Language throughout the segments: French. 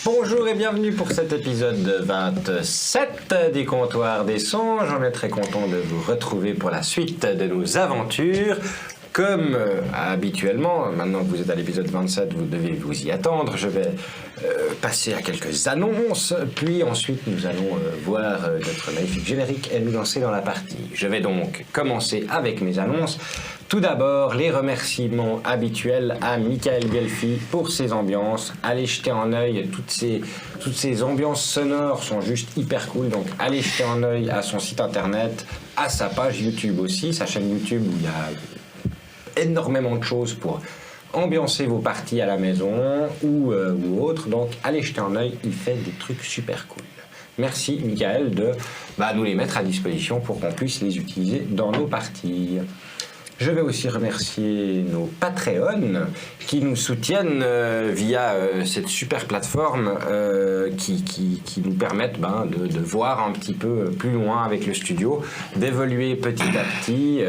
Bonjour et bienvenue pour cet épisode 27 des Comptoirs des Songes. On est très content de vous retrouver pour la suite de nos aventures. Comme habituellement, maintenant que vous êtes à l'épisode 27, vous devez vous y attendre. Je vais passer à quelques annonces, puis ensuite nous allons voir notre magnifique générique et nous lancer dans la partie. Je vais donc commencer avec mes annonces. Tout d'abord, les remerciements habituels à Michael Gelfi pour ses ambiances. Allez jeter un œil, toutes ces ambiances sonores sont juste hyper cool, donc allez jeter un œil à son site internet, à sa page YouTube aussi, sa chaîne YouTube où il y a énormément de choses pour ambiancer vos parties à la maison ou autre, donc allez jeter un œil, il fait des trucs super cool. Merci Michael de nous les mettre à disposition pour qu'on puisse les utiliser dans nos parties. Je vais aussi remercier nos Patreons qui nous soutiennent via cette super plateforme qui nous permettent de voir un petit peu plus loin avec le studio, d'évoluer petit à petit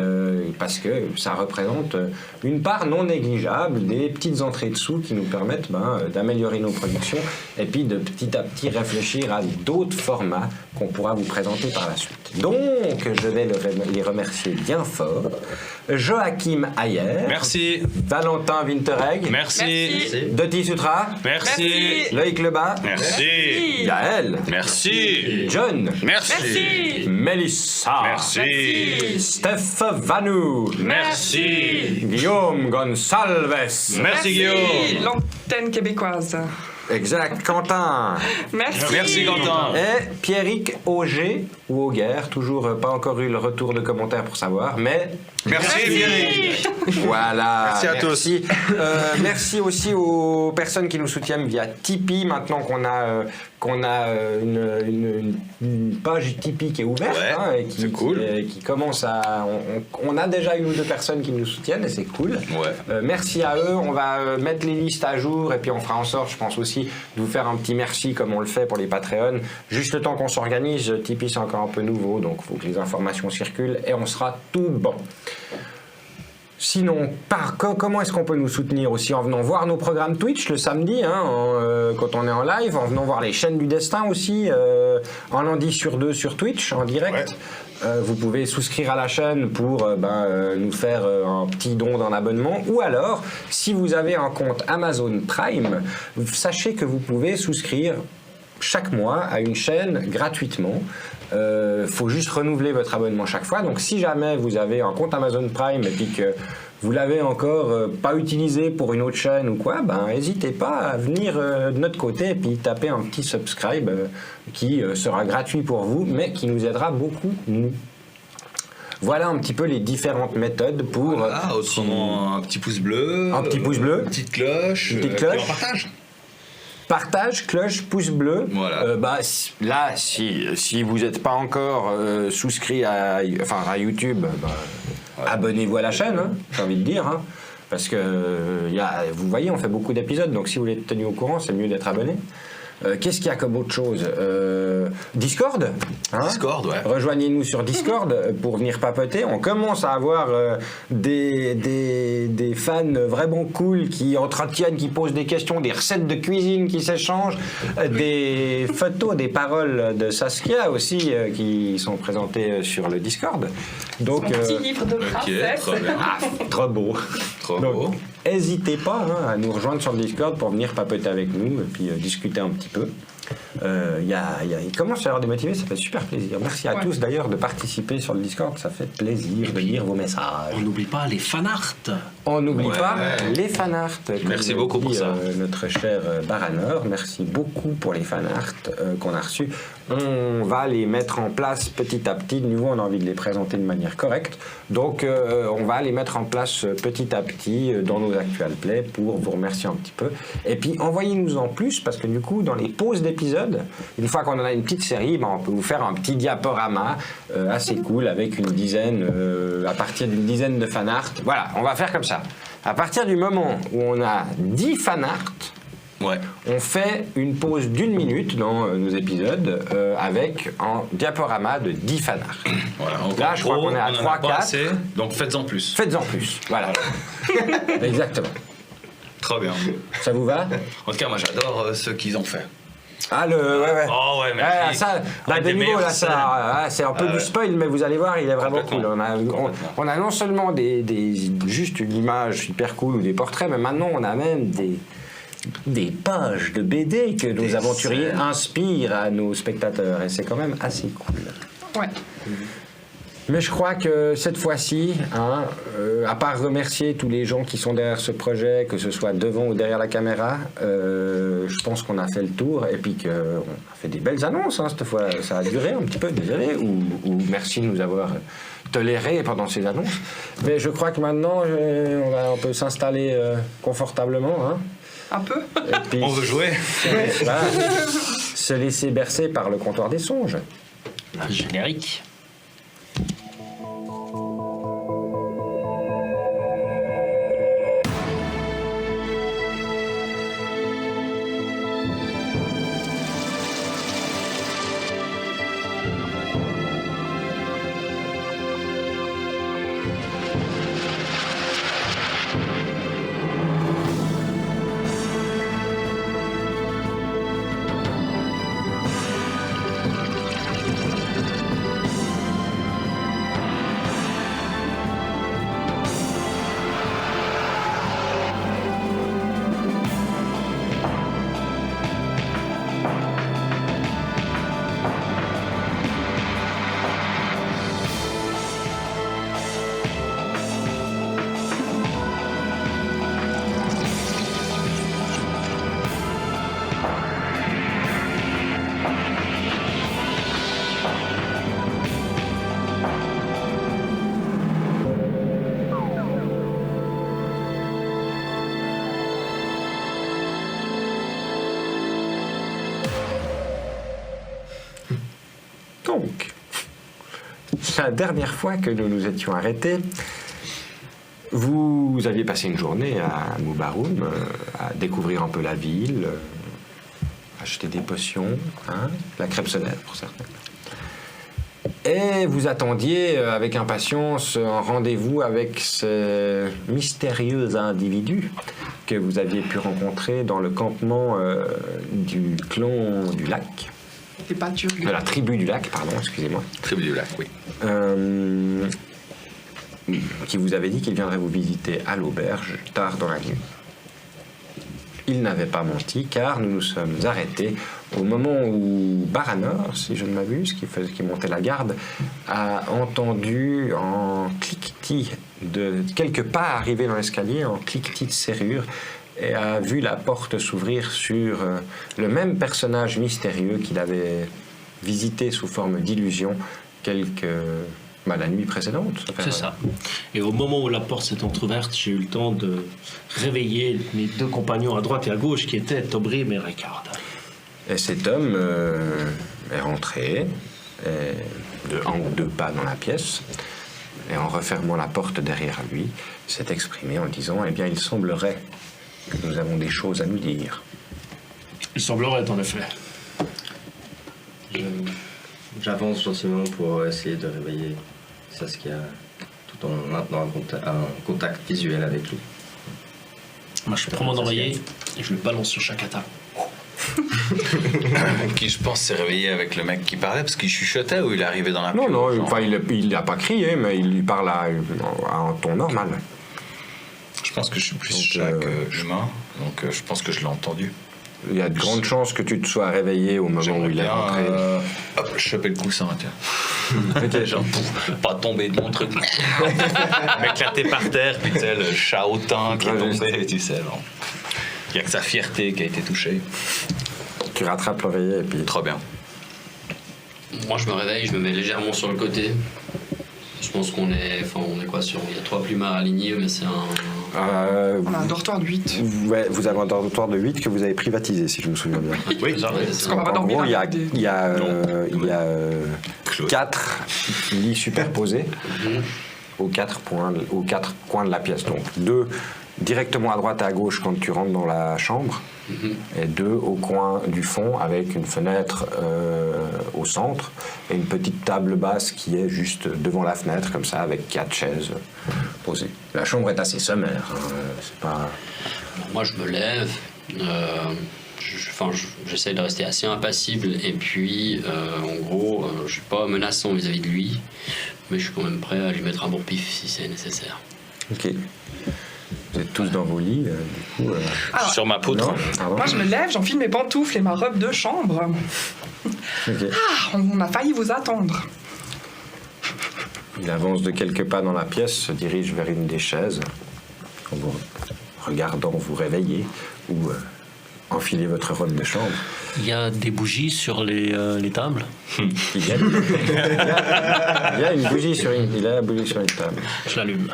parce que ça représente une part non négligeable des petites entrées de sous qui nous permettent d'améliorer nos productions et puis de petit à petit réfléchir à d'autres formats qu'on pourra vous présenter par la suite. Donc je vais les remercier bien fort. Joachim Ayer. Merci. Valentin Wintereg. Merci. Doti Sutra. Merci. Loïc Lebas. Merci. Yael. Merci. John. Merci. Melissa. Merci. Steph Vanou. Merci. Guillaume Gonçalves. Merci Guillaume. L'antenne québécoise. Exact. Quentin. Merci. Merci Quentin. Et Pierrick Auger ou Auger, toujours pas encore eu le retour de commentaires pour savoir, mais Merci Pierrick. voilà. Merci à tous. Merci aussi aux personnes qui nous soutiennent via Tipeee. Maintenant qu'on a une page Tipeee qui est ouverte, Ouais, et c'est cool. qui commence à, on a déjà une ou deux personnes qui nous soutiennent et c'est cool. Ouais. Merci à eux. On va mettre les listes à jour et puis on fera en sorte, je pense aussi, de vous faire un petit merci comme on le fait pour les Patreons. Juste le temps qu'on s'organise, Tipeee c'est encore un peu nouveau, donc il faut que les informations circulent et on sera tout bon. Sinon, comment est-ce qu'on peut nous soutenir aussi? En venant voir nos programmes Twitch le samedi, quand on est en live, en venant voir les chaînes du destin aussi, un lundi sur 2 sur Twitch, en direct. Ouais. Vous pouvez souscrire à la chaîne pour nous faire un petit don d'un abonnement. Ou alors, si vous avez un compte Amazon Prime, sachez que vous pouvez souscrire chaque mois à une chaîne gratuitement. Faut juste renouveler votre abonnement chaque fois. Donc si jamais vous avez un compte Amazon Prime et puis que vous l'avez encore pas utilisé pour une autre chaîne ou quoi, n'hésitez pas à venir de notre côté et puis taper un petit subscribe qui sera gratuit pour vous mais qui nous aidera beaucoup nous. Voilà un petit peu les différentes méthodes pour... Voilà, autrement un petit pouce bleu. Un petit pouce bleu. Une petite cloche. Une petite cloche. Et on partage. Partage, cloche, pouce bleu. Voilà. Là, si vous n'êtes pas encore souscrit à YouTube, abonnez-vous à la chaîne, j'ai envie de dire. Parce que, vous voyez, on fait beaucoup d'épisodes, donc si vous voulez être tenu au courant, c'est mieux d'être abonné. Qu'est-ce qu'il y a comme autre chose? Discord, Discord, ouais. Rejoignez-nous sur Discord pour venir papoter. On commence à avoir des fans vraiment cool qui entretiennent, qui posent des questions, des recettes de cuisine qui s'échangent, des photos, des paroles de Saskia aussi qui sont présentées sur le Discord. Donc, un petit livre de princesse. Trop bien. Trop beau. Trop Donc, beau. n'hésitez pas à nous rejoindre sur le Discord pour venir papoter avec nous et puis discuter un petit peu. Il commence à y avoir des motivés, ça fait super plaisir. Merci à tous d'ailleurs de participer sur le Discord, ça fait plaisir de lire vos messages. On n'oublie pas les fanarts. On n'oublie pas les fanarts. Merci beaucoup pour ça. Notre cher Baranor, merci beaucoup pour les fanarts qu'on a reçus. On va les mettre en place petit à petit. De nouveau, on a envie de les présenter de manière correcte. Donc, on va les mettre en place petit à petit dans nos actual plays pour vous remercier un petit peu. Et puis, envoyez-nous en plus parce que du coup, dans les pauses d'épisodes, une fois qu'on en a une petite série, on peut vous faire un petit diaporama assez cool avec une dizaine, à partir d'une dizaine de fanarts. Voilà, on va faire comme ça. À partir du moment où on a 10 fanarts, Ouais. on fait une pause d'1 minute dans nos épisodes avec un diaporama de 10 fanarts. Voilà, Là, je crois qu'on est à 3-4. Donc faites-en plus. Faites-en plus. Voilà. Exactement. Trop bien. Ça vous va? En tout cas, moi j'adore ce qu'ils ont fait. Ah, ouais. Oh ouais, merci. Ça, Un des des niveaux, là, meilleures ça, c'est un peu du spoil, mais vous allez voir, il est vraiment cool. Complètement. On a non seulement juste une image hyper cool ou des portraits, mais maintenant, on a même des pages de BD que nos aventuriers inspirent à nos spectateurs. Et c'est quand même assez cool. Ouais. Mais je crois que cette fois-ci, à part remercier tous les gens qui sont derrière ce projet, que ce soit devant ou derrière la caméra, je pense qu'on a fait le tour et puis qu'on a fait des belles annonces cette fois. Ça a duré un petit peu, désolé, ou merci de nous avoir tolérés pendant ces annonces. Mais je crois que maintenant, on peut s'installer confortablement. Un peu. Et puis, On veut jouer. voilà, se laisser bercer par le comptoir des songes. Générique. Donc, la dernière fois que nous nous étions arrêtés, vous aviez passé une journée à Moubaroum, à découvrir un peu la ville, acheter des potions, la crêpe sonnette pour certains. Et vous attendiez avec impatience un rendez-vous avec ce mystérieux individu que vous aviez pu rencontrer dans le campement du clan du lac. T'es pas turc. De la tribu du lac, pardon, excusez-moi. Tribu du lac, oui. Qui vous avait dit qu'il viendrait vous visiter à l'auberge tard dans la nuit. Il n'avait pas menti car nous nous sommes arrêtés au moment où Baranor, si je ne m'abuse, qui montait la garde, a entendu un cliquetis de quelque pas arrivé dans l'escalier, un cliquetis de serrure, et a vu la porte s'ouvrir sur le même personnage mystérieux qu'il avait visité sous forme d'illusion la nuit précédente. C'est ça. Et au moment où la porte s'est entrouverte, j'ai eu le temps de réveiller mes deux compagnons à droite et à gauche qui étaient Tobrim et Ricard. Et cet homme est rentré de un ou deux pas dans la pièce et en refermant la porte derrière lui, s'est exprimé en disant « Eh bien, il semblerait que nous avons des choses à nous dire. » Il semblerait en effet. J'avance gentiment pour essayer de réveiller Saskia tout en maintenant un contact visuel avec lui. Moi, je prends mon oreiller et je le balance sur Shakata. Qui, je pense, s'est réveillé avec le mec qui parlait parce qu'il chuchotait ou il est arrivé dans la Non, pure, non, genre. enfin, il n'a pas crié, mais il lui parle à un ton normal. Je pense que je suis plus Donc, chat que humain, donc je pense que je l'ai entendu. Il y a de grandes chances que tu te sois réveillé au moment où il est rentré. Hop, choper le coussin, tiens. Ok. Genre, pour pas tomber de mon truc. M'éclater par terre, puis tu sais, le chat hautain qui est tombé, tu sais, genre. Il y a que sa fierté qui a été touchée. Tu rattrapes l'oreiller et puis... Trop bien. Moi, je me réveille, je me mets légèrement sur le côté. Je pense qu'on est... Enfin, on est quoi sur... Il y a 3 plumards alignés, mais c'est un... On a un dortoir de 8. Ouais, vous avez un dortoir de 8 que vous avez privatisé, si je me souviens bien. Oui, Parce qu'on va pas En dormir gros, il y a, avec des... il y a, il y a Claude. 4 lits superposés aux 4 coins de la pièce. Donc 2 directement à droite et à gauche quand tu rentres dans la chambre, et 2 au coin du fond avec une fenêtre au centre et une petite table basse qui est juste devant la fenêtre comme ça avec 4 chaises posées. La chambre est assez sommaire, c'est pas... Moi, je me lève. j'essaie de rester assez impassible et puis en gros je suis pas menaçant vis-à-vis de lui, mais je suis quand même prêt à lui mettre un bon pif si c'est nécessaire. Ok. Vous êtes tous dans vos lits, du coup. Alors, Sur ma poutre. Non, pardon. moi, je me lève, j'enfile mes pantoufles et ma robe de chambre. Ok. Ah, on a failli vous attendre. Il avance de quelques pas dans la pièce, se dirige vers une des chaises. En vous regardant vous réveiller ou enfiler votre robe de chambre. Il y a des bougies sur les tables. Il y a une bougie sur il a la bougie sur une table. Je l'allume.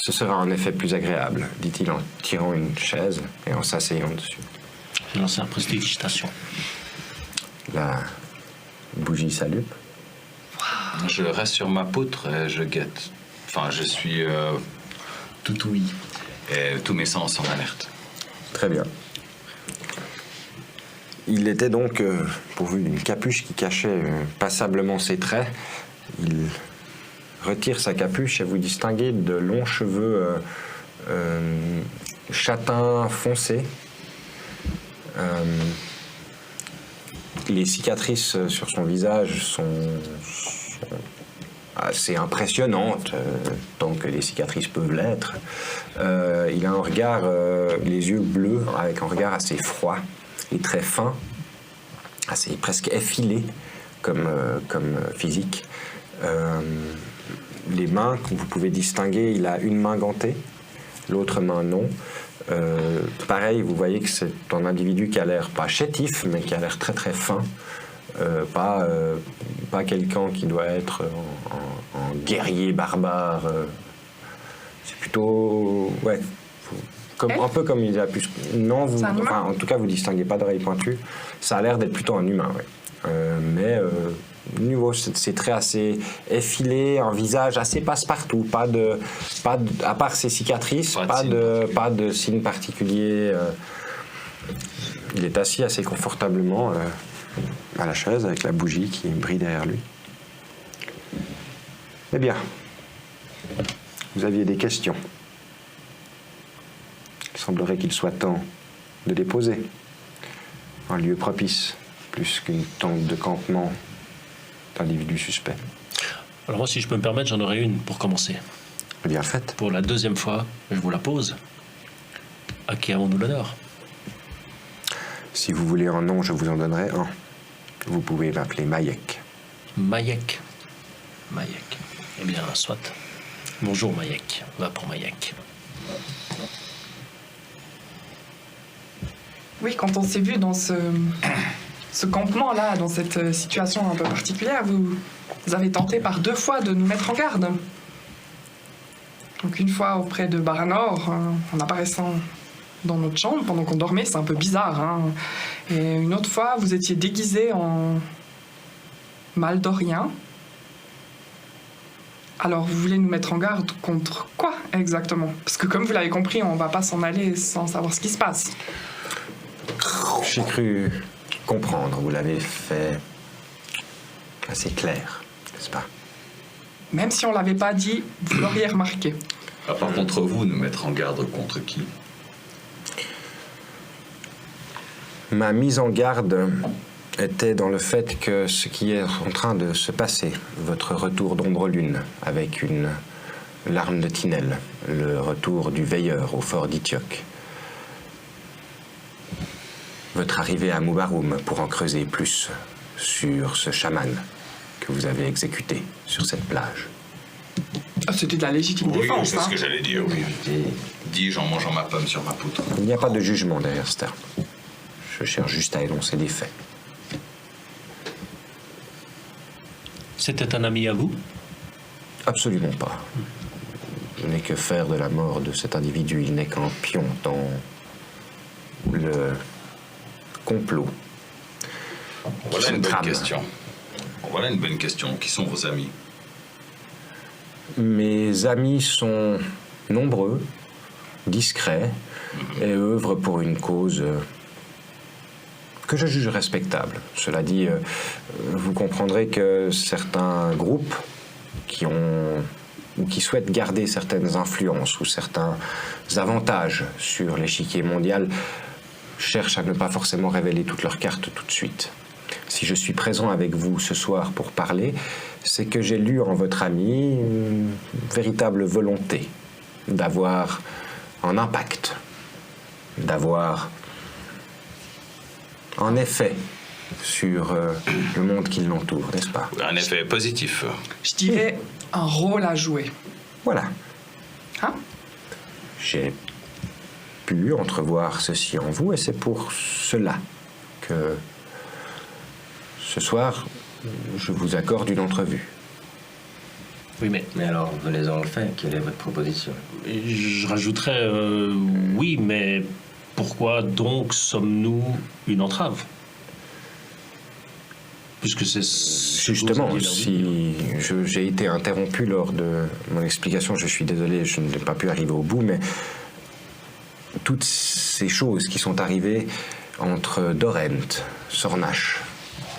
Ce sera en effet plus agréable, dit-il en tirant une chaise et en s'asseyant dessus. Je lance un prestidigitation. La bougie s'allume. Je reste sur ma poutre et je guette. Enfin, je suis tout ouïe. Et tous mes sens sont en alerte. Très bien. Il était donc pourvu d'une capuche qui cachait passablement ses traits. Il retire sa capuche et vous distinguez de longs cheveux châtains foncés. Les cicatrices sur son visage sont assez impressionnantes, tant que les cicatrices peuvent l'être. Il a un regard, les yeux bleus, avec un regard assez froid et très fin, assez presque effilé comme physique. Les mains, que vous pouvez distinguer, il a une main gantée, l'autre main non. Pareil, vous voyez que c'est un individu qui a l'air pas chétif, mais qui a l'air très très fin. Pas quelqu'un qui doit être en guerrier barbare. C'est plutôt... Ouais. Un peu comme il a pu... Non, vous, enfin, en tout cas, vous distinguez pas d'oreilles pointues. Ça a l'air d'être plutôt un humain, ouais. Niveau, c'est très assez effilé, un visage assez passe-partout, à part ses cicatrices, pas de signes particuliers. Il est assis assez confortablement à la chaise avec la bougie qui brille derrière lui. Eh bien, vous aviez des questions. Il semblerait qu'il soit temps de les poser. Un lieu propice, plus qu'une tente de campement d'individus suspects. Alors moi, si je peux me permettre, j'en aurais une pour commencer. Bien fait. Pour la deuxième fois, je vous la pose. À qui avons-nous l'honneur? Si vous voulez un nom, je vous en donnerai un. Vous pouvez m'appeler Mayek. Mayek. Mayek. Eh bien, soit. Bonjour Mayek. Va pour Mayek. Oui, quand on s'est vu dans ce campement-là, dans cette situation un peu particulière, vous avez tenté par 2 fois de nous mettre en garde. Donc une fois auprès de Baranor, en apparaissant dans notre chambre pendant qu'on dormait, c'est un peu bizarre. Hein. Et une autre fois, vous étiez déguisé en Maldorien. Alors vous voulez nous mettre en garde contre quoi exactement? Parce que comme vous l'avez compris, on va pas s'en aller sans savoir ce qui se passe. J'ai cru comprendre, vous l'avez fait assez clair, n'est-ce pas? Même si on l'avait pas dit, vous l'auriez remarqué. À part contre vous, nous mettre en garde contre qui? Ma mise en garde était dans le fait que ce qui est en train de se passer, votre retour d'Ombre Lune avec une larme de Tinel, le retour du veilleur au fort d'Ithiok, votre arrivée à Moubaroum pour en creuser plus sur ce chaman que vous avez exécuté sur cette plage. Ah, c'était de la légitime Oui, défense. c'est ce Hein. que j'allais dire, oui. Dis-je en mangeant ma pomme sur ma poutre. Il n'y a pas de jugement derrière ce terme. Je cherche juste à énoncer des faits. C'était un ami à vous? Absolument pas. Je n'ai que faire de la mort de cet individu. Il n'est qu'un pion dans le complot. Voilà se une bonne trame. question. Voilà une bonne question. Qui sont vos amis? Mes amis sont nombreux, discrets, et œuvrent pour une cause que je juge respectable. Cela dit, vous comprendrez que certains groupes qui ont ou qui souhaitent garder certaines influences ou certains avantages sur l'échiquier mondial cherchent à ne pas forcément révéler toutes leurs cartes tout de suite. Si je suis présent avec vous ce soir pour parler, c'est que j'ai lu en votre ami une véritable volonté d'avoir un impact, d'avoir un effet sur le monde qui l'entoure, n'est-ce pas? Un effet positif. Je dirais un rôle à jouer. Voilà. Hein? J'ai pu entrevoir ceci en vous et c'est pour cela que ce soir, je vous accorde une entrevue. Oui, mais Mais alors, venez-en le fait. Quelle est votre proposition? je rajouterais oui, mais pourquoi donc sommes-nous une entrave? Puisque c'est ce que vous Justement, avez dit. si j'ai été interrompu lors de mon explication, je suis désolé, je n'ai pas pu arriver au bout, mais toutes ces choses qui sont arrivées entre Dorent, Sornache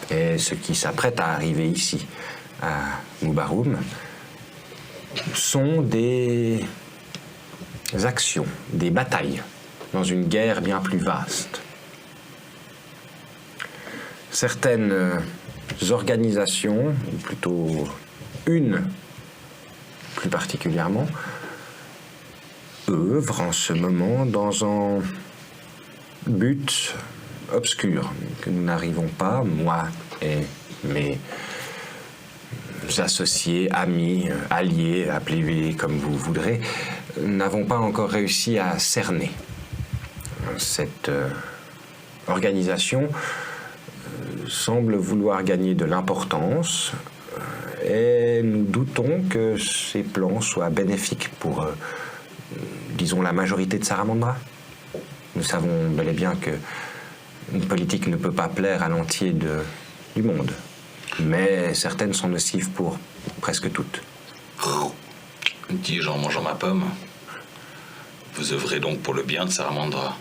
et ce qui s'apprête à arriver ici, à Moubaroum, sont des actions, des batailles dans une guerre bien plus vaste. Certaines organisations, ou plutôt une plus particulièrement, œuvrent en ce moment dans un but obscur que nous n'arrivons pas, moi et mes associés, amis, alliés, appelez-les comme vous voudrez, n'avons pas encore réussi à cerner. Cette organisation semble vouloir gagner de l'importance et nous doutons que ces plans soient bénéfiques pour, disons, la majorité de Saramandra. Nous savons bel et bien que une politique ne peut pas plaire à l'entier du monde, mais certaines sont nocives pour presque toutes. Dis-je en mangeant ma pomme. Vous œuvrez donc pour le bien de Saramandra.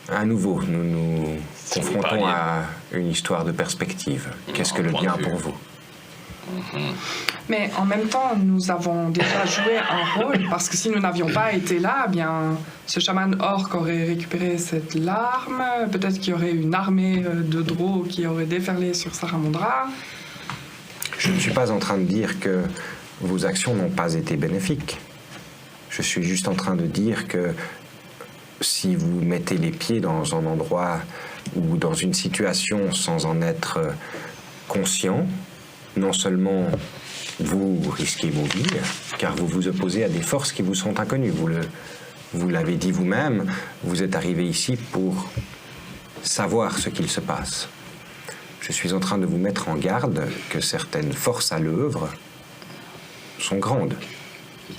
À nouveau, nous nous Si vous confrontons parliez. à une histoire de perspective. Qu'est-ce que le point bien de vue. pour vous? Mais en même temps, nous avons déjà joué un rôle, parce que si nous n'avions pas été là, eh bien, ce chaman orc aurait récupéré cette larme, peut-être qu'il y aurait une armée de drôles qui aurait déferlé sur Saramandra. Je ne suis pas en train de dire que vos actions n'ont pas été bénéfiques. Je suis juste en train de dire que si vous mettez les pieds dans un endroit ou dans une situation sans en être conscient, non seulement vous risquez vos vies, car vous vous opposez à des forces qui vous sont inconnues. Vous l'avez dit vous-même, vous êtes arrivé ici pour savoir ce qu'il se passe. Je suis en train de vous mettre en garde que certaines forces à l'œuvre sont grandes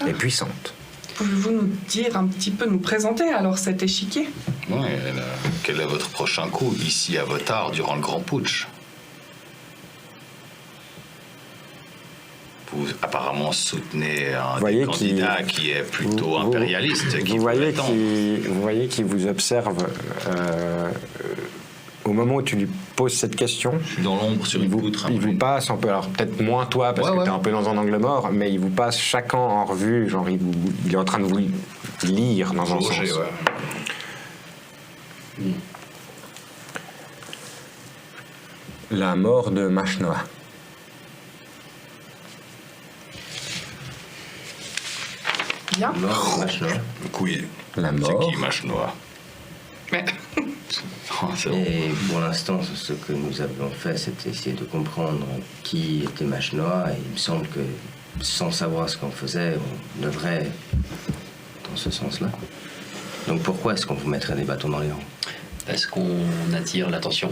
et puissantes. Pouvez-vous nous dire un petit peu, nous présenter alors cet échiquier? Oui, quel est votre prochain coup ici à Votar durant le Grand Putsch? Vous apparemment soutenez un Voyez des candidats qui est plutôt vous- impérialiste, qui Vous voyez prétend. qu'il vous observe au moment où tu lui poses cette question. Je suis dans l'ombre sur Il une vous, poutre. il vous passe un peu, alors peut-être moins toi parce Ouais, que ouais. t'es un peu dans un angle mort, mais il vous passe chacun en revue, genre il est en train de vous lire dans un Jauger, sens. ouais. La mort de Machnoa. Bien. Mort, machin. Couillé. La C'est mort. qui, Machnois? Mais C'est bon. Et pour l'instant, ce que nous avions fait, c'était essayer de comprendre qui était Machnoa. Et il me semble que, sans savoir ce qu'on faisait, on œuvrait dans ce sens-là. Donc pourquoi est-ce qu'on vous mettrait des bâtons dans les roues? Parce qu'on attire l'attention.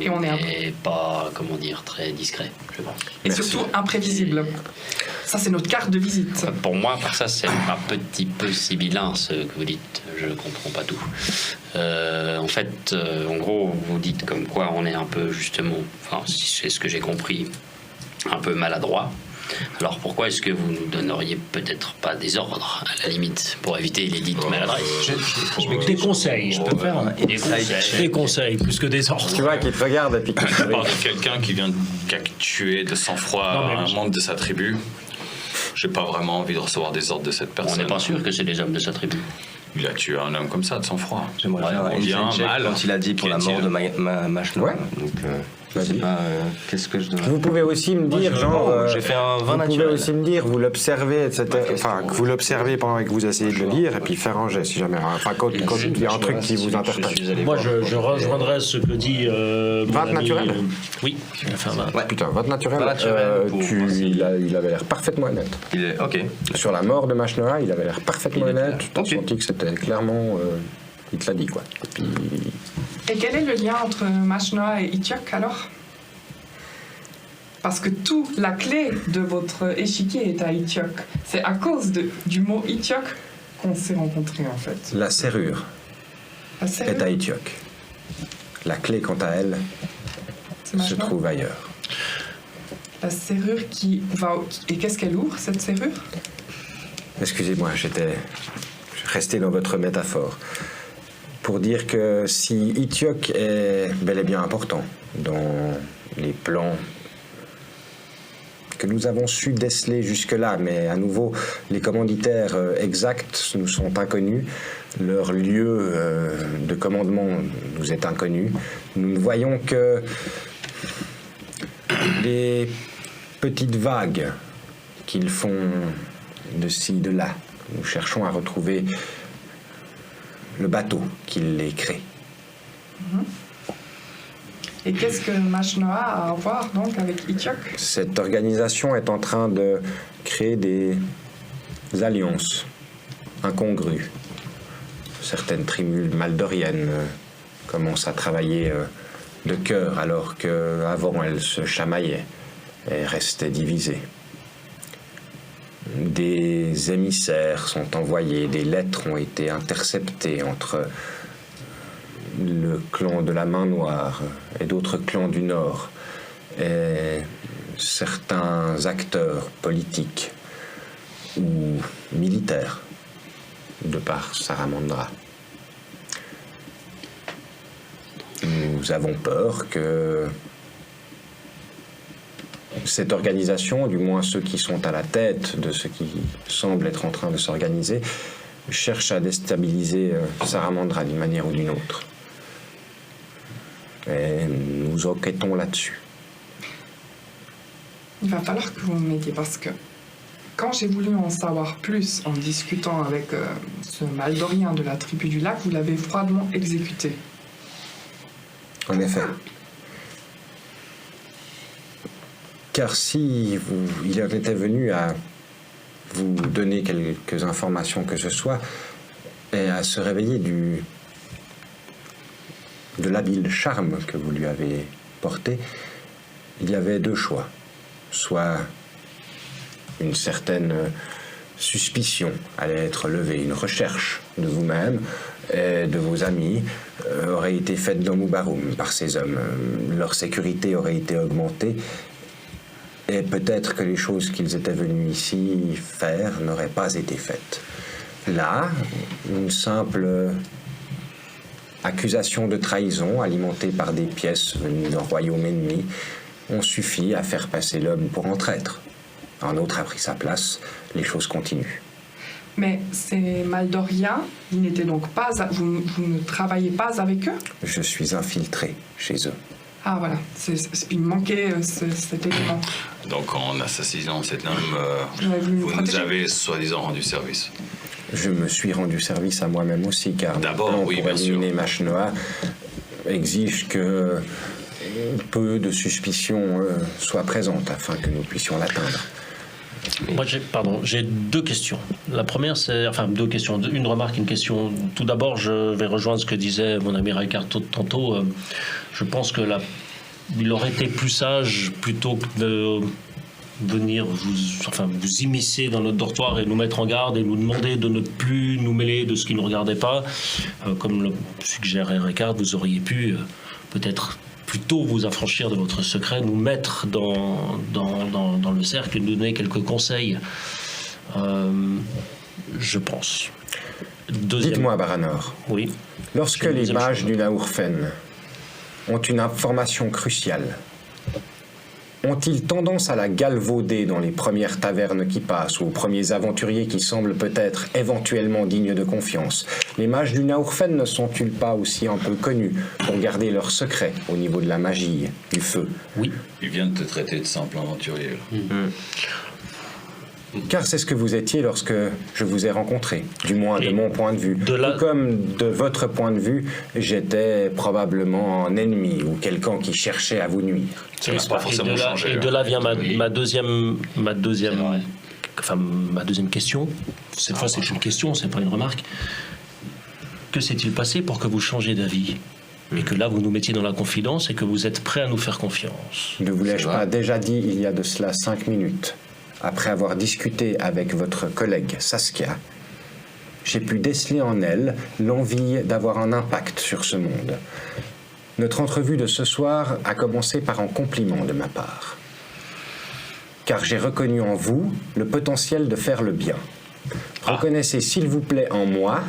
Et on est un pas, comment dire, très discret, je pense. et surtout imprévisible. Ça, c'est notre carte de visite. Pour moi, par ça, c'est un petit peu sibyllin ce que vous dites. Je ne comprends pas tout. En fait, en gros, vous dites comme quoi on est un peu, justement, enfin, si c'est ce que j'ai compris, un peu maladroit. Alors pourquoi est-ce que vous nous donneriez peut-être pas des ordres, à la limite, pour éviter les dites maladresses? Des conseils. Je peux faire Des conseils. des conseils plus que des ordres. Tu vois qu'il te regarde et puis qu'il Je parle de quelqu'un qui vient tuer de sang-froid Non, mais un membre de sa tribu. J'ai pas vraiment envie de recevoir des ordres de cette On personne. n'est pas sûr que c'est des hommes de sa tribu. Il a tué un homme comme ça, de sang-froid. J'aimerais faire un bien, check mal. quand il a dit pour la mort de Machnoa. Ouais. Donc, je sais Vas-y. pas, qu'est-ce que je dois... Vous pouvez aussi me dire, genre, j'ai fait un vin vous pouvez naturel. aussi me dire, vous l'observez, etc. Enfin, que vous l'observez pendant que vous essayez de le lire, et puis faire un jet, si jamais. Enfin, quand il y a un truc qui vous interpelle. Moi, je rejoindrais ce que dit. mon 20 ami, naturel oui, je vais faire 20. Ouais. Putain, votre naturel, Votre naturel, pour voir si- il avait l'air parfaitement honnête. Il est... Ok. Sur la mort de Machnoa, il avait l'air parfaitement Il est honnête. clair. T'as Ok. senti que c'était clairement... il te l'a dit, quoi. Et puis... Et quel est le lien entre Machnoa et Itiok alors? Parce que toute la clé de votre échiquier est à Itiok. C'est à cause du mot Itiok qu'on s'est rencontrés en fait. La serrure Ah, sérieux? est à Itiok. La clé, quant à elle, C'est se Machnoa? trouve ailleurs. La serrure qui va... Et qu'est-ce qu'elle ouvre, cette serrure? Excusez-moi, j'étais resté dans votre métaphore. Pour dire que si Itiok est bel et bien important dans les plans que nous avons su déceler jusque-là, mais à nouveau, les commanditaires exacts nous sont inconnus, leur lieu de commandement nous est inconnu. Nous ne voyons que les petites vagues qu'ils font de ci, de là. Nous cherchons à retrouver le bateau qui les crée. Et qu'est-ce que Machnoa a à voir donc avec Itiok? Cette organisation est en train de créer des alliances incongrues. Certaines tribus maldoriennes commencent à travailler de cœur alors qu'avant elles se chamaillaient et restaient divisées. Des émissaires sont envoyés, des lettres ont été interceptées entre le clan de la Main Noire et d'autres clans du Nord, et certains acteurs politiques ou militaires de par Saramandra. Nous avons peur que cette organisation, du moins ceux qui sont à la tête de ce qui semble être en train de s'organiser, cherche à déstabiliser Saramandra d'une manière ou d'une autre. Et nous enquêtons là-dessus. Il va falloir que vous m'aidiez parce que quand j'ai voulu en savoir plus en discutant avec ce Maldorien de la tribu du lac, vous l'avez froidement exécuté. En effet. Car si il en était venu à vous donner quelques informations que ce soit, et à se réveiller de l'habile charme que vous lui avez porté, il y avait deux choix. Soit une certaine suspicion allait être levée, une recherche de vous-même et de vos amis aurait été faite dans Moubaroum par ces hommes. Leur sécurité aurait été augmentée et peut-être que les choses qu'ils étaient venus ici faire n'auraient pas été faites. Là, une simple accusation de trahison alimentée par des pièces venues d'un royaume ennemi ont suffi à faire passer l'homme pour un traître. Un autre a pris sa place, les choses continuent. Mais ces Maldoriens, ils n'étaient donc pas... Vous ne travaillez pas avec eux? Je suis infiltré chez eux. Ah voilà, il me manquait cet élément. Donc en assassinant cet homme, Vous avez voulu me vous nous protéger. avez soi-disant rendu service. Je me suis rendu service à moi-même aussi, car D'abord, mon plan oui, pour bien sûr. éliminer Machnoa exige que peu de suspicion soit présente afin que nous puissions l'atteindre. Moi, j'ai deux questions. La première, c'est... Enfin, deux questions. Une remarque, une question. Tout d'abord, je vais rejoindre ce que disait mon ami Ricard tantôt. Je pense que il aurait été plus sage, plutôt que de venir vous immiscer dans notre dortoir et nous mettre en garde et nous demander de ne plus nous mêler de ce qui ne nous regardait pas. Comme le suggérait Ricard, vous auriez pu peut-être plutôt vous affranchir de votre secret, nous mettre dans le cercle et nous donner quelques conseils. Je pense. Dites-moi, Baranor, Oui. lorsque C'est une les deuxième mages chose. du Naourfen ont une information cruciale ont-ils tendance à la galvauder dans les premières tavernes qui passent ou aux premiers aventuriers qui semblent peut-être éventuellement dignes de confiance? Les mages du Naurfen ne sont-ils pas aussi un peu connus pour garder leurs secrets au niveau de la magie, du feu? Oui. Il vient de te traiter de simple aventurier. Là. Car c'est ce que vous étiez lorsque je vous ai rencontré, du moins de Et mon point de vue. de là- Tout comme de votre point de vue, j'étais probablement un ennemi ou quelqu'un qui cherchait à vous nuire. Ça n'a pas forcément et changé. et de là vient Oui. ma deuxième vrai. question. Cette fois, c'est une question, c'est pas une remarque. Que s'est-il passé pour que vous changiez d'avis et que là, vous nous mettiez dans la confidence et que vous êtes prêt à nous faire confiance? Ne vous l'ai-je C'est pas vrai. déjà dit il y a de cela 5 minutes? Après avoir discuté avec votre collègue Saskia, j'ai pu déceler en elle l'envie d'avoir un impact sur ce monde. Notre entrevue de ce soir a commencé par un compliment de ma part. Car j'ai reconnu en vous le potentiel de faire le bien. Reconnaissez s'il vous plaît en moi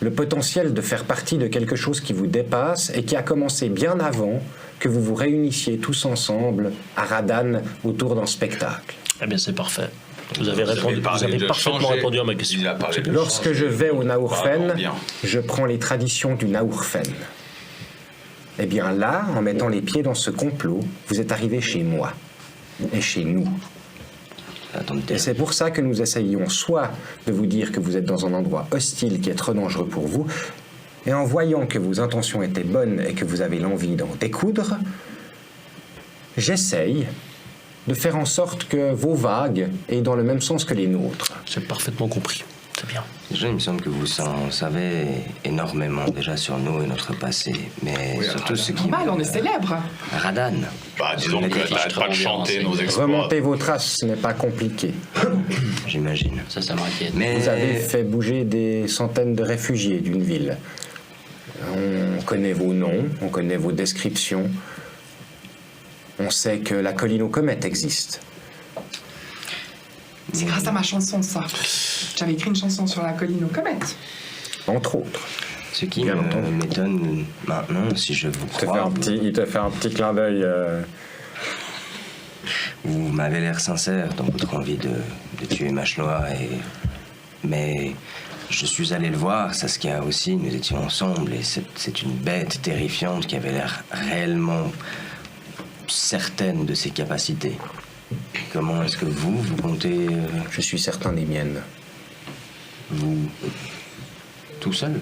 le potentiel de faire partie de quelque chose qui vous dépasse et qui a commencé bien avant que vous vous réunissiez tous ensemble à Radan autour d'un spectacle. Eh bien, c'est parfait. Vous avez parfaitement répondu à ma question. Il a parlé de Lorsque changer. je vais au Pardon, Naurfen, bien. je prends les traditions du Naurfen. Eh bien là, en mettant les pieds dans ce complot, vous êtes arrivé chez moi et chez nous. Attends de Et c'est pour ça que nous essayons soit de vous dire que vous êtes dans un endroit hostile qui est trop dangereux pour vous, et en voyant que vos intentions étaient bonnes et que vous avez l'envie d'en découdre, j'essaye de faire en sorte que vos vagues aient dans le même sens que les nôtres. J'ai parfaitement compris. C'est bien. Déjà, il me semble que vous en savez énormément déjà sur nous et notre passé. Mais Oui, surtout ce qui... Normal, on est célèbre. Radan. Bah, disons que t'arrêtes pas de chanter nos exploits. Remonter vos traces, ce n'est pas compliqué. J'imagine. Ça m'inquiète. Mais Vous avez fait bouger des centaines de réfugiés d'une ville. On connaît vos noms, on connaît vos descriptions. On sait que la colline aux comètes existe. C'est grâce à ma chanson, ça. J'avais écrit une chanson sur la colline aux comètes. Entre autres. ce qui Bien entendu. m'étonne maintenant, si je vous crois, Il te fait un petit clin d'œil. vous m'avez l'air sincère dans votre envie de tuer Machnois, mais je suis allé le voir, Saskia aussi, nous étions ensemble, et c'est une bête terrifiante qui avait l'air réellement certaine de ses capacités. Comment est-ce que vous comptez, Je suis certain des miennes. vous, tout seul,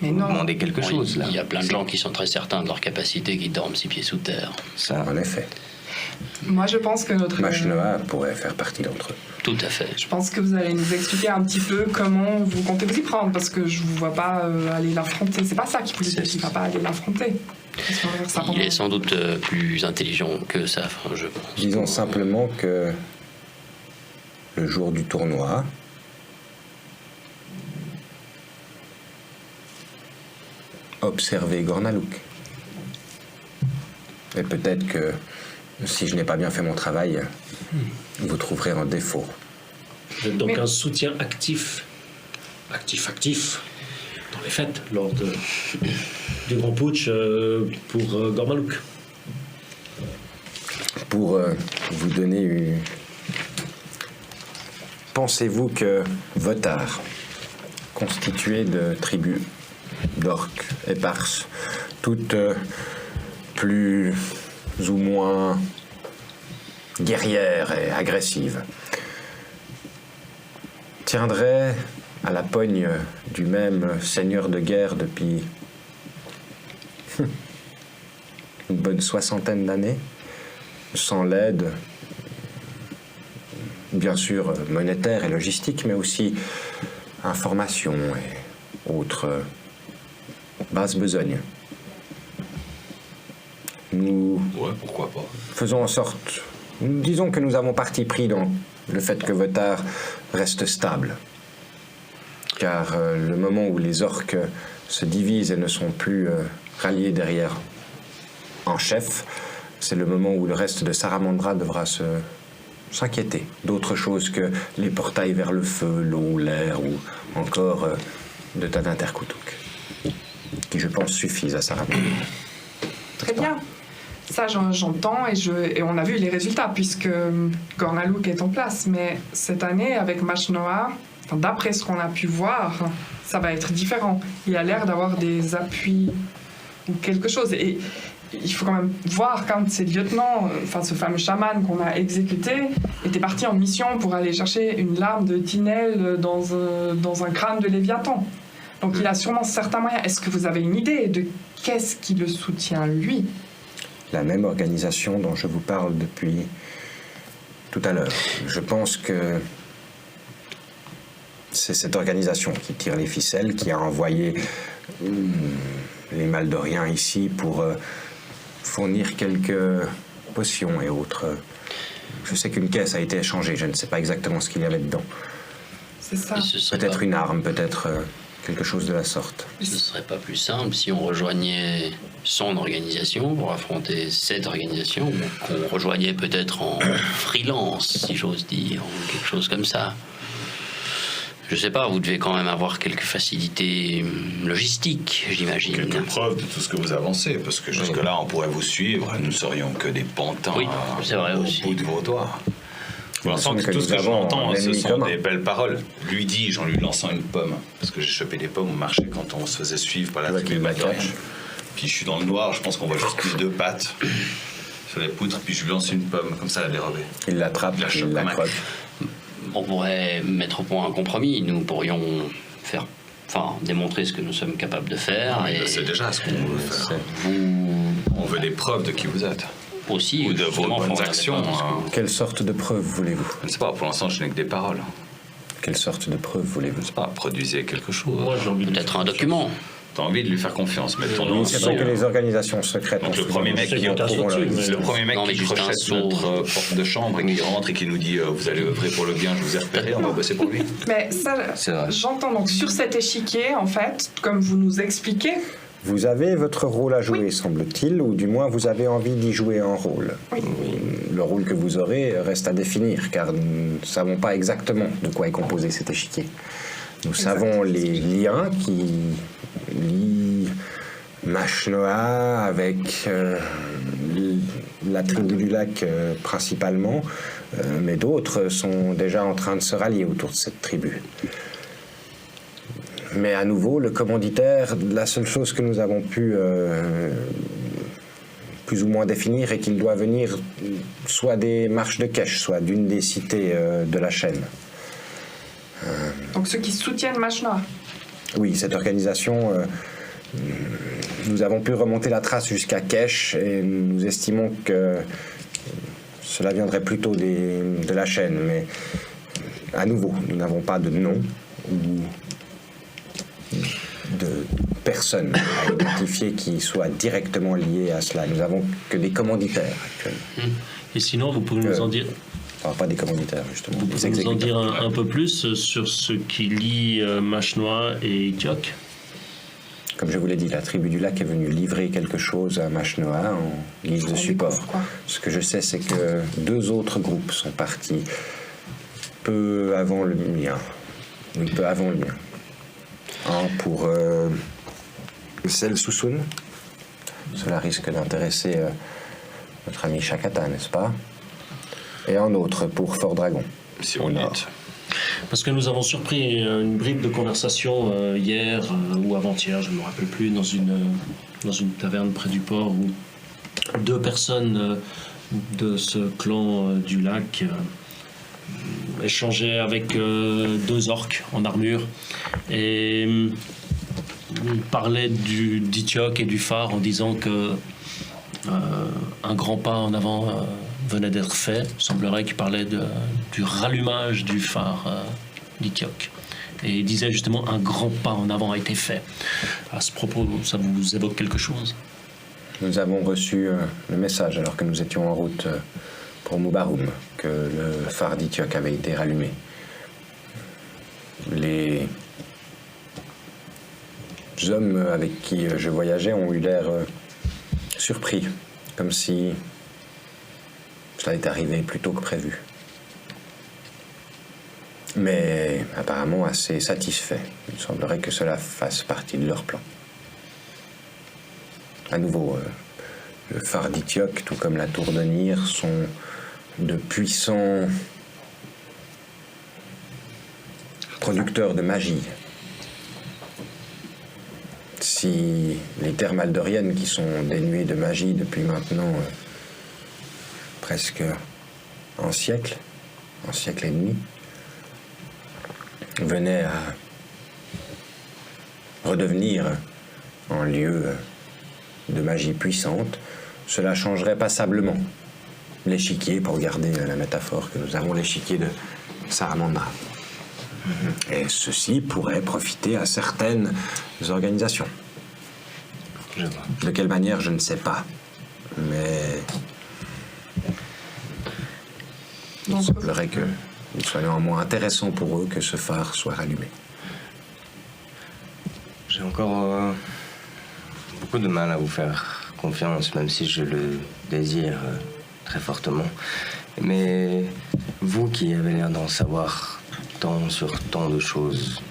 Mais vous non. demandez quelque chose, là? Il y a plein de gens qui sont très certains de leur capacité, qui dorment 6 pieds sous terre. Ça, En effet. Moi, je pense que notre. Machnoa pourrait faire partie d'entre eux. Tout à fait. Je pense que vous allez nous expliquer un petit peu comment vous comptez vous y prendre, parce que je vous vois pas aller l'affronter. C'est pas ça qui vous dit qu'il va pas aller l'affronter. Parce qu'on va faire ça Il est pendant- sans doute plus intelligent que ça, enfin, je pense. Disons simplement que le jour du tournoi, observez Gornalouk. Et peut-être que si je n'ai pas bien fait mon travail, vous trouverez un défaut. Vous êtes donc Mais- un soutien actif dans les fêtes, lors du grand putsch pour Gormalouk. Pour vous donner une... Pensez-vous que Votar, constitué de tribus d'orques éparses, toutes plus ou moins guerrières et agressives, tiendrait à la pogne du même seigneur de guerre depuis une bonne 60aine d'années, sans l'aide, bien sûr monétaire et logistique, mais aussi information et autres basses besognes. Nous Ouais, pourquoi pas. faisons en sorte, disons que nous avons parti pris dans le fait que Votar reste stable. Car le moment où les orques se divisent et ne sont plus ralliés derrière un chef, c'est le moment où le reste de Saramandra devra s'inquiéter d'autre chose que les portails vers le feu, l'eau, l'air ou encore de Tanaterkutuk, qui je pense suffisent à Saramandra. Très bien. Ça, j'entends et on a vu les résultats puisque Gornalouk est en place. Mais cette année, avec Mashnoa, d'après ce qu'on a pu voir, ça va être différent. Il y a l'air d'avoir des appuis ou quelque chose. Et il faut quand même voir quand ces lieutenants, ce fameux chaman qu'on a exécuté, était parti en mission pour aller chercher une larme de Tinel dans un crâne de Léviathan. Donc il a sûrement certains moyens. Est-ce que vous avez une idée de qu'est-ce qui le soutient, lui ? La même organisation dont je vous parle depuis tout à l'heure. Je pense que c'est cette organisation qui tire les ficelles, qui a envoyé les Maldoriens ici pour fournir quelques potions et autres. Je sais qu'une caisse a été échangée, je ne sais pas exactement ce qu'il y avait dedans. C'est ça. Peut-être une arme, peut-être quelque chose de la sorte. Ce serait pas plus simple si on rejoignait son organisation pour affronter cette organisation, ou qu'on rejoignait peut-être en freelance, si j'ose dire, ou quelque chose comme ça. Je sais pas, vous devez quand même avoir quelques facilités logistiques, j'imagine. Quelques preuves de tout ce que vous avancez, parce que jusque-là, on pourrait vous suivre, nous serions que des pantins c'est vrai au aussi. bout de vos doigts. Pour l'instant, que tout nous ce que avons j'entends, un ce ennemi sont commun. des belles paroles. Lui dis-je en lui lançant une pomme, parce que j'ai chopé des pommes au marché quand on se faisait suivre par la Avec tribu une Maldorienne. macaque. Puis je suis dans le noir, je pense qu'on voit juste les deux pattes sur les poutres, puis je lui lance une pomme, comme ça, elle a dérobé. Il l'attrape, Il la chope il la comme un croque. On pourrait mettre au point un compromis. Nous pourrions démontrer ce que nous sommes capables de faire. Mais Et c'est déjà ce qu'on veut faire. vous On veut des preuves de qui vous êtes. aussi, Ou de vos justement, bonnes pour actions. regarder pas Hein. Quelle sorte de preuve voulez-vous? Je ne sais pas, pour l'instant, je n'ai que des paroles. Quelle sorte de preuve voulez-vous? Je ne sais pas, produisez quelque chose. Moi, j'ai envie de peut-être un document. T'as envie de lui faire confiance, mettons-le Oui, en c'est vrai que saut. les organisations secrètes Donc ont le souvent premier mec des qui gens rentre trouvant leur dessus, liste. Le premier mec Non, mais qui juste un crochette saut. notre porte de chambre et qui rentre et qui nous dit vous allez œuvrer pour le bien, je vous ai repéré, on va bosser pour lui. Mais ça, C'est vrai. j'entends donc sur cet échiquier, en fait, comme vous nous expliquez, Vous avez votre rôle à jouer, semble-t-il, ou du moins vous avez envie d'y jouer un rôle. Oui. Le rôle que vous aurez reste à définir, car nous ne savons pas exactement de quoi est composé cet échiquier. Nous savons les liens qui lient Mashnoa avec la tribu du lac principalement, mais d'autres sont déjà en train de se rallier autour de cette tribu. Mais à nouveau, le commanditaire, la seule chose que nous avons pu plus ou moins définir est qu'il doit venir soit des marches de Kesh, soit d'une des cités de la chaîne. donc ceux qui soutiennent Mashnoa. Oui, cette organisation, nous avons pu remonter la trace jusqu'à Kesh et nous estimons que cela viendrait plutôt de la chaîne. Mais à nouveau, nous n'avons pas de nom ou de personne à identifier qui soit directement liée à cela. Nous n'avons que des commanditaires actuellement. Et sinon, vous pouvez nous en dire, Enfin, pas des commanditaires, justement. vous des pouvez nous en exécuteurs. dire un peu plus sur ce qui lie Mashnoa et Itiok? Comme je vous l'ai dit, la tribu du lac est venue livrer quelque chose à Mashnoa en guise de On support. découvre quoi? Ce que je sais, c'est que 2 autres groupes sont partis peu avant le mien. Oui, peu avant le mien. Un pour Sel Sousoun. Cela risque d'intéresser notre ami Shakata, n'est-ce pas? Et un autre pour Fort Dragon. Si Au vous nord. dites. Parce que nous avons surpris une bribe de conversation hier ou avant-hier, je ne me rappelle plus, dans une taverne près du port où 2 personnes de ce clan du lac échangeaient avec 2 orques en armure et parlaient d'Itiok et du phare en disant que un grand pas en avant venait d'être fait. Il semblerait qu'il parlait du rallumage du phare d'Itiok. Et il disait justement un grand pas en avant a été fait. À ce propos, ça vous évoque quelque chose? Nous avons reçu le message alors que nous étions en route pour Mubarum que le phare d'Itiok avait été rallumé. Les hommes avec qui je voyageais ont eu l'air surpris, comme si cela était arrivé plus tôt que prévu. Mais apparemment assez satisfaits. Il semblerait que cela fasse partie de leur plan. À nouveau, Le phare d'Itioc, tout comme la tour de Nir, sont de puissants producteurs de magie. Si les terres maldoriennes, qui sont dénuées de magie depuis maintenant presque un siècle et demi, venaient à redevenir un lieu de magie puissante, cela changerait passablement l'échiquier, pour garder la métaphore que nous avons, l'échiquier de Saramandra. Et ceci pourrait profiter à certaines organisations. Je vois. De quelle manière, je ne sais pas. Mais il Donc, semblerait qu'il soit néanmoins intéressant pour eux que ce phare soit rallumé. J'ai encore beaucoup de mal à vous faire confiance, même si je le désire très fortement. Mais vous qui avez l'air d'en savoir tant sur tant de choses,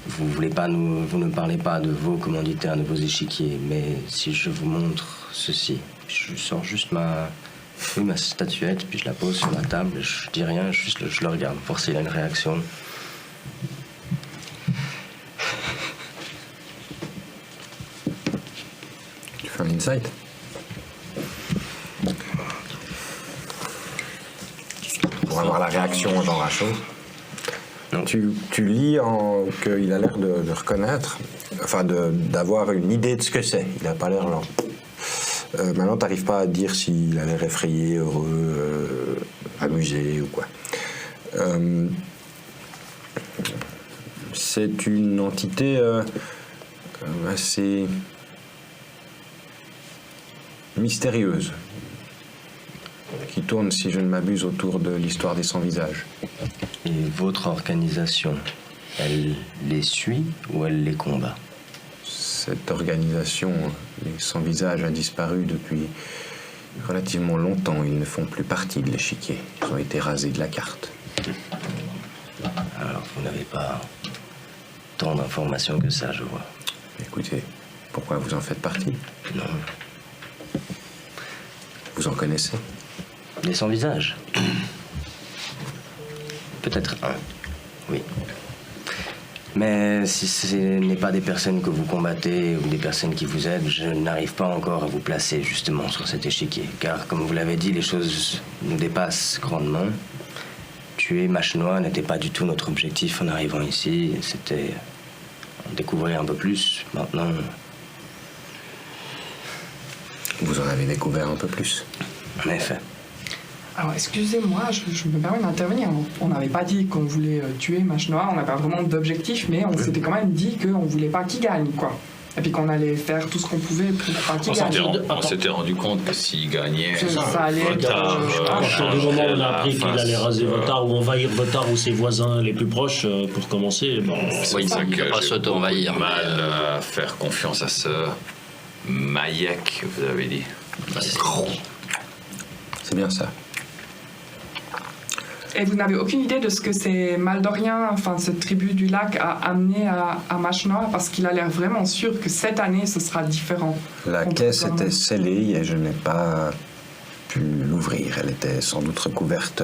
vous ne parlez pas de vos commanditaires, de vos échiquiers, mais si je vous montre ceci, je sors juste ma statuette, puis je la pose sur la table, je dis rien, juste je le regarde, voir s'il a une réaction. Tu fais un insight? Pour avoir la réaction Jean Rachaud. Non. Tu lis qu'il a l'air de reconnaître, enfin d'avoir une idée de ce que c'est. Il n'a pas l'air lent. Maintenant, tu n'arrives pas à dire s'il a l'air effrayé, heureux, amusé ou quoi. C'est une entité assez mystérieuse qui tourne, si je ne m'abuse, autour de l'histoire des 100 visages. Et votre organisation, elle les suit ou elle les combat? Cette organisation, les 100 visages, a disparu depuis relativement longtemps. Ils ne font plus partie de l'échiquier. Ils ont été rasés de la carte. Alors vous n'avez pas tant d'informations que ça, je vois. Écoutez, pourquoi vous en faites partie? Non. Vous en connaissez? Les 100 visages? Peut-être un, oui. Mais si ce n'est pas des personnes que vous combattez ou des personnes qui vous aident, je n'arrive pas encore à vous placer justement sur cet échiquier. Car comme vous l'avez dit, les choses nous dépassent grandement. Tuer Machnois n'était pas du tout notre objectif en arrivant ici. C'était en découvrir un peu plus. Maintenant, Vous en avez découvert un peu plus. en effet. Alors, excusez-moi, je me permets d'intervenir. On n'avait pas dit qu'on voulait tuer Machnois, on n'a pas vraiment d'objectif, mais on s'était quand même dit qu'on voulait pas qu'il gagne, quoi. Et puis qu'on allait faire tout ce qu'on pouvait pour pas qu'il gagne. On s'était rendu compte que s'il gagnait, Ça allait être, Votar, À partir du moment où on a appris qu'il allait raser Votar ou envahir Votar ou ses voisins les plus proches, pour commencer, bon, Oui, ça que il va pas j'ai s'auto-envahir. beaucoup de mal à faire confiance à ce Maïek, vous avez dit. C'est bien ça. Et vous n'avez aucune idée de ce que ces Maldoriens, enfin cette tribu du lac, a amené à Machnois, parce qu'il a l'air vraiment sûr que cette année ce sera différent. La caisse était scellée et je n'ai pas pu l'ouvrir. Elle était sans doute recouverte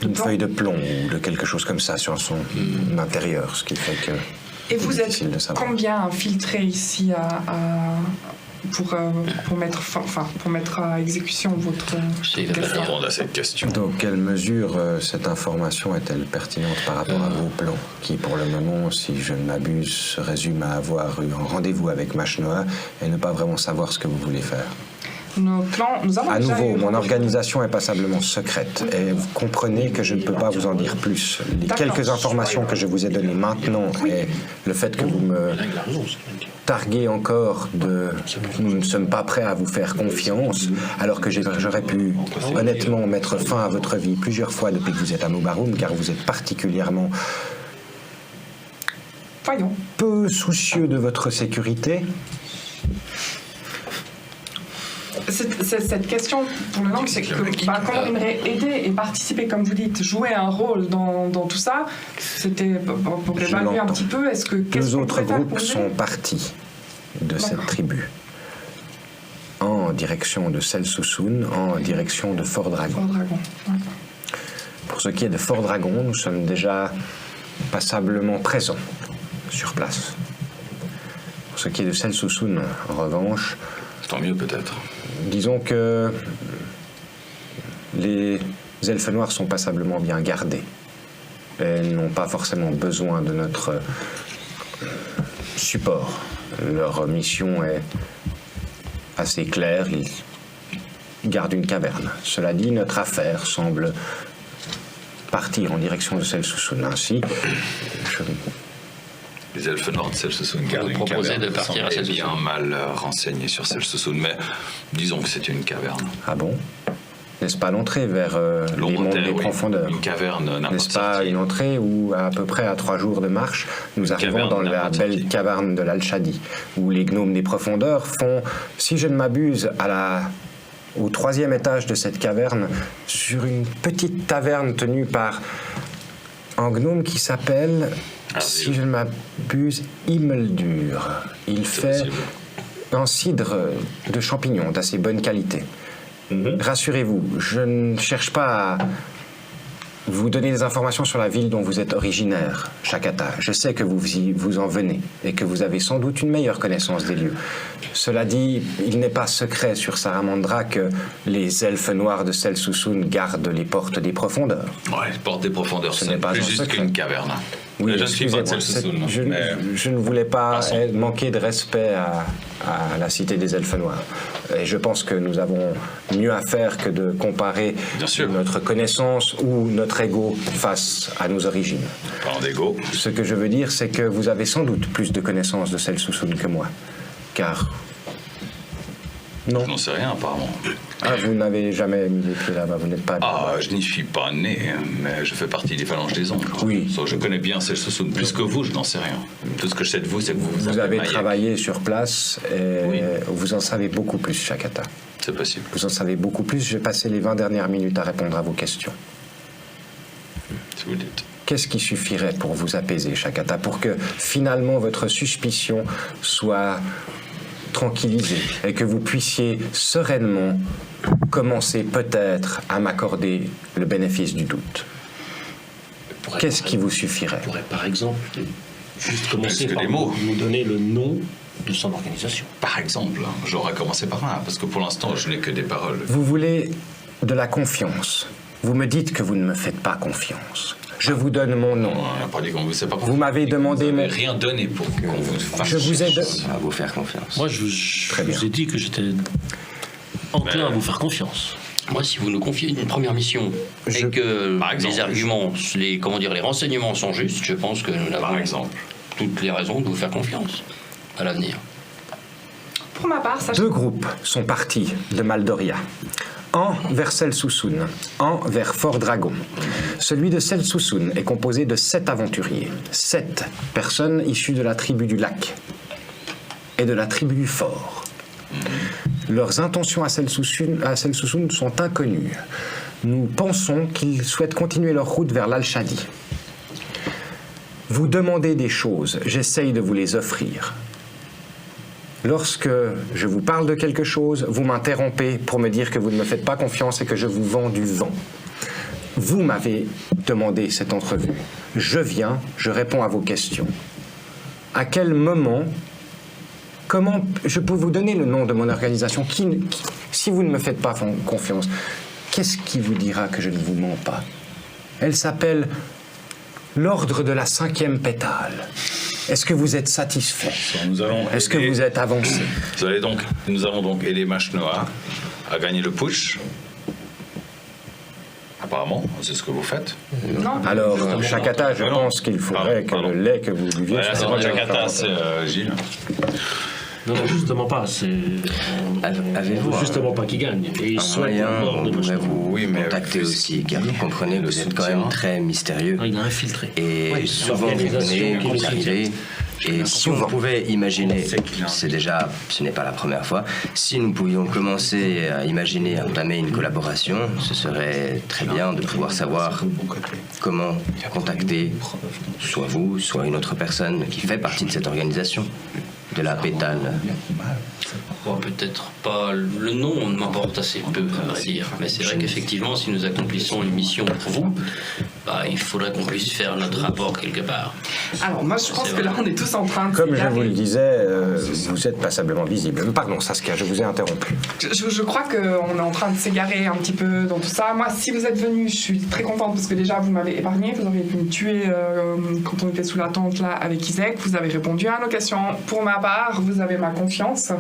d'une feuille de plomb ou de quelque chose comme ça sur son intérieur, ce qui fait que Et vous c'est êtes difficile de savoir. combien infiltrés ici pour mettre à exécution votre... C'est Je vais répondre à cette question. Dans quelle mesure cette information est-elle pertinente par rapport à vos plans, qui pour le moment, si je ne m'abuse, se résument à avoir eu un rendez-vous avec Machnoa et ne pas vraiment savoir ce que vous voulez faire? Nos plans, nous avons À déjà nouveau, eu- mon organisation est passablement secrète et vous comprenez que je ne peux pas vous en dire plus. Les D'accord. quelques informations que je vous ai données maintenant et le fait que vous me il a raison, ce qu'il dit. targuez encore de nous ne sommes pas prêts à vous faire confiance, alors que j'aurais pu honnêtement mettre fin à votre vie plusieurs fois depuis que vous êtes à Moubaroum, car vous êtes particulièrement Voyons. peu soucieux de votre sécurité. Cette question pour le langue, c'est que comment on aimerait aider et participer, comme vous dites, jouer un rôle dans tout ça. C'était pour Je évaluer un l'entends. petit peu. Qu'est-ce Deux qu'on autres pourrait faire groupes pour sont aider partis de cette D'accord. tribu. direction de Cel Sousoun, en direction de Fort Dragon. Fort Dragon. Ouais. Pour ce qui est de Fort Dragon, nous sommes déjà passablement présents sur place. Pour ce qui est de Cel Sousoun, en revanche, Tant mieux peut-être. disons que les elfes noirs sont passablement bien gardés. Elles n'ont pas forcément besoin de notre support. Leur mission est assez claire. Ils gardent une caverne. Cela dit, notre affaire semble partir en direction de Cel Sousoun. Ainsi, Les elfes noirs de Cel Sousoun gardent une proposez caverne. de partir à Cel bien Sousoun. mal renseigné sur Cel Sousoun, mais disons que c'est une caverne. ah bon? N'est-ce pas l'entrée vers les monts L'Ombre-Terre, des oui. profondeurs? Une caverne n'importe N'est-ce pas une entrée où, à peu près à 3 jours de marche, nous arrivons caverne dans la n'importe belle sortie. caverne de l'Al-Shadi, où les gnomes des profondeurs font, si je ne m'abuse, au 3e étage de cette caverne, sur une petite taverne tenue par un gnome qui s'appelle, si je ne m'abuse, Imeldur. Il fait possible. un cidre de champignons d'assez bonne qualité. Rassurez-vous, je ne cherche pas à vous donner des informations sur la ville dont vous êtes originaire, Shakata. Je sais que vous en venez et que vous avez sans doute une meilleure connaissance des lieux. Cela dit, il n'est pas secret sur Saramandra que les elfes noirs de Cel Sousoun gardent les portes des profondeurs. Ouais, porte des profondeurs, Ce c'est n'est pas plus un juste secret. qu'une caverne. Oui, je ne suis pas de Cel excusez-moi, Sousoun, je, mais je ne voulais pas Passons. manquer de respect à la cité des elfes noirs. Et je pense que nous avons mieux à faire que de comparer Bien sûr. notre connaissance ou notre ego face à nos origines. parlant d'ego, Ce que je veux dire, c'est que vous avez sans doute plus de connaissances de Cel Sousoun que moi. Car... Non. je n'en sais rien apparemment. Ah, vous n'avez jamais mis les pieds là-bas, vous n'êtes pas... Ah, je n'y suis pas né, mais je fais partie des phalanges des ombres. Oui. So, je connais bien Cel Sousoun. Plus que vous, je n'en sais rien. Tout ce que je sais de vous, c'est que vous Vous appelez avez Mayak. travaillé sur place et Oui. vous en savez beaucoup plus, Shakata. C'est possible. Vous en savez beaucoup plus. J'ai passé les 20 dernières minutes à répondre à vos questions. Si vous le dites. Qu'est-ce qui suffirait pour vous apaiser, Shakata, pour que finalement votre suspicion soit tranquillisée et que vous puissiez sereinement commencer peut-être à m'accorder le bénéfice du doute? Qu'est-ce qui vous suffirait? On pourrait par exemple juste commencer Parce que par les mots. nous donner le nom de son organisation. Par exemple, j'aurais commencé par là, parce que pour l'instant, je n'ai que des paroles. Vous voulez de la confiance. Vous me dites que vous ne me faites pas confiance. Je vous donne mon nom. On n'a pas dit qu'on vous sait pas. Vous m'avez demandé Vous n'avez mon... rien donné pour qu'on vous fasse. Je vous ai de- On va vous faire confiance. Moi, je Très bien. vous ai dit que j'étais enclin Mais- à vous faire confiance. Moi, si vous nous confiez une première mission Je- et que Par exemple, les arguments, les renseignements sont justes, je pense que nous Par avons exemple. toutes les raisons de vous faire confiance à l'avenir. Pour ma part, sachez Deux groupes sont partis de Maldoria. Un vers Cel Sousoun, un vers Fort Dragon. Celui de Cel Sousoun est composé de 7 aventuriers. 7 personnes issues de la tribu du lac et de la tribu du fort. Leurs intentions à Cel Sousoun sont inconnues. Nous pensons qu'ils souhaitent continuer leur route vers l'Al-Shadi. Vous demandez des choses, j'essaye de vous les offrir. Lorsque je vous parle de quelque chose, vous m'interrompez pour me dire que vous ne me faites pas confiance et que je vous vends du vent. Vous m'avez demandé cette entrevue. Je viens, je réponds à vos questions. À quel moment, comment, je peux vous donner le nom de mon organisation si vous ne me faites pas confiance, qu'est-ce qui vous dira que je ne vous mens pas? Elle s'appelle l'Ordre de la 5e pétale. Est-ce que vous êtes satisfait? Nous allons Est-ce que aider- vous êtes avancé? Nous allons donc aider Mashnoa à gagner le putsch. Apparemment, c'est ce que vous faites. non. Alors, Justement. Shakata, je Non, pense qu'il faudrait pardon. que le lait que vous buviez... Voilà, c'est soit pas bien Jakarta, fait. c'est Gilles. Non, non, justement pas. C'est Avez-vous justement pas qui gagne. Et ils un souhaitent moyen la mort où de on pourrait Machno. vous Oui, mais contacter vu- aussi, car vous comprenez, le vous êtes quand soutien. même très mystérieux. Ah, il a infiltré. Et Oui, souvent vous l'organisation venez, qui vous nous arrivez, et si on pouvait imaginer, C'est qu'il a- c'est déjà, ce n'est pas la première fois, si nous pouvions commencer à imaginer, à entamer une collaboration, ce serait très bien de pouvoir savoir comment contacter soit vous, soit une autre personne qui fait partie de cette organisation, de la pétale. peut-être pas. Le nom m'importe assez peu, à vrai dire. Mais c'est vrai qu'effectivement, si nous accomplissons une mission pour vous, il faudrait qu'on puisse faire notre rapport quelque part. Alors moi je pense que là on est tous en train de Comme je s'égarer. vous le disais, vous êtes passablement visible. Pardon, Saskia, je vous ai interrompu. Je crois qu'on est en train de s'égarer un petit peu dans tout ça. Moi, si vous êtes venu, je suis très contente parce que déjà vous m'avez épargné, vous auriez pu me tuer quand on était sous la tente là avec Isaac. Vous avez répondu à nos questions. Pour ma part, vous avez ma confiance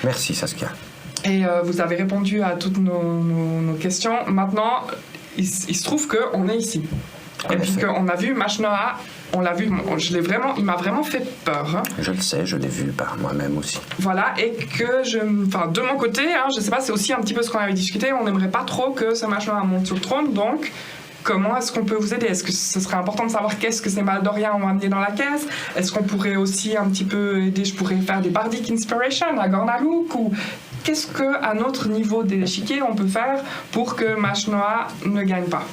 Merci, Saskia. et vous avez répondu à toutes nos questions. Maintenant, il se trouve qu'on est ici. En Et puis effet. qu'on a vu Mashnoa, on l'a vu, il m'a vraiment fait peur. Hein. Je le sais, je l'ai vu par moi-même aussi. Voilà, et que de mon côté, je sais pas, c'est aussi un petit peu ce qu'on avait discuté, on n'aimerait pas trop que ce Mashnoa monte sur le trône, donc comment est-ce qu'on peut vous aider? Est-ce que ce serait important de savoir qu'est-ce que ces Maldoriens ont amené dans la caisse? Est-ce qu'on pourrait aussi un petit peu aider, je pourrais faire des Bardic Inspiration à Gornalook, ou qu'est-ce qu'à notre niveau de l'échiquier on peut faire pour que Mashnoa ne gagne pas?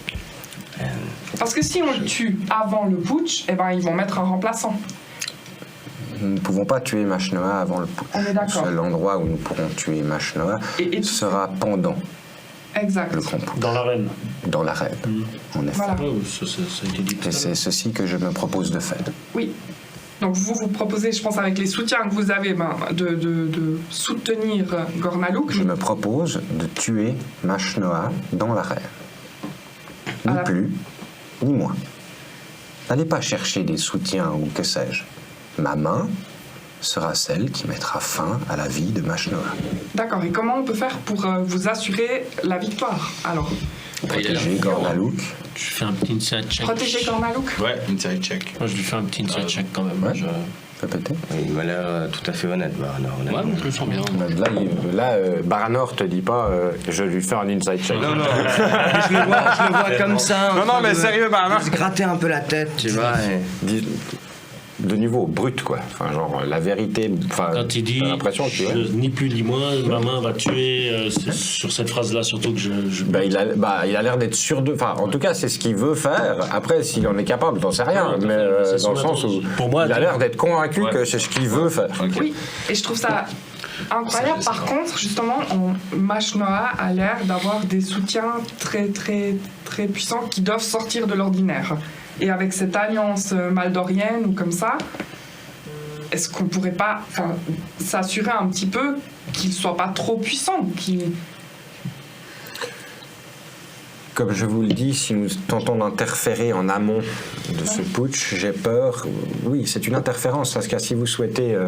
Parce que si on le tue avant le putsch, ils vont mettre un remplaçant. Nous ne pouvons pas tuer Mashnoa avant le putsch. On est d'accord. Le seul endroit où nous pourrons tuer Mashnoa Et sera pendant Exact. le grand putsch, Dans l'arène. dans l'arène, en effet. Voilà. Ça a été dit tout Et à c'est l'heure. ceci que je me propose de faire. Oui. Donc vous proposez, je pense, avec les soutiens que vous avez, de soutenir Gornalook. Je me propose de tuer Mashnoa dans l'arène. Ni Ah. plus, ni moins. N'allez pas chercher des soutiens ou que sais-je. Ma main sera celle qui mettra fin à la vie de Mashnoa. D'accord. Et comment on peut faire pour vous assurer la victoire? Alors, Protéger Gornalook. Je fais un petit inside check. protéger Gornalook. Ouais, inside check. Moi, je lui fais un petit inside check quand même. Ouais. Je- Peut-être. Il m'a l'air tout à fait honnête, Baranor. Moi, je le sens bien. Là, Baranor te dit pas je lui fais un inside check. Non, non, je le vois comme ça. en Non, non, train mais de- sérieux, Baranor. de se gratter un peu la tête, tu vois. De niveau brut, quoi. Enfin, genre, la vérité. Enfin, Quand il dit t'as l'impression que ouais. ni plus ni moins, ma main va tuer, c'est sur cette phrase-là surtout que je Il a l'air d'être sûr de. Enfin, en tout cas, c'est ce qu'il veut faire. Après, s'il en est capable, j'en sais rien. Ouais, Mais c'est dans le son sens où intention. Pour moi, il a l'air d'être convaincu Ouais. que c'est ce qu'il veut faire. Ok. Oui. Et je trouve ça incroyable. Par contre, justement, Mashnoa a l'air d'avoir des soutiens très, très, très puissants qui doivent sortir de l'ordinaire. Et avec cette alliance maldorienne ou comme ça, est-ce qu'on pourrait pas s'assurer un petit peu qu'il soit pas trop puissant, Comme je vous le dis, si nous tentons d'interférer en amont de ce putsch, j'ai peur. Oui, c'est une interférence, parce que si vous souhaitez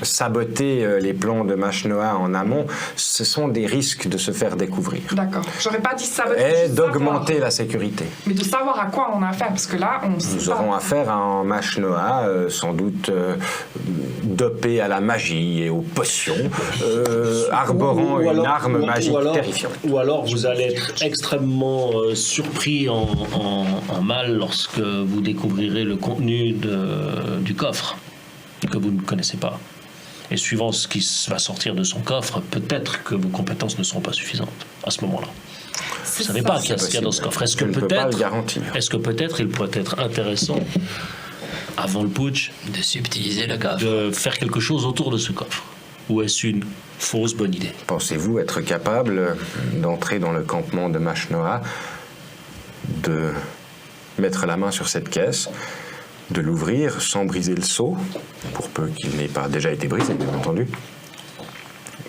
saboter les plans de Mashnoa en amont, ce sont des risques de se faire découvrir. D'accord. J'aurais pas dit ça. Et d'augmenter la sécurité. Mais de savoir à quoi on a affaire, parce que là, on sait Nous pas. aurons affaire à un Mashnoa, sans doute dopé à la magie et aux potions, arborant une arme magique terrifiante. Ou alors vous allez être extrêmement surpris en mal lorsque vous découvrirez le contenu du coffre que vous ne connaissez pas. Et suivant ce qui va sortir de son coffre, peut-être que vos compétences ne seront pas suffisantes à ce moment-là. Vous ne savez pas ce qu'il y a dans ce coffre. Est-ce Je que ne peux pas le peut-être, garantir. est-ce que peut-être il pourrait être intéressant, avant le putsch, De subtiliser le coffre. de faire quelque chose autour de ce coffre? Ou est-ce une fausse bonne idée? Pensez-vous être capable d'entrer dans le campement de Mashnoa, de mettre la main sur cette caisse, de l'ouvrir sans briser le sceau, pour peu qu'il n'ait pas déjà été brisé, bien entendu,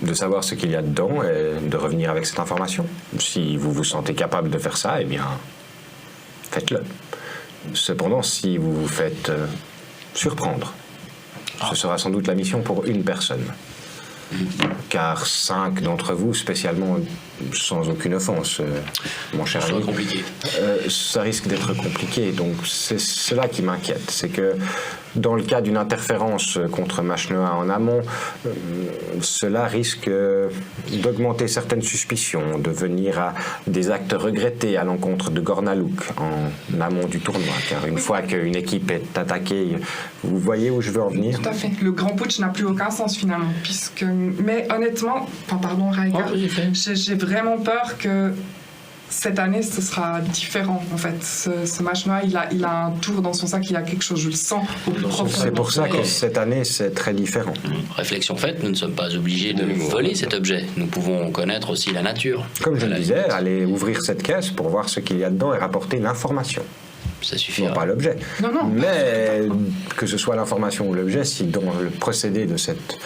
de savoir ce qu'il y a dedans et de revenir avec cette information? Si vous vous sentez capable de faire ça, eh bien, faites-le. Cependant, si vous vous faites surprendre, ce sera sans doute la mission pour une personne. Car 5 d'entre vous, spécialement, sans aucune offense, mon cher Ça va ami, compliqué. ça risque d'être compliqué. Donc c'est cela qui m'inquiète. C'est que dans le cas d'une interférence contre Mashnoa en amont, cela risque d'augmenter certaines suspicions, de venir à des actes regrettés à l'encontre de Gornalook en amont du tournoi. Car une fois qu'une équipe est attaquée, vous voyez où je veux en venir? Tout à fait. Le grand putsch n'a plus aucun sens finalement, puisque. Mais honnêtement, pardon, Raika, j'ai vraiment peur que cette année, ce sera différent en fait. Ce Mashnoa, il a un tour dans son sac, il a quelque chose, je le sens au plus profond. C'est pour ça que cette année, c'est très différent. Réflexion faite, nous ne sommes pas obligés de voler cet objet. Nous pouvons connaître aussi la nature. Comme je À le la disais, limite. aller ouvrir cette caisse pour voir ce qu'il y a dedans et rapporter l'information. Ça Non suffira. pas l'objet. Non, non. Mais que ce soit l'information ou l'objet, si dans le procédé de cette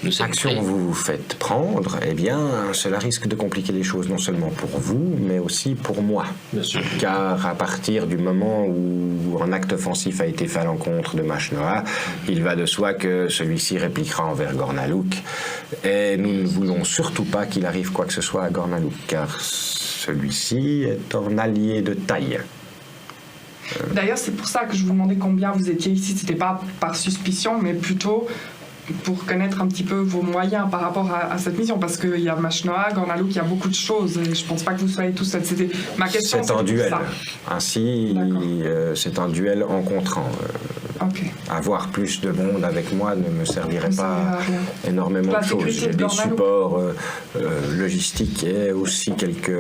Nous sommes action prêts. vous vous faites prendre, eh bien, cela risque de compliquer les choses non seulement pour vous, mais aussi pour moi. Bien sûr. Car à partir du moment où un acte offensif a été fait à l'encontre de Mashnoa, il va de soi que celui-ci répliquera envers Gornalouk. Et nous ne voulons surtout pas qu'il arrive quoi que ce soit à Gornalouk, car celui-ci est un allié de taille. D'ailleurs, c'est pour ça que je vous demandais combien vous étiez ici. C'était pas par suspicion, mais plutôt pour connaître un petit peu vos moyens par rapport à cette mission. Parce qu'il y a Mashnoa, Gornalouk, il y a beaucoup de choses. Et je pense pas que vous soyez tout seul. C'était ma question. C'est un c'était duel. ça. Ainsi, D'accord. c'est un duel encontrant. Ok. Avoir plus de monde avec moi ne me servirait Ça pas servira à rien. énormément La de choses. sécurité J'ai de des Gornalouk. supports logistiques et aussi quelques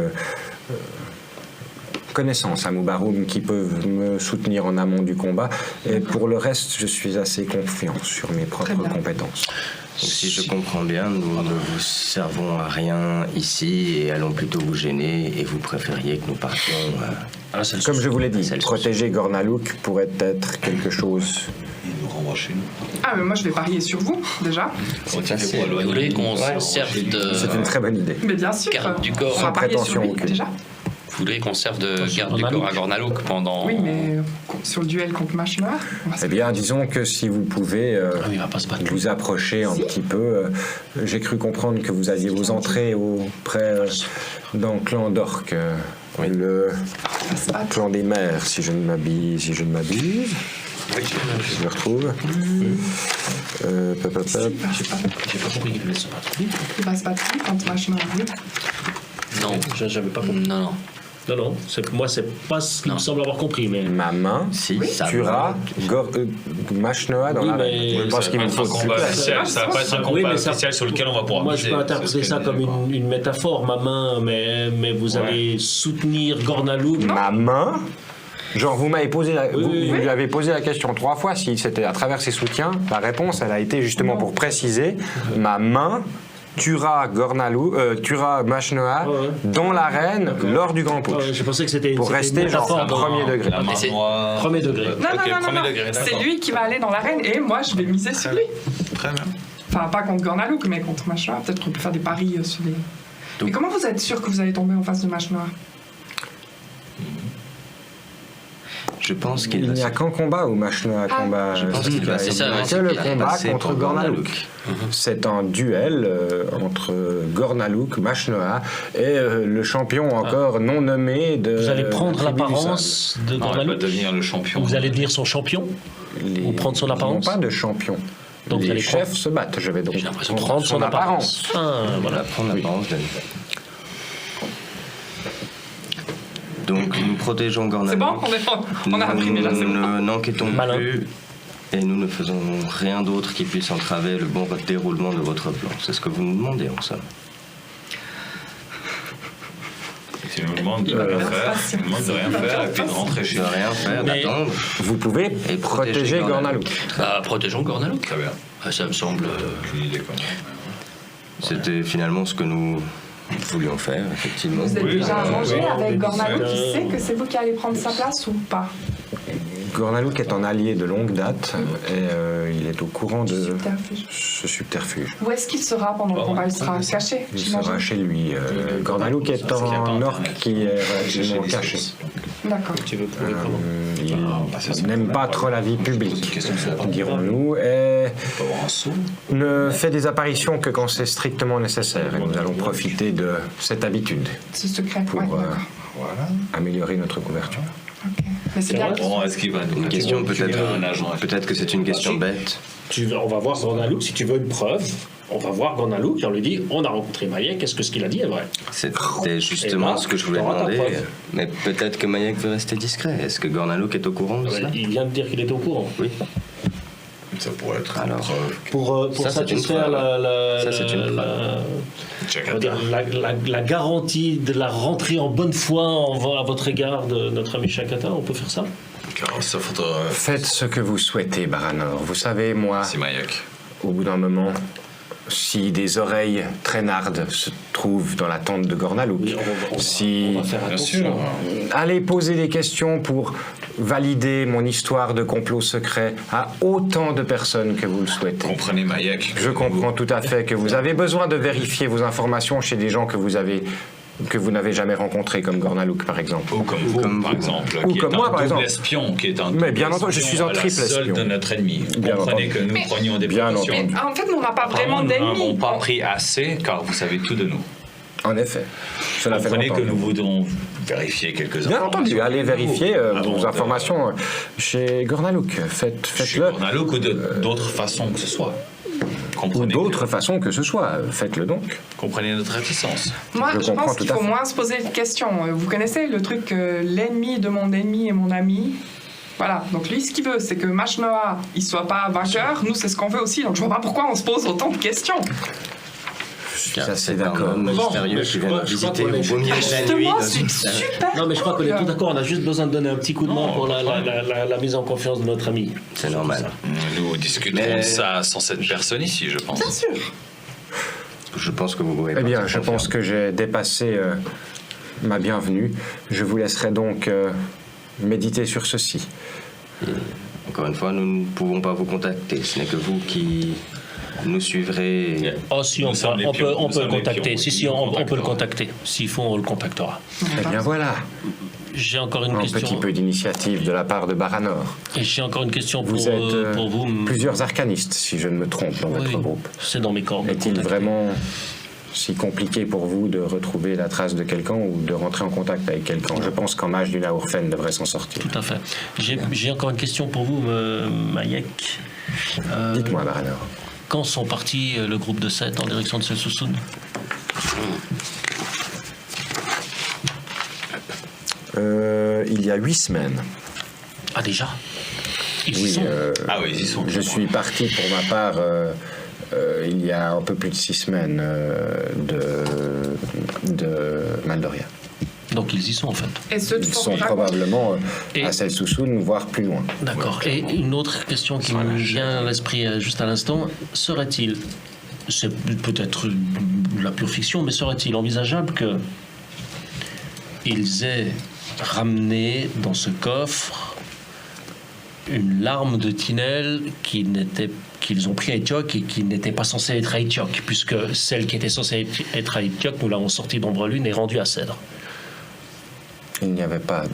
connaissances à Moubaroum qui peuvent me soutenir en amont du combat. Et pour le reste, je suis assez confiant sur mes propres bien. compétences. Donc, si je comprends bien, nous ne vous servons à rien ici et allons plutôt vous gêner et vous préfériez que nous partions. Ah, c'est le Comme je vous l'ai dit, Celle-ci. protéger Gornalouk pourrait être quelque chose. Il nous renvoie chez nous. Ah, mais moi, je vais parier sur vous, déjà. On tient facile. pour Vous voulez qu'on Ouais, serve chez nous. C'est une de... très bonne idée. Mais bien sûr. Garde du corps. On Sans va parier sur prétention lui, aucune. déjà. Vous voudrez qu'on serve de Sur garde du corps à Gornalouk. Gornalouk pendant... Oui, mais sur le duel contre Mashnoa, on va se Eh bien, disons que si vous pouvez Ah oui, il va pas se battre. vous approcher un petit peu, j'ai cru comprendre que vous aviez vos entrées auprès dans le clan d'Orc, le se battre. clan des mers, si je ne m'abuse. Je le retrouve. Pop, pop, pop. J'ai pas compris qu'il voulait se battre. Il va se battre lui contre Mashnoa. Oui. Non, J'avais pas compris. non. Non, moi, c'est pas ce qu'il me semble avoir compris, mais. Ma main Si, ça tuera Mashnoa dans Oui, la mais- reine. Je pense qu'il me faut un combat plus. officiel. Ça va pas être un Oui, combat mais ça- officiel sur lequel on va pouvoir Moi, je miser, peux c'est interpréter ce que ça je comme disais, quoi. une métaphore, ma main, mais vous allez soutenir Gornalouk. Ma main. Genre, vous m'avez posé Oui, vous oui. lui avez posé la question 3 fois si c'était à travers ses soutiens. La réponse, elle a été justement pour préciser ma main tuera tuera Mashnoa Ouais, ouais. dans l'arène lors du Grand Putsch. Je pensais que c'était Pour c'était rester une genre métaphore au premier degré. La main c'est- noire. Premier degré. Non, Ok, non, non, premier non, degré, c'est d'accord. lui qui va aller dans l'arène et moi, je vais miser sur lui. Très bien. Enfin, pas contre Gornalouk, mais contre Mashnoa. Peut-être qu'on peut faire des paris sur les... Mais comment vous êtes sûr que vous allez tomber en face de Mashnoa? Je pense qu'il Il va n'y a se- qu'un combat où Mashnoa combat. je pense qu'il va il c'est ça, n'y a ouais, que c'est le qu'il a combat passé contre pour Gornalouk. C'est un duel entre Gornalouk, Mashnoa et le champion encore non nommé de. Vous allez prendre la tribu du l'apparence de Non, il va Gornalouk. devenir le champion. Vous allez devenir son champion. Les- Ou prendre son ils apparence. n'ont pas de champion. Donc vous les allez chefs prendre- se battent. Je vais donc J'ai l'impression de Prendre son apparence. Ah, On voilà. va prendre l'apparence de. Donc nous protégeons Gornalouk. C'est bon, on a imprimé là, c'est Nous bon. n'enquêtons Malin. plus et nous ne faisons rien d'autre qui puisse entraver le bon déroulement de votre plan. C'est ce que vous nous demandez en somme. Si on nous demande de rien faire, on nous demande de rien faire et puis de rentrer chez De nous. rien faire, Mais- d'attendre. Vous pouvez Et protéger Gornalouk. Bah, protégeons Gornalouk. Très bien. Ah, ça me semble... Aucune idée, quoi. C'était finalement ce que nous voulions faire, effectivement. Vous êtes Oui, déjà oui, arrangé oui, avec oui, Gornalouk oui. qui sait que c'est vous qui allez prendre sa place ou pas? Gornalouk est un allié de longue date et il est au courant de Subterfuge. ce subterfuge. Où est-ce qu'il sera pendant le combat? Il sera caché, Il j'imagine. sera chez lui. Gornalouk est un orc qui est relativement caché. D'accord. Tu veux prouver comment Il n'aime pas trop la vie publique, dirons-nous, et On peut avoir un saut. ne fait des apparitions que quand c'est strictement nécessaire. Et nous allons profiter de cette habitude C'est secret. pour Ouais, d'accord. améliorer notre couverture. Ok. Mais c'est bien. vrai Bon, est-ce qu'il va nous Une question tu peut-être. veux un agent Peut-être que c'est une question bête. On va voir Gornalouk. Si tu veux une preuve, on va voir Gornalouk et on lui dit on a rencontré Mayek, est-ce que ce qu'il a dit est vrai? C'était justement Et là, ce que je voulais t'auras ta demander. preuve. Mais peut-être que Mayek veut rester discret. Est-ce que Gornalouk est au courant de cela? Il vient de dire qu'il était au courant. Oui. Ça pourrait être. Alors, Pour Ça, c'est satisfaire une preuve. la, Ça, c'est une on va dire la garantie de la rentrée en bonne foi à votre égard de notre ami Shakata, on peut faire ça? Car ça faudra. Faites ce que vous souhaitez, Baranor. Vous savez, moi, Simayak. au bout d'un moment, si des oreilles traînardes se trouvent dans la tente de Gornalouk, si... On va faire Bien attention. sûr. Allez poser des questions pour valider mon histoire de complot secret à autant de personnes que vous le souhaitez. Comprenez Mayak. Je comprends tout à fait que vous avez besoin de vérifier vos informations chez des gens que vous n'avez jamais rencontrés, comme Gornalouk par exemple. Ou comme vous, par exemple. Ou qui comme est moi, un par double exemple. espion, qui est un Mais bien double entendu, je espion suis un à la triple solde espion. de notre ennemi. Vous Bien comprenez entendu. que nous Mais- prenions des Bien précautions. entendu. Mais en fait, nous, on n'a pas vraiment Nous n'avons d'ennemis. pas pris assez, car vous savez tout de nous. En effet, cela fait Comprenez longtemps. que nous voudrons vérifier quelques Bien informations. entendu, allez vérifier Avant vos de- informations chez Gornalouk. Chez Faites-le. Gornalouk ou d'autres façons que ce soit. Ou Comprenez d'autres façons que ce soit. Faites-le donc. Comprenez notre réticence. Moi, Je je comprends pense tout qu'il à faut fait. moins se poser de questions. Vous connaissez le truc l'ennemi de mon ennemi est mon ami. Voilà, donc lui, ce qu'il veut, c'est que Mashnoa, il soit pas vainqueur. Nous, c'est ce qu'on veut aussi. Donc je vois pas pourquoi on se pose autant de questions. Je suis car assez c'est un d'accord. homme mystérieux mais qui je vient crois- nous je crois visiter qu'on au est- beau milieu de la nuit. Justement, dans c'est une- super. Non, mais je crois qu'on est tous d'accord, on a juste besoin de donner un petit coup de main Non, pour la mise en confiance de notre ami. C'est normal. Nous discuterons Mais- de ça sans cette personne ici, je pense. Bien sûr. Je pense que vous pouvez Eh bien, partir je pense confiant. que j'ai dépassé ma bienvenue. Je vous laisserai donc méditer sur ceci. Encore une fois, nous ne pouvons pas vous contacter. Ce n'est que vous qui nous suivrez. Oh, si, Nous sommes les pions, on nous peut sommes le les contacter. pions, Si, oui, si, nous on peut le contacterons. contacter. S'il faut, on le contactera. Eh bien voilà, J'ai encore une un question. petit peu d'initiative de la part de Baranor. Et j'ai encore une question pour, Vous êtes pour vous. plusieurs arcanistes, si je ne me trompe, dans Oui, votre groupe. c'est dans mes cordes. de Est-il contacter. vraiment si compliqué pour vous de retrouver la trace de quelqu'un ou de rentrer en contact avec quelqu'un? Je pense qu'en mage du Naourfen devrait s'en sortir. Tout à fait. J'ai encore une question pour vous, Mayek. Dites-moi, Baranor. Quand sont partis le groupe de 7 en direction de Selsoussoun? Il y a 8 semaines. Ah, déjà? Ils y Oui, sont. Ah oui, ils y sont. je suis parti pour ma part il y a un peu plus de 6 semaines de Maldoria. Donc ils y sont en fait. Et ceux de Ils sont Fort probablement Et- à Selsoussoun, voire plus loin. D'accord. Et une autre question qui me vient à l'esprit juste à l'instant, serait-il, c'est peut-être la pure fiction, mais serait-il envisageable que ils aient ramené dans ce coffre une larme de Tinel qu'ils ont pris à Étioque et qui n'était pas censée être à Étioque, puisque celle qui était censée être à Étioque, nous l'avons sortie d'Ombrelune et rendue à Cèdre. Il n'y avait pas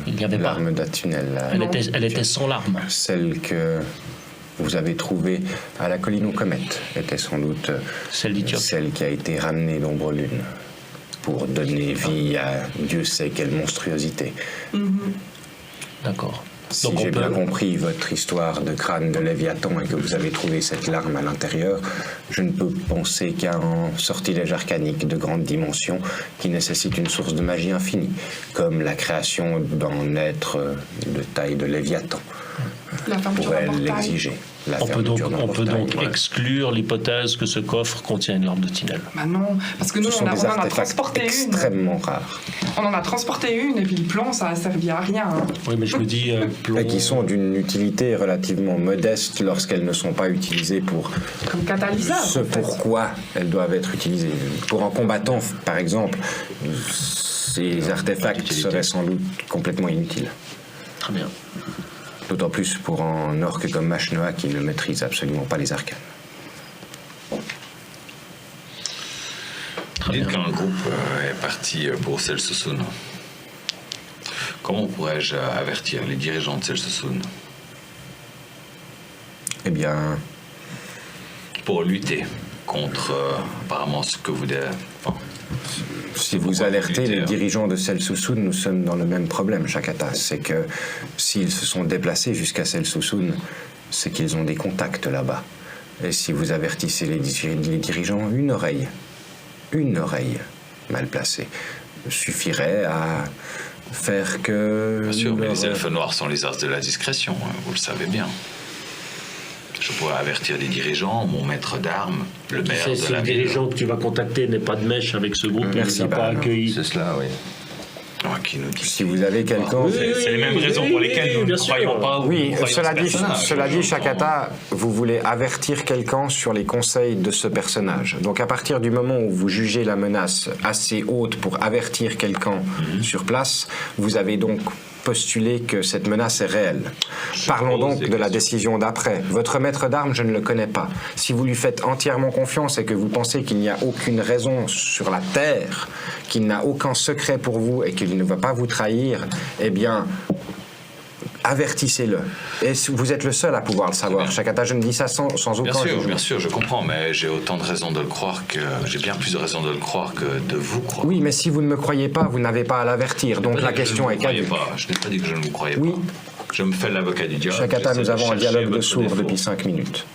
Il n'y de avait pas. larme d'Atunel. Elle était sans larmes. Celle que vous avez trouvée à la colline aux comètes était sans doute Celle d'Étioque. celle qui a été ramenée d'Ombrelune pour donner vie à Dieu sait quelle monstruosité. D'accord. Si Donc on j'ai peut- bien compris votre histoire de crâne de Léviathan et que vous avez trouvé cette larme à l'intérieur, je ne peux penser qu'à un sortilège arcanique de grande dimension qui nécessite une source de magie infinie, comme la création d'un être de taille de Léviathan La fermeture pourrait d'un portail. l'exiger. La On peut donc, fermeture d'un on peut portail. donc exclure l'hypothèse que ce coffre contient une larme de Tinel. Bah non, parce que nous, Ce on, sont a, des on en a artefacts transporté une. extrêmement rares On en a transporté une, et puis le plan, ça a servi à rien. hein. Oui, mais je me dis... plomb- et qui sont d'une utilité relativement modeste lorsqu'elles ne sont pas utilisées pour Comme catalyseur. ce en fait. pourquoi elles doivent être utilisées. Pour un combattant, par exemple, ces artefacts seraient sans doute complètement inutiles. Très bien. D'autant plus pour un orque comme Mashnoa qui ne maîtrise absolument pas les arcanes. Très Dites bien. qu'un groupe est parti pour Selsoussoun. Comment pourrais-je avertir les dirigeants de Selsoussoun Eh bien, pour lutter contre apparemment ce que vous dites. Enfin, si vous alertez les dirigeants de Selsoussoun, nous sommes dans le même problème, Shakata. C'est que s'ils se sont déplacés jusqu'à Selsoussoun, c'est qu'ils ont des contacts là-bas. Et si vous avertissez les dirigeants, une oreille mal placée suffirait à faire que... bien sûr, mais leur- les elfes noirs sont les as de la discrétion, hein, vous le savez bien. Je pourrais avertir les dirigeants, mon maître d'armes, le maire Si de la le ville. dirigeant que tu vas contacter n'est pas de mèche avec ce groupe, il ne Merci, t'a pas Bernard. accueilli. C'est cela, oui. Qui nous dit Si vous avez quelqu'un... C'est les mêmes raisons pour lesquelles nous bien ne sûr. croyons pas. ou Oui, nous croyons cela ce dit, personnage. cela dit, J'entends. Shakata, vous voulez avertir quelqu'un sur les conseils de ce personnage. Donc à partir du moment où vous jugez la menace assez haute pour avertir quelqu'un sur place, vous avez donc postulé que cette menace est réelle. Parlons pose donc des de la questions. décision d'après. Votre maître d'armes, je ne le connais pas. Si vous lui faites entièrement confiance et que vous pensez qu'il n'y a aucune raison sur la terre, qu'il n'a aucun secret pour vous et qu'il ne va pas vous trahir, eh bien, avertissez-le. Et vous êtes le seul à pouvoir le savoir. Shakata, je ne dis ça sans aucun jugement. Bien sûr, je comprends, mais j'ai autant de raisons de le croire que... J'ai bien plus de raisons de le croire que de vous croire. Oui, mais si vous ne me croyez pas, vous n'avez pas à l'avertir. Donc la question est caduque. Je n'ai pas dit que je ne vous croyais Oui. pas. Je me fais l'avocat du diable. Shakata, j'essaie nous de avons un chercher dialogue de votre sourds défaut. depuis 5 minutes.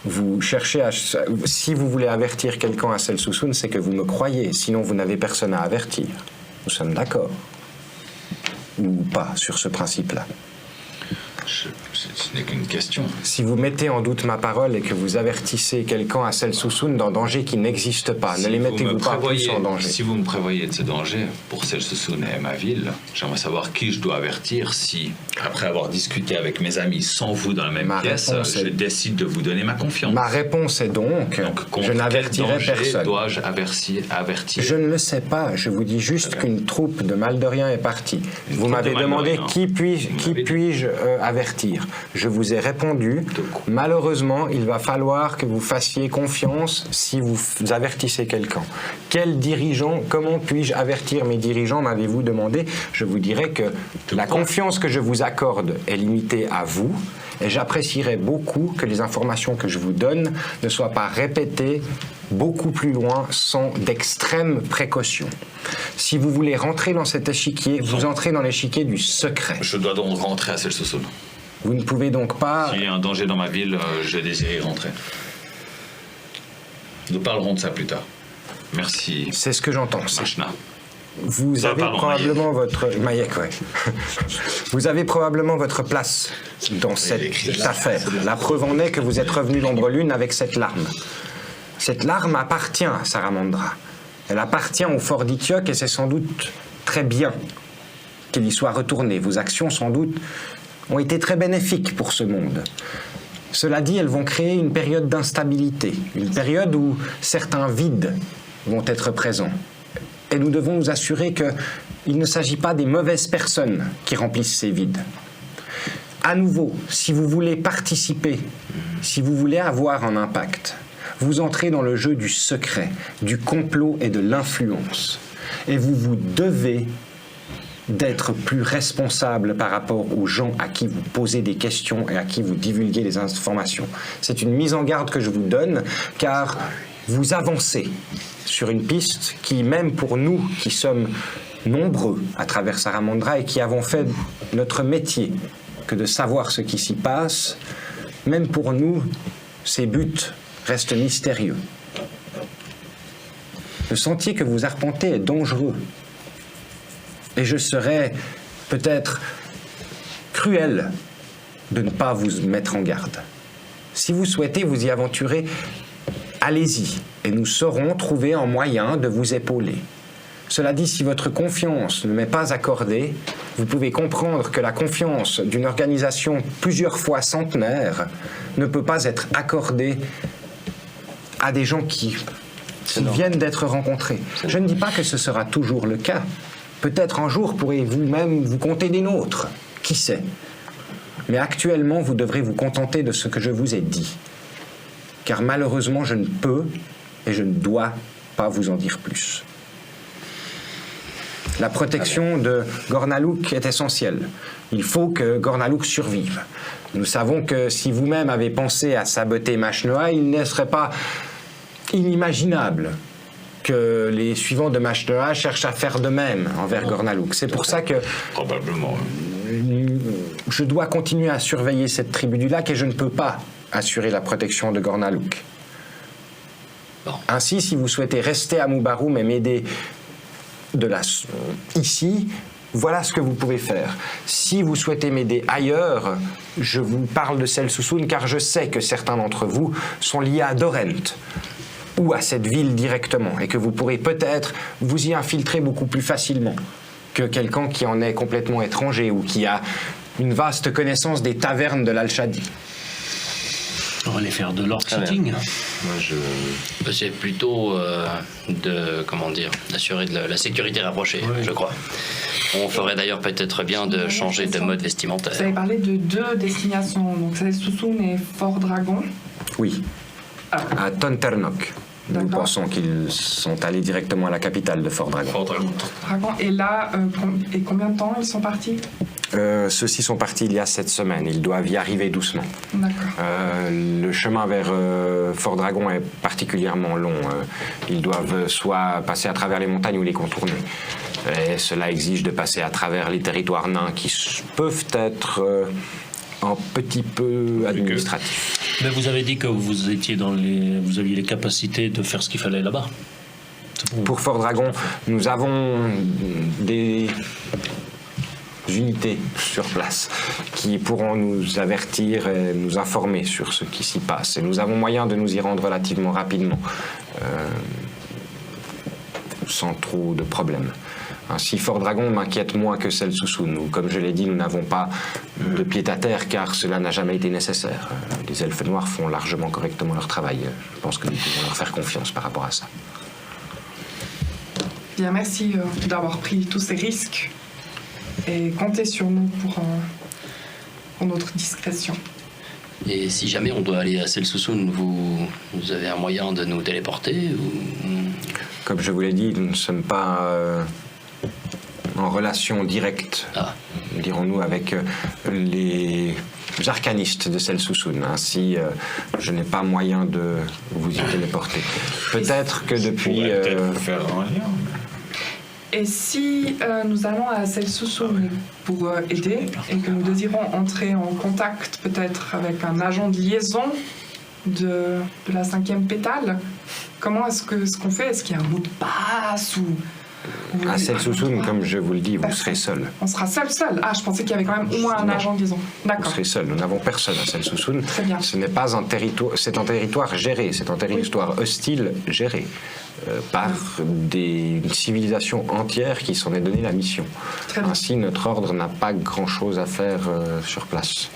Vous cherchez à... Si vous voulez avertir quelqu'un à Sel Sousoun, c'est que vous me croyez. Sinon, vous n'avez personne à avertir. Nous sommes d'accord. Ou pas sur ce principe-là. Ce n'est qu'une question. Si vous mettez en doute ma parole et que vous avertissez quelqu'un à Sel Sousoun d'un danger qui n'existe pas, ne les mettez-vous pas plus en danger. Si vous me prévoyez de ce danger pour Sel Sousoun et ma ville, j'aimerais savoir qui je dois avertir si, après avoir discuté avec mes amis sans vous dans la même Ma pièce, réponse je est- décide de vous donner ma confiance. Ma réponse est donc contre je quel n'avertirai danger personne. dois-je avertir Je ne le sais pas, je vous dis juste qu'une troupe de Maldoriens est partie. Vous troupe m'avez de demandé Maldoriens. qui Vous m'avez dit. puis-je avertir. Je vous ai répondu, malheureusement, il va falloir que vous fassiez confiance si vous avertissez quelqu'un. Quel dirigeant, comment puis-je avertir mes dirigeants, m'avez-vous demandé. Je vous dirais que la confiance que je vous accorde est limitée à vous. Et j'apprécierais beaucoup que les informations que je vous donne ne soient pas répétées beaucoup plus loin sans d'extrême précaution. Si vous voulez rentrer dans cet échiquier, vous entrez dans l'échiquier du secret. Je dois donc rentrer à Sel Sousoun. Vous ne pouvez donc pas... S'il y a un danger dans ma ville, je désire y rentrer. Nous parlerons de ça plus tard. Merci, C'est ce que j'entends. Machna. Vous avez pardon, probablement votre... Maïek, ouais. Vous avez probablement votre place dans cette affaire. La preuve en est que vous êtes revenu l'ombre lune avec cette larme. Cette larme appartient à Saramandra. Elle appartient au fort d'Ithiok et c'est sans doute très bien qu'il y soit retourné. Vos actions, sans doute, ont été très bénéfiques pour ce monde. Cela dit, elles vont créer une période d'instabilité, une période où certains vides vont être présents. Et nous devons nous assurer qu'il ne s'agit pas des mauvaises personnes qui remplissent ces vides. À nouveau, si vous voulez participer, si vous voulez avoir un impact, vous entrez dans le jeu du secret, du complot et de l'influence. Et vous vous devez d'être plus responsable par rapport aux gens à qui vous posez des questions et à qui vous divulguez des informations. C'est une mise en garde que je vous donne, car vous avancez sur une piste qui, même pour nous qui sommes nombreux à travers Saramandra et qui avons fait notre métier que de savoir ce qui s'y passe, même pour nous, ces buts restent mystérieux. Le sentier que vous arpentez est dangereux. Et je serais peut-être cruel de ne pas vous mettre en garde. Si vous souhaitez vous y aventurer, allez-y, et nous saurons trouver un moyen de vous épauler. Cela dit, si votre confiance ne m'est pas accordée, vous pouvez comprendre que la confiance d'une organisation plusieurs fois centenaire ne peut pas être accordée à des gens qui viennent d'être rencontrés. Je ne dis pas que ce sera toujours le cas. Peut-être un jour pourrez-vous même vous compter des nôtres. Qui sait? Mais actuellement, vous devrez vous contenter de ce que je vous ai dit. Car malheureusement, je ne peux et je ne dois pas vous en dire plus. La protection de Gornalouk est essentielle. Il faut que Gornalouk survive. Nous savons que si vous-même avez pensé à saboter Machnoa, il ne serait pas inimaginable que les suivants de Machnoa cherchent à faire de même envers Gornalouk. C'est pour ça que Probablement. je dois continuer à surveiller cette tribu du lac et je ne peux pas assurer la protection de Gornalouk. Bon. Ainsi, si vous souhaitez rester à Moubaroum et m'aider ici, voilà ce que vous pouvez faire. Si vous souhaitez m'aider ailleurs, je vous parle de Sel Sousoun car je sais que certains d'entre vous sont liés à Dorent ou à cette ville directement et que vous pourrez peut-être vous y infiltrer beaucoup plus facilement que quelqu'un qui en est complètement étranger ou qui a une vaste connaissance des tavernes de l'Al-Shadi. On va aller faire de l'orc-shooting. Moi, C'est plutôt d'assurer de la sécurité rapprochée, je crois. On ferait d'ailleurs peut-être bien de changer de mode Vous vestimentaire. avez parlé de 2 destinations, donc Sel Sousoun et Fort Dragon. Oui, Ah, à Tonternok. Nous D'accord. pensons qu'ils sont allés directement à la capitale de Fort Dragon. Dragon. Et là, et combien de temps ils sont partis? Ceux-ci sont partis il y a 7 semaines. Ils doivent y arriver doucement. D'accord. Le chemin vers Fort Dragon est particulièrement long. Ils doivent soit passer à travers les montagnes ou les contourner. Et cela exige de passer à travers les territoires nains qui peuvent être un petit peu administratifs. Mais vous avez dit que vous aviez les capacités de faire ce qu'il fallait là-bas. C'est bon. Pour Fort Dragon, nous avons des unités sur place qui pourront nous avertir et nous informer sur ce qui s'y passe. Et nous avons moyen de nous y rendre relativement rapidement, sans trop de problèmes. Ainsi, Fort Dragon m'inquiète moins que Sel Sousoun, où, comme je l'ai dit, nous n'avons pas de pied-à-terre car cela n'a jamais été nécessaire. Les elfes noirs font largement correctement leur travail. Je pense que nous pouvons leur faire confiance par rapport à ça. Bien, merci d'avoir pris tous ces risques et comptez sur nous pour notre discrétion. Et si jamais on doit aller à Sel Sousoun, vous avez un moyen de nous téléporter ou... Comme je vous l'ai dit, nous ne sommes pas en relation directe, dirons-nous, avec les arcanistes de Sel Sousoun. Ainsi, je n'ai pas moyen de vous y téléporter. Peut-être que depuis... faire un lien. Et si nous allons à Sel Sousoun pour aider et que nous désirons entrer en contact peut-être avec un agent de liaison de la 5e pétale, comment est-ce qu'on fait? Est-ce qu'il y a un mot de passe ou À Sel Sousoun, comme je vous le dis, vous serez seul. On sera seul. Ah, je pensais qu'il y avait quand même au moins un agent de liaison. Vous D'accord. serez seul. Nous n'avons personne à Sel Sousoun. Très bien. Ce n'est pas un territoire, c'est un territoire géré, c'est un territoire hostile géré par une civilisation entière qui s'en est donné la mission. Très bien. Ainsi, notre ordre n'a pas grand-chose à faire sur place.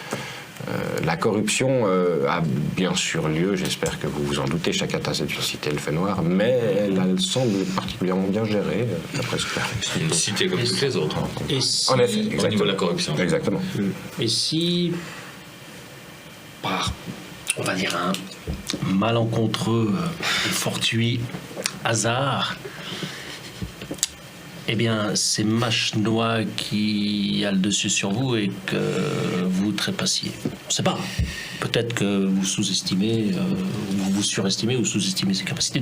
La corruption a bien sûr lieu, j'espère que vous vous en doutez, Shakata c'est une cité elfe noire, mais elle semble particulièrement bien gérée, d'après ce que C'est une cité comme toutes les autres. Et si, En effet, Au exactement. niveau de la corruption. Exactement. et si, par, on va dire, un malencontreux et fortuit hasard, eh bien, c'est Machnois qui a le dessus sur vous et que vous trépassiez. On ne sait pas. Peut-être que vous sous-estimez, vous surestimez ou sous-estimez ses capacités.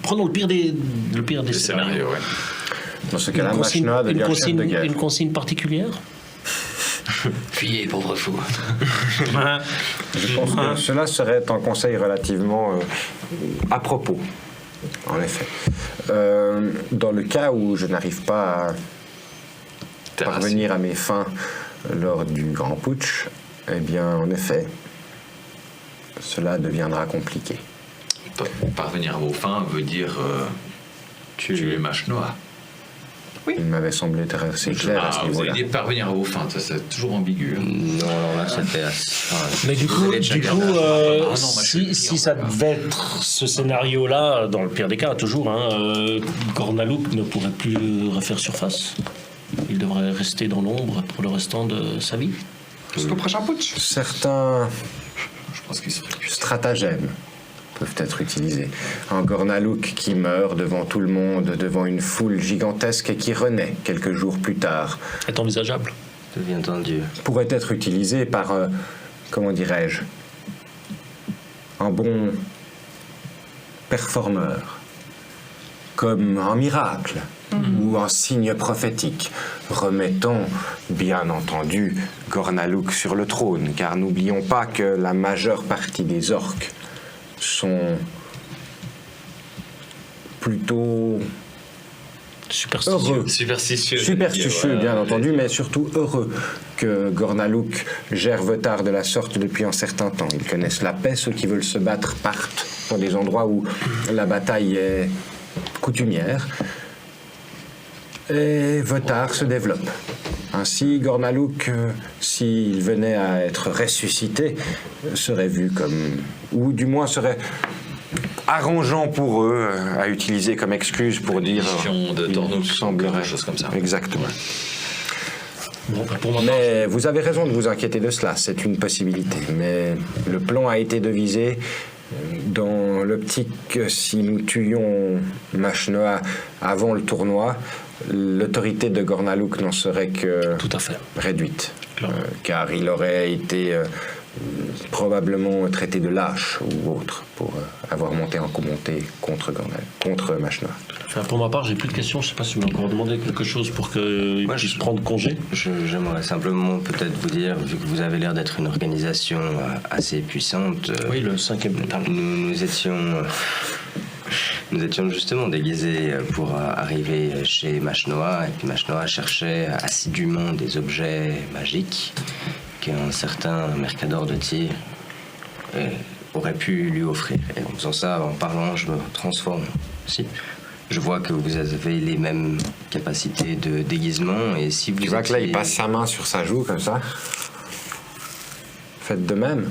Prenons le pire des Le scénarios. scénario, ouais. Dans ce cas-là, Machna devient chef de guerre. Une consigne particulière? Fuyez, pauvre fou. Je pense que cela serait un conseil relativement à propos, en effet. Dans le cas où je n'arrive pas à parvenir à mes fins lors du grand putsch, eh bien, en effet, cela deviendra compliqué. Parvenir à vos fins veut dire tuer Machnois. Il m'avait semblé être assez clair à ce Vous avez niveau-là. dit parvenir à vos fins, ça c'est toujours ambigu. hein. Non, alors là, c'était Mais du coup, si ça devait être ce scénario-là, dans le pire des cas, toujours, Gornalouk ne pourrait plus refaire surface. Il devrait rester dans l'ombre pour le restant de sa vie. Jusqu'au prochain putsch. Certains Je pense qu'il serait plus. stratagèmes peuvent être utilisés. Un Gornalouk qui meurt devant tout le monde, devant une foule gigantesque et qui renaît quelques jours plus tard, Est envisageable. devient un dieu. pourrait être utilisé par, comment dirais-je, un bon performeur, comme un miracle ou un signe prophétique, remettant, bien entendu, Gornalouk sur le trône, car n'oublions pas que la majeure partie des orques sont plutôt Superstitieux. Superstitieux, bien entendu, mais surtout heureux que Gornalouk gère Vetard de la sorte depuis un certain temps. Ils connaissent la paix, ceux qui veulent se battre partent dans des endroits où la bataille est coutumière. Et Vetard se développe. Ainsi, Gornalouk, s'il venait à être ressuscité, serait vu comme... ou du moins serait arrangeant pour eux à utiliser comme excuse pour dire... de il Tornouk, semblerait. quelque chose comme ça. Exactement. Bon, pour ma part, Mais vous avez raison de vous inquiéter de cela, c'est une possibilité. Mais le plan a été devisé dans l'optique que si nous tuions Machnoa avant le tournoi, l'autorité de Gornalouk n'en serait que tout à fait. réduite. Clairement. Car il aurait été probablement traité de lâche ou autre pour avoir monté un coup monté contre Machnoa. Enfin, pour ma part, j'ai plus de questions. Je ne sais pas si vous m'avez encore demandé quelque chose pour qu'il Moi, puisse prendre congé. J'aimerais simplement peut-être vous dire, vu que vous avez l'air d'être une organisation assez puissante, Oui, le 5e étage. nous étions justement déguisés pour arriver chez Machnoa, et puis Machnoa cherchait assidûment des objets magiques qu'un certain Mercador de Tyr aurait pu lui offrir. Et en faisant ça, en parlant, je me transforme aussi. Je vois que vous avez les mêmes capacités de déguisement, et si vous Tu vois que là, il étiez- passe sa main sur sa joue comme ça. Faites de même.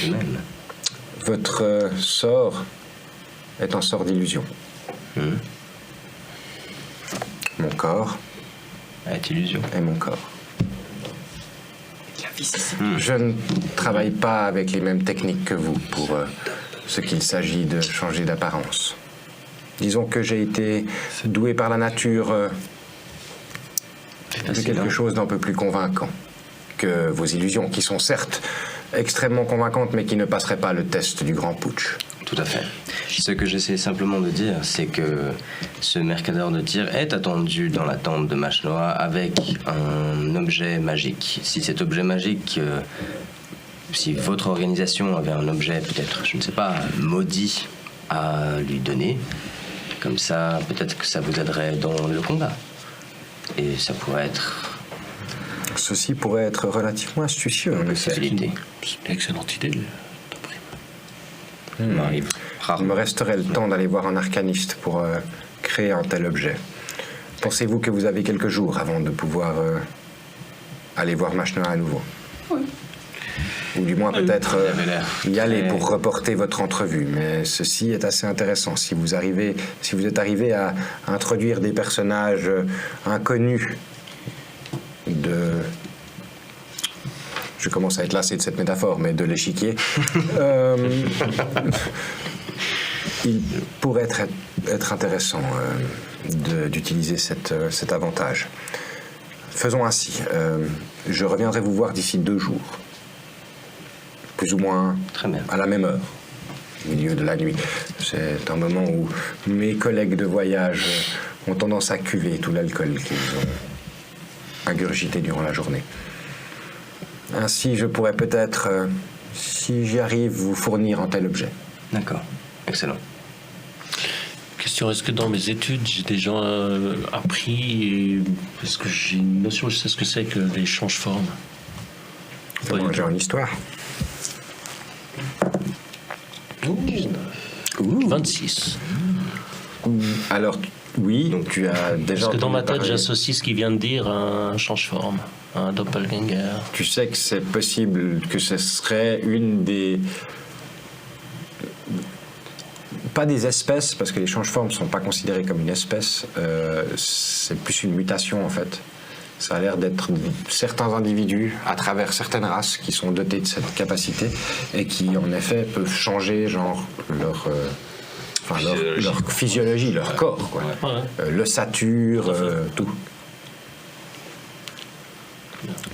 de même. Votre sort est un sort d'illusion. Hum, Mon corps Avec illusion. est mon corps. Je ne travaille pas avec les mêmes techniques que vous pour ce qu'il s'agit de changer d'apparence. Disons que j'ai été doué par la nature de quelque chose d'un peu plus convaincant que vos illusions, qui sont certes extrêmement convaincantes, mais qui ne passeraient pas le test du grand putsch. Tout à fait. Ce que j'essaie simplement de dire, c'est que ce Mercador de Tyr est attendu dans la tente de Machnoa avec un objet magique. Si cet objet magique, si votre organisation avait un objet peut-être, je ne sais pas, maudit à lui donner, comme ça, peut-être que ça vous aiderait dans le combat. Et ça pourrait être Ceci pourrait être relativement astucieux, en une effet. possibilité. C'est une excellente idée. Ça m'arrive Il rarement. me resterait le temps d'aller voir un arcaniste pour créer un tel objet. Pensez-vous que vous avez quelques jours avant de pouvoir aller voir Machnoa à nouveau? Oui. Ou du moins peut-être Il avait l'air y aller très- pour reporter votre entrevue. Mais ceci est assez intéressant. Si vous êtes arrivé à introduire des personnages inconnus je commence à être lassé de cette métaphore, mais de l'échiquier. Il pourrait être intéressant d'utiliser cet avantage. Faisons ainsi. Je reviendrai vous voir d'ici 2 jours. Plus ou moins Très bien. à la même heure, au milieu de la nuit. C'est un moment où mes collègues de voyage ont tendance à cuver tout l'alcool qu'ils ont ingurgité durant la journée. Ainsi, je pourrais peut-être, si j'y arrive, vous fournir un tel objet. D'accord. Excellent. Question, est-ce que dans mes études, j'ai déjà appris, est-ce que j'ai une notion, je sais ce que c'est que les change-formes? Fais manger en histoire. 26. Alors, oui, tu as déjà Parce que dans ma entendu tête, parler. j'associe ce qu'il vient de dire à un change-forme, un doppelganger. Tu sais que c'est possible que ce serait une des... Pas des espèces, parce que les change-formes ne sont pas considérés comme une espèce, c'est plus une mutation en fait. Ça a l'air d'être certains individus, à travers certaines races, qui sont dotés de cette capacité et qui en effet peuvent changer genre leur physiologie, leur corps, quoi. Ouais. L'ossature, tout.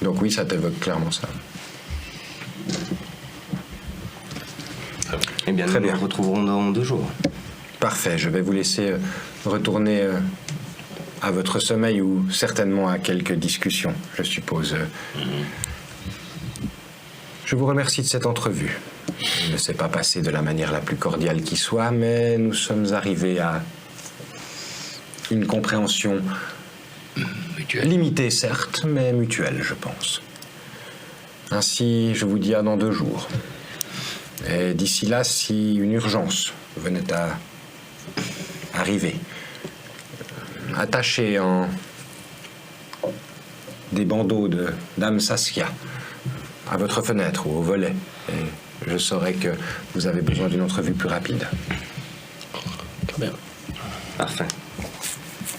Donc oui, ça t'évoque clairement ça. Eh bien, Très nous bien. nous retrouverons dans 2 jours. Parfait, je vais vous laisser retourner à votre sommeil ou certainement à quelques discussions, je suppose. Je vous remercie de cette entrevue. Il ne s'est pas passé de la manière la plus cordiale qui soit, mais nous sommes arrivés à une compréhension Mutuel. limitée, certes, mais mutuelle, je pense. Ainsi, je vous dis à dans 2 jours. Et d'ici là, si une urgence venait à arriver, attachez en des bandeaux de Dame Saskia à votre fenêtre ou au volet, et je saurai que vous avez besoin d'une entrevue plus rapide. Bien. Parfait.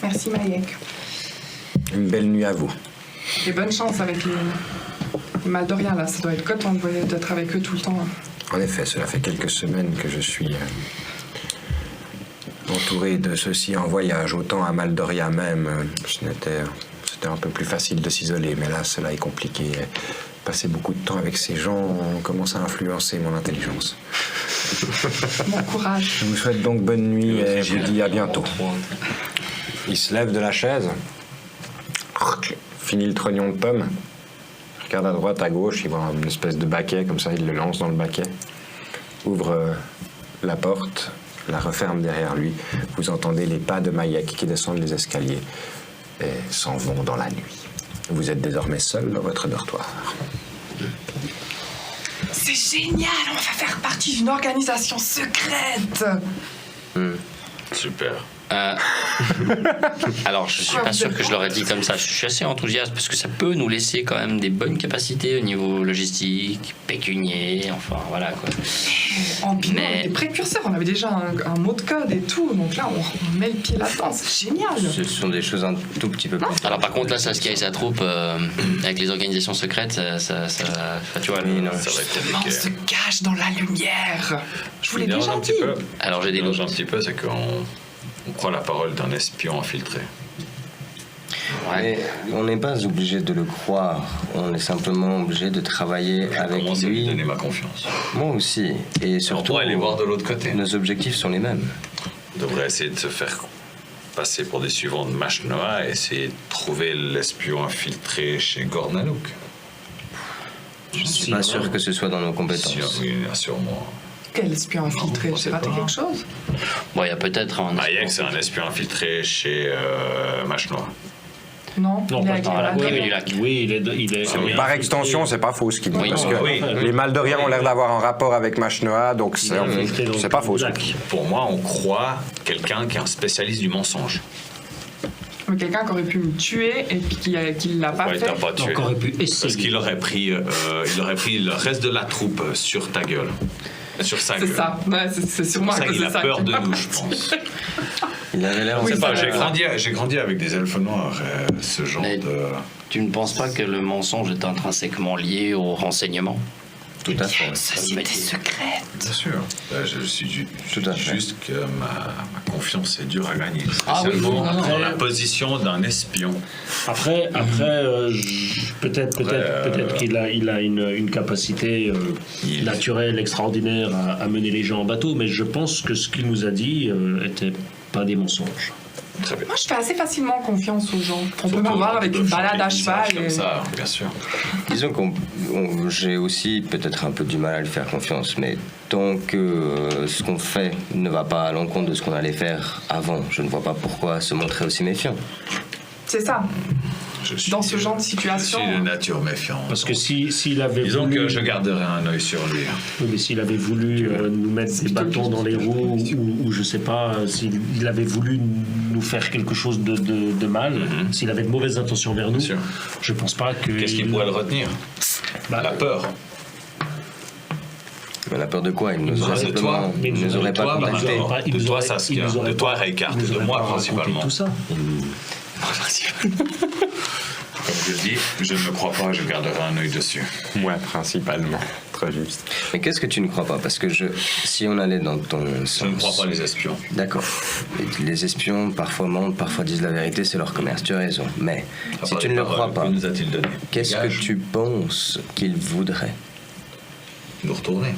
Merci Mayek. Une belle nuit à vous. Et bonne chance avec les Maldoriens là, ça doit être coton d'être avec eux tout le temps. En effet, cela fait quelques semaines que je suis entouré de ceux-ci en voyage. Autant à Maldoria même, c'était un peu plus facile de s'isoler, mais là, cela est compliqué. Passer beaucoup de temps avec ces gens commence à influencer mon intelligence. Bon courage. Je vous souhaite donc bonne nuit et je vous dis à bientôt. Il se lève de la chaise, finit le trognon de pomme, regarde à droite, à gauche, il voit une espèce de baquet, comme ça il le lance dans le baquet, ouvre la porte, la referme derrière lui. Vous entendez les pas de Mayek qui descendent les escaliers et s'en vont dans la nuit. Vous êtes désormais seul dans votre dortoir. C'est génial, on va faire partie d'une organisation secrète. Super. Alors, je suis pas sûr que je l'aurais dit comme ça. Je suis assez enthousiaste parce que ça peut nous laisser quand même des bonnes capacités au niveau logistique, pécunier, enfin voilà quoi. En binôme, Mais- des précurseurs, on avait déjà un mot de code et tout, donc là on met le pied là-dedans, c'est génial. Ce sont des choses un tout petit peu plus... Alors par contre là, Saskia et sa troupe, avec les organisations secrètes, ça tu vois, Oui, non. Ça va être On compliqué. se cache dans la lumière. Je vous l'ai Dérange déjà un dit. petit peu. Alors j'ai des Dérange un doutes. petit peu, c'est qu'on croit la parole d'un espion infiltré. Ouais. Mais on n'est pas obligé de le croire, on est simplement obligé de travailler Je avec commence à lui lui. donner ma confiance. Moi aussi. Et On surtout, pourrait aller voir de l'autre côté. nos objectifs sont les mêmes. On devrait essayer de se faire passer pour des suivants de Mashnoa et essayer de trouver l'espion infiltré chez Gornalouk. Je ne suis pas sûr que ce soit dans nos compétences. Oui, sûrement. Quel espion infiltré, Non, j'ai je raté sais pas. quelque chose? Bon, il y a peut-être un. Mayek, c'est un espion infiltré chez Mashnoa. Non, Non, il est pas avec par la les oui, Maldoriens. oui, Oui, il est Par extension, c'est pas faux ce qu'il dit, Oui, parce non, que oui. les Maldoriens ont l'air d'avoir un rapport avec Mashnoa, donc c'est pas faux. ce qu'il dit. Pour moi, on croit quelqu'un qui est un spécialiste du mensonge. Mais quelqu'un qui aurait pu me tuer et puis qui l'a pas Pourquoi il fait. t'a pas tué? Donc aurait pu Parce essayer. qu'il aurait pris le reste de la troupe sur ta gueule. Sur sa C'est gueule. ça, ouais, c'est sûrement C'est à pour ça cause qu'il de a ça. peur qu'il de m'a nous, pas je tué. pense. Il avait l'air... Oui, C'est pas, ça va. j'ai grandi avec des elfes noirs, ce genre Mais- de... Tu ne penses pas que le mensonge est intrinsèquement lié au renseignement? Tout à fait. Société secrète. Bien sûr. Je suis Tout à fait. juste que ma confiance est dure à gagner. Ah oui, Spécialement non, non, dans non. la position d'un espion. Après, peut-être qu'il a une capacité Il- naturelle extraordinaire à mener les gens en bateau, mais je pense que ce qu'il nous a dit était pas des mensonges. Très bien. Moi, je fais assez facilement confiance aux gens. On peut Surtout m'avoir aux gens avec qui une peuvent balade chanter à des cheval. visages Et... Comme ça, bien sûr. Disons j'ai aussi peut-être un peu du mal à lui faire confiance, mais tant que ce qu'on fait ne va pas à l'encontre de ce qu'on allait faire avant, je ne vois pas pourquoi se montrer aussi méfiant. C'est ça. Je suis, Dans ce genre de situation, Je suis de nature méfiante. Parce que s'il avait Disons voulu, que je garderai un œil sur lui. oui, mais s'il avait voulu nous mettre des bâtons dans les roues ou je sais pas, s'il avait voulu nous faire quelque chose de mal, s'il avait de mauvaises intentions vers nous, Bien sûr. je pense pas que. Qu'est-ce qui pourrait le retenir? Bah, La peur. Mais la peur de quoi? Il nous nous aurait aurait- simplement... toi, Il nous aurait pas toi, contacté. Barbara. il De nous toi, aurait- Saskia, il nous aurait de toi, pas- Reykart, il nous de aurait moi, pas raconté principalement. Tout ça. Comme je dis, je ne crois pas, je garderai un œil dessus. Moi, principalement. Très juste. Mais qu'est-ce que tu ne crois pas? Parce que si on allait dans ton sens... Je ne crois pas les espions. D'accord. Et les espions parfois mentent, parfois disent la vérité, c'est leur commerce, tu as raison. Mais si tu ne le crois pas, Que nous a-t-il donné? qu'est-ce que Gage. tu penses qu'ils voudraient? Nous retourner.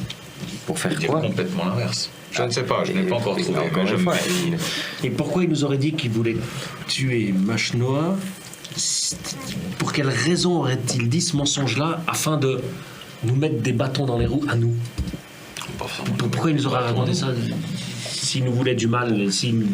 Pour faire Dire quoi? complètement l'inverse. Je ne sais pas, je n'ai pas encore Et trouvé. encore mais une je fois, me- Et pourquoi il nous aurait dit qu'il voulait tuer Mashnoa? Pour quelle raison aurait-il dit ce mensonge-là afin de nous mettre des bâtons dans les roues à nous? Pas forcément. Pourquoi il nous aurait raconté ça? s'il nous voulait du mal, s'il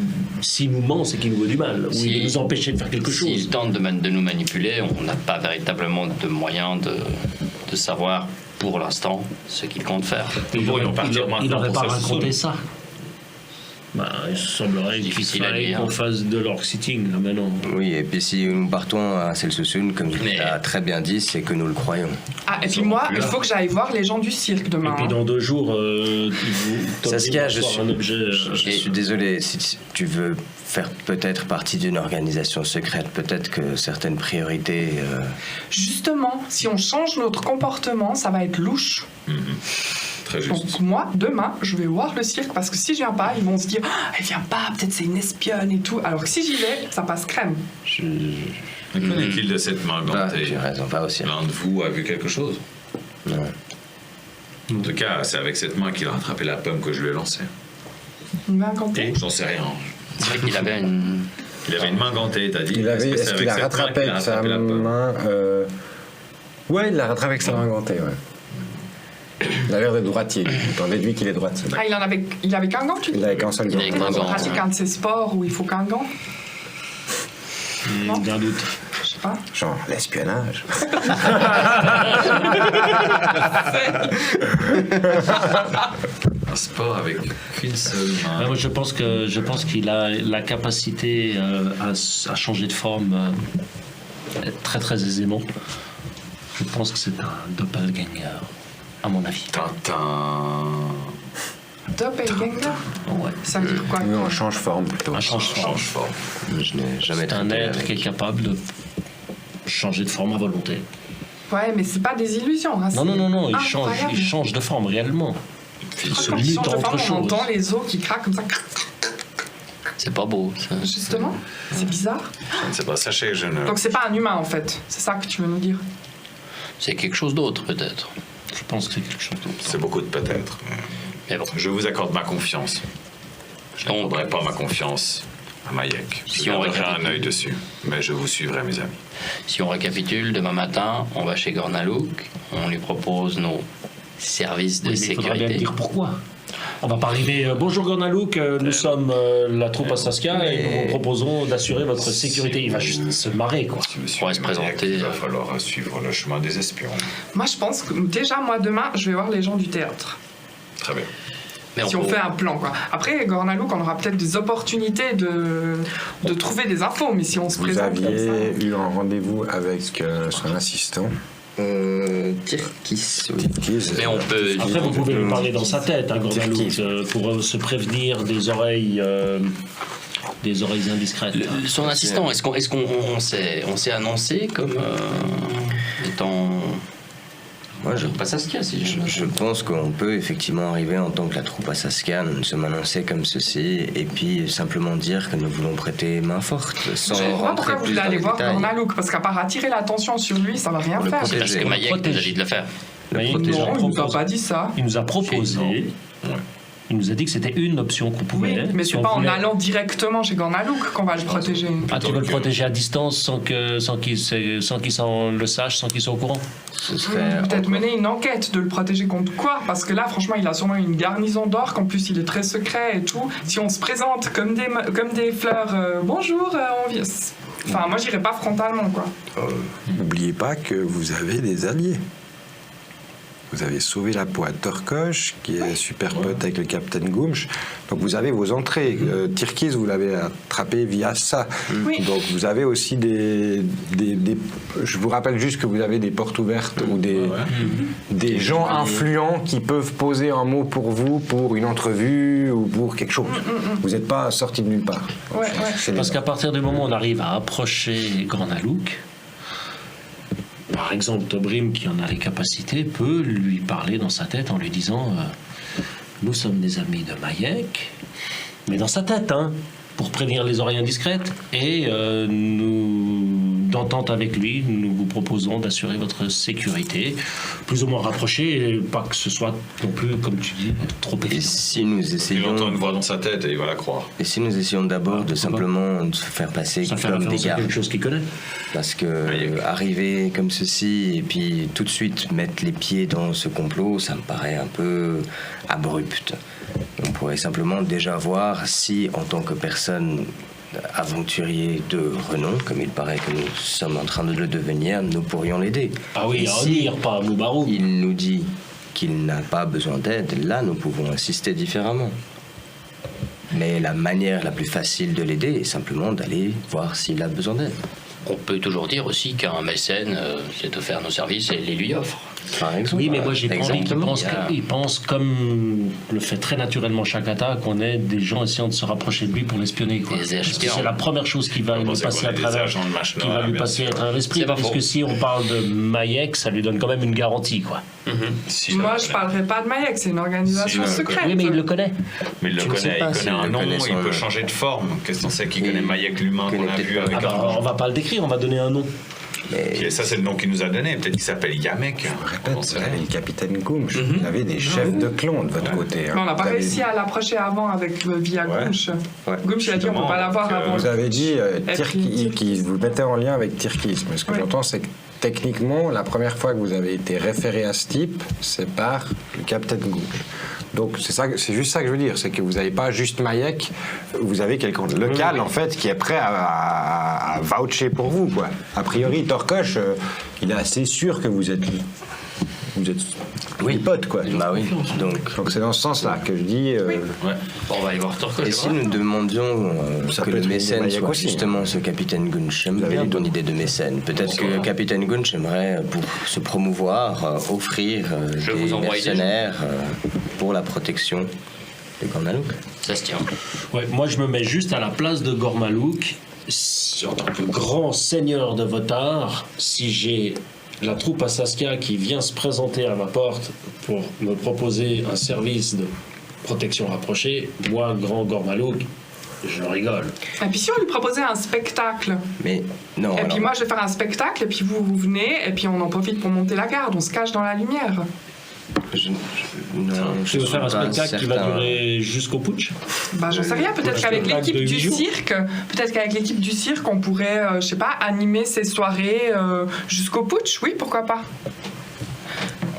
nous ment, c'est qu'il nous veut du mal, ou il veut nous empêcher de faire quelque chose. S'il tente de nous manipuler, on n'a pas véritablement de moyen de savoir pour l'instant ce qu'il compte faire. Nous pourrions partir Il maintenant n'aurait pour pas faire ce raconté saut. ça. Il semblerait qu'il Difficile à fallait dire. qu'on fasse de l'orc sitting, là, maintenant. Oui, et puis si nous partons à Celsosun, comme tu Mais- l'as très bien dit, c'est que nous le croyons. Ah, et puis moi, il faut que j'aille voir les gens du cirque demain. Et puis hein. dans 2 jours, Saskia, je suis, un objet. je suis désolé, si tu veux faire peut-être partie d'une organisation secrète, peut-être que certaines priorités... Justement, si on change notre comportement, ça va être louche. Très juste. Donc moi, demain, je vais voir le cirque parce que si je viens pas, ils vont se dire ah, elle vient pas, peut-être c'est une espionne et tout. Alors que si j'y vais, ça passe crème. Mais qu'en est-il de cette main Ah, gantée? j'ai raison, pas aussi. L'un de vous a vu quelque chose? Non. En tout cas, c'est avec cette main qu'il a rattrapé la pomme que je lui ai lancée. Une main gantée. J'en sais rien. C'est vrai qu'il avait une. Il avait une main gantée, t'as dit? Est-ce qu'il a rattrapé avec sa main Ouais, il l'a rattrapé avec sa main gantée, ouais. Il a l'air d'être droitier. On déduit qu'il est droitier. Ah, il avait qu'un gant, tu dis Il avait qu'un seul Il gant. avait qu'un Peut-être qu'il gant. pratique un de ces sports où il faut qu'un gant. Non. D'un doute. Je sais pas. Genre l'espionnage. Un sport avec qu'une seule main. Moi, je pense qu'il a la capacité à changer de forme très très aisément. Je pense que c'est un doppelganger, à mon avis. Tintin. Doppelganger. Ouais. Ça veut dire quoi? Nous, on change forme plutôt. Un change-forme. Change fort. Je n'ai jamais C'est un traité être avec. qui est capable de changer de forme à volonté. Ouais, mais c'est pas des illusions. Hein, Non, incroyable. il change de forme réellement. Il se Quand il mute change de en autre forme, on chose. entend les os qui craquent comme ça. C'est pas beau. Ça. Justement, c'est bizarre. Je ne sais pas, sachez, je ne. Donc c'est pas un humain en fait. C'est ça que tu veux nous dire. C'est quelque chose d'autre, peut-être. Je pense que c'est quelque chose d'autre. C'est beaucoup de peut-être. Mais bon. Je vous accorde ma confiance. Je Donc, n'accorderai pas ma confiance à Mayek. Je Si on garderai récapitule. un œil dessus. Mais je vous suivrai, mes amis. Si on récapitule, demain matin, on va chez Gornalouk, on lui propose nos services de Oui, mais il faudra bien sécurité. dire pourquoi. On va pas arriver. Bonjour Gornalouk, nous sommes la troupe à Saskia et nous vous proposons d'assurer votre sécurité. Il va juste se marrer, quoi. Monsieur pourrait se Mayek, présenter, il va falloir suivre le chemin des espions. Moi je pense que déjà moi demain je vais voir les gens du théâtre. Très bien. Mais Si on fait un plan quoi. Après Gornalouk on aura peut-être des opportunités de trouver des infos, mais si on se Vous présente comme ça. aviez eu un rendez-vous avec son assistant. Tirkis, oui. Mais on peut. Après, vous pouvez lui parler dans sa tête, hein, Gornalouk, Tirkis. pour se prévenir des oreilles indiscrètes. Son assistant, est-ce qu'on s'est annoncé comme étant. Moi, je Pas Saskia, si Je pense qu'on peut effectivement arriver en tant que la troupe à Saskia, nous sommes annoncés comme ceci, et puis simplement dire que nous voulons prêter main forte, sans Je vois rentrer pourquoi vous plus voulez dans aller les voir détails. Gornalouk, parce qu'à part attirer l'attention sur lui, ça va rien Pour le faire. protéger. Parce que On Mayek nous a dit de le faire. Mais protéger. Non, il nous a propose- pas dit ça. il nous a proposé. Ouais. Il nous a dit que c'était une option qu'on pouvait. Oui, mais si c'est on pas en voulait- allant directement chez Gornalouk qu'on va le protéger. Ah, tu veux le protéger à distance sans qu'il s'en le sache, sans qu'il soit au courant? Ce serait Peut-être encore- mener une enquête de le protéger contre quoi? Parce que là, franchement, il a sûrement une garnison d'orques. En plus, il est très secret et tout. Si on se présente comme des fleurs, bonjour, on vient. Enfin, moi, j'irai pas frontalement, quoi. N'oubliez pas que vous avez des alliés. Vous avez sauvé la peau à Torkosh, qui est super pote avec le capitaine Goumch. Donc vous avez vos entrées. Tirkis, vous l'avez attrapé via ça. Oui. Donc vous avez aussi des... Je vous rappelle juste que vous avez des portes ouvertes ou des gens influents qui peuvent poser un mot pour vous, pour une entrevue ou pour quelque chose. Vous n'êtes pas sorti de nulle part. Ouais, ouais. C'est les- Parce qu'à partir du moment où on arrive à approcher Gornalouk, par exemple, Tobrim, qui en a les capacités, peut lui parler dans sa tête en lui disant nous sommes des amis de Mayek, mais dans sa tête, hein, pour prévenir les oreilles indiscrètes, et entente avec lui, nous vous proposons d'assurer votre sécurité, plus ou moins rapprochée, et pas que ce soit non plus, comme tu dis, trop Et évident. si nous Il essayons, entend une voix dans sa tête et il va la croire. et si nous essayons d'abord de simplement se faire passer Ça fait comme des référence à gardes, quelque chose qu'il connaît. parce que arriver comme ceci et puis tout de suite mettre les pieds dans ce complot, ça me paraît un peu abrupt. On pourrait simplement déjà voir si, en tant que personne aventurier de renom, comme il paraît que nous sommes en train de le devenir, nous pourrions l'aider. Ah oui, Et à si Onir, pas à Moubarou. il nous dit qu'il n'a pas besoin d'aide, là nous pouvons assister différemment. Mais la manière la plus facile de l'aider est simplement d'aller voir s'il a besoin d'aide. On peut toujours dire aussi qu'un mécène s'est offert nos services et les lui offre. Par exemple. Oui, mais moi j'ai pas envie qu'il Exactement. pense, il pense comme le fait très naturellement Chakata, qu'on est des gens essayant de se rapprocher de lui pour l'espionner. Quoi. Des Parce que espions. c'est la première chose qui va Vous lui pensez passer qu'on à est des travers, agents de Machnoa, qui va lui bien passer sûr. à travers l'esprit. C'est pas Parce faux. que si on parle de Maïek, ça lui donne quand même une garantie. Quoi. Si, Moi, ça je le parlerai pas de Maïek, c'est une organisation Si, secrète. Oui, mais il le connaît. Mais il le Tu ne sais connaît, pas il s'il connaît un le nom, connaît il son peut nom. changer de forme. Qu'est-ce qu'on sait qu'il Et connaît Maïek l'humain il qu'on connaît a peut-être vu pas. avec Ah bah, Orange. on va pas le décrire, on va donner un nom. Mais Et ça, c'est le nom qu'il nous a donné. Peut-être qu'il s'appelle Yamek. Je On répète, sait vous avez rien. le capitaine Goumch, vous avez des chefs de clan de votre côté. hein. Mais on n'a pas Vous avez- réussi à l'approcher avant avec via Ouais. Goumch. Ouais. Goumch, il a dit on peut pas l'avoir Donc, avant. Vous avez dit Et Tirki, puis- vous mettez en lien avec Tirkis. Mais ce que Oui. j'entends, c'est que techniquement, la première fois que vous avez été référé à ce type, c'est par le capitaine Goumch. Donc c'est juste ça que je veux dire, c'est que vous n'avez pas juste Maïek, vous avez quelqu'un de local en fait qui est prêt à voucher pour vous quoi. A priori, Torkosh, il est assez sûr que vous êtes des potes quoi. bah oui. Donc Donc c'est dans ce sens-là que je dis. Ouais. Bon, on va aller voir Torkosh. et si nous demandions Ça que peut le être mécène Maïek soit aussi, hein. justement ce capitaine Gunch, j'aime Vous avez bien les ton deux. idée de mécène. Peut-être que le capitaine Gunch aimerait, pour se promouvoir, offrir Je des vous envoie des mercenaires pour la protection des Gornalouk. Ça se tient. Ouais, moi, je me mets juste à la place de Gormalouk, en tant que grand seigneur de Votar, si j'ai la troupe à Saskia qui vient se présenter à ma porte pour me proposer un service de protection rapprochée, moi, grand Gormalouk, je rigole. Et puis si on lui proposait un spectacle, Mais non, et alors, puis moi je vais faire un spectacle, et puis vous venez, et puis on en profite pour monter la garde, on se cache dans la lumière. non, je Tu veux suis faire un pas spectacle qui va certain. durer jusqu'au putsch? Bah j'en sais rien, peut-être un qu'avec spectacle l'équipe de du 8 jours. cirque, on pourrait, je sais pas, animer ces soirées jusqu'au putsch, oui, pourquoi pas.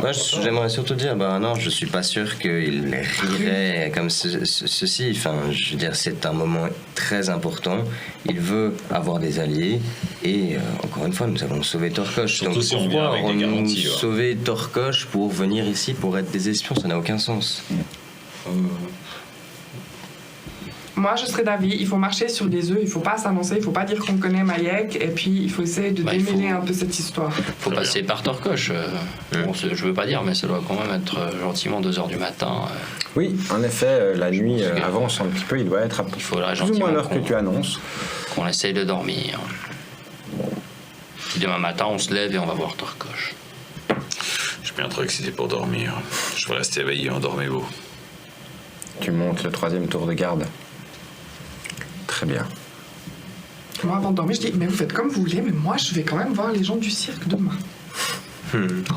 Moi, j'aimerais surtout dire, bah non, je suis pas sûr qu'il rirait comme ceci. Enfin, je veux dire, c'est un moment très important. Il veut avoir des alliés et encore une fois, nous avons sauvé Torkosh. Surtout Donc si on vient pourquoi avec des aurons-nous garanties, ouais. sauvé Torkosh pour venir ici pour être des espions? Ça n'a aucun sens. Moi je serais d'avis, il faut marcher sur des œufs, il faut pas s'annoncer, il faut pas dire qu'on connaît Maïek, et puis il faut essayer de Bah, il démêler faut- un peu cette histoire. Faut passer par Torkosh. Bon, je veux pas dire, mais ça doit quand même être gentiment 2h du matin. Oui, en effet, la nuit Ok. avance un petit peu, il doit être à Il faudrait plus ou gentiment moins l'heure que qu'on- tu annonces. qu'on essaye de dormir. Puis demain matin, on se lève et on va voir Torkosh. Je suis bien trop excité pour dormir. Je vais rester éveillé, endormez-vous. Tu montes le 3e tour de garde. Très bien. Moi avant de dormir, je dis, mais vous faites comme vous voulez, mais moi je vais quand même voir les gens du cirque demain.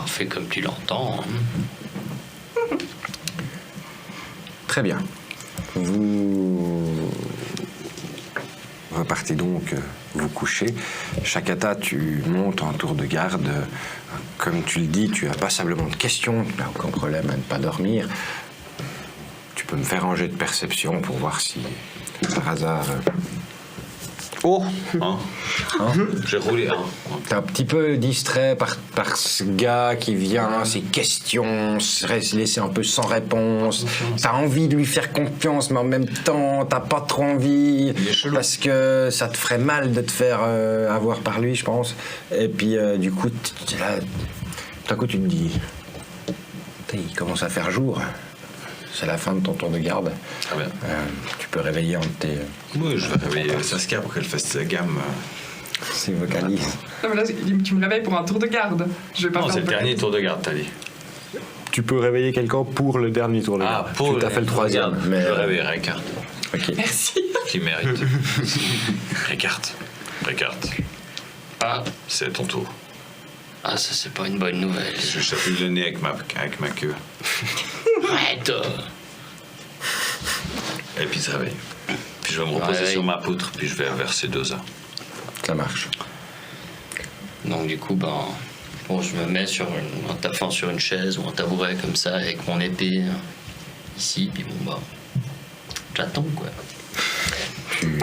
Fais comme tu l'entends. hein. Très bien. Vous repartez donc vous coucher. Chakata, tu montes en tour de garde. Comme tu le dis, tu as passablement de questions. Tu n'as aucun problème à ne pas dormir. Tu peux me faire un jet de perception pour voir si, par hasard... Oh Hein J'ai roulé un. T'es un petit peu distrait par ce gars qui vient, ses questions, se laisser un peu sans réponse. T'as envie de lui faire confiance, mais en même temps, t'as pas trop envie. Parce que ça te ferait mal de te faire avoir par lui, je pense. Et puis, du coup, là, tout à coup, tu te dis... Putain, il commence à faire jour. C'est la fin de ton tour de garde. Très bien. Tu peux réveiller un de tes... Oui, je vais réveiller Saskia pour qu'elle fasse sa gamme. ses vocalises. Non, mais là, tu me réveilles pour un tour de garde. Je vais pas Non, faire c'est le de- dernier tour de garde, t'as dit. Tu peux réveiller quelqu'un pour le dernier tour de garde. Tu as fait le 3e. Mais... Je réveillerai Ricard, Ok. Merci. qui mérite. Ricard. Ah, C'est ton tour. ah, ça c'est pas une bonne nouvelle. Je chatouille le nez avec ma queue. Arrête. Et puis ça réveille. Puis je vais me reposer Ouais. sur ma poutre, puis je vais verser 2 heures. Ça marche. Donc du coup, ben, bon, je me mets sur sur une chaise ou un tabouret comme ça avec mon épée ici, puis bon bah, j'attends quoi.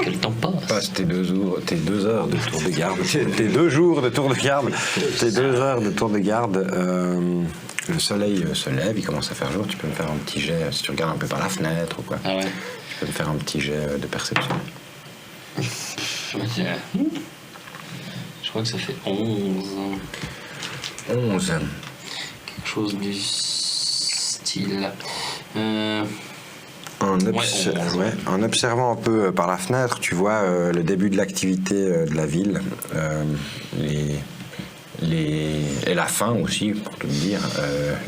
Quel temps passe. Passe tes 2 heures de tour de garde, tes 2 jours de tour de garde, tes 2 heures de tour de garde. Le soleil se lève, il commence à faire jour. Tu peux me faire un petit jet si tu regardes un peu par la fenêtre ou quoi. Ah ouais. Tu peux me faire un petit jet de perception. Ok. Je crois que ça fait 11. 11. Quelque chose du style. En observant un peu par la fenêtre, tu vois le début de l'activité de la ville, et la fin aussi, pour tout dire.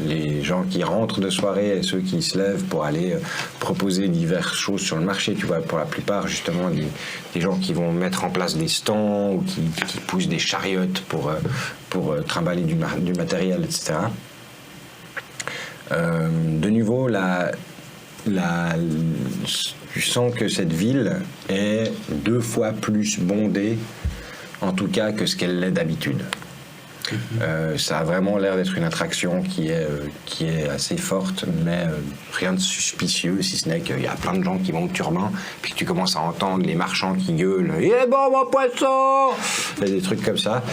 Les gens qui rentrent de soirée et ceux qui se lèvent pour aller proposer diverses choses sur le marché. Tu vois, pour la plupart, justement, des gens qui vont mettre en place des stands ou qui poussent des chariotes pour trimballer du matériel, etc. De nouveau, tu sens que cette ville est 2 fois plus bondée, en tout cas, que ce qu'elle l'est d'habitude. Ça a vraiment l'air d'être une attraction qui est assez forte, mais rien de suspicieux, si ce n'est qu'il y a plein de gens qui vont au turban, puis que tu commences à entendre les marchands qui gueulent « Il est bon mon poisson !» Il y a des trucs comme ça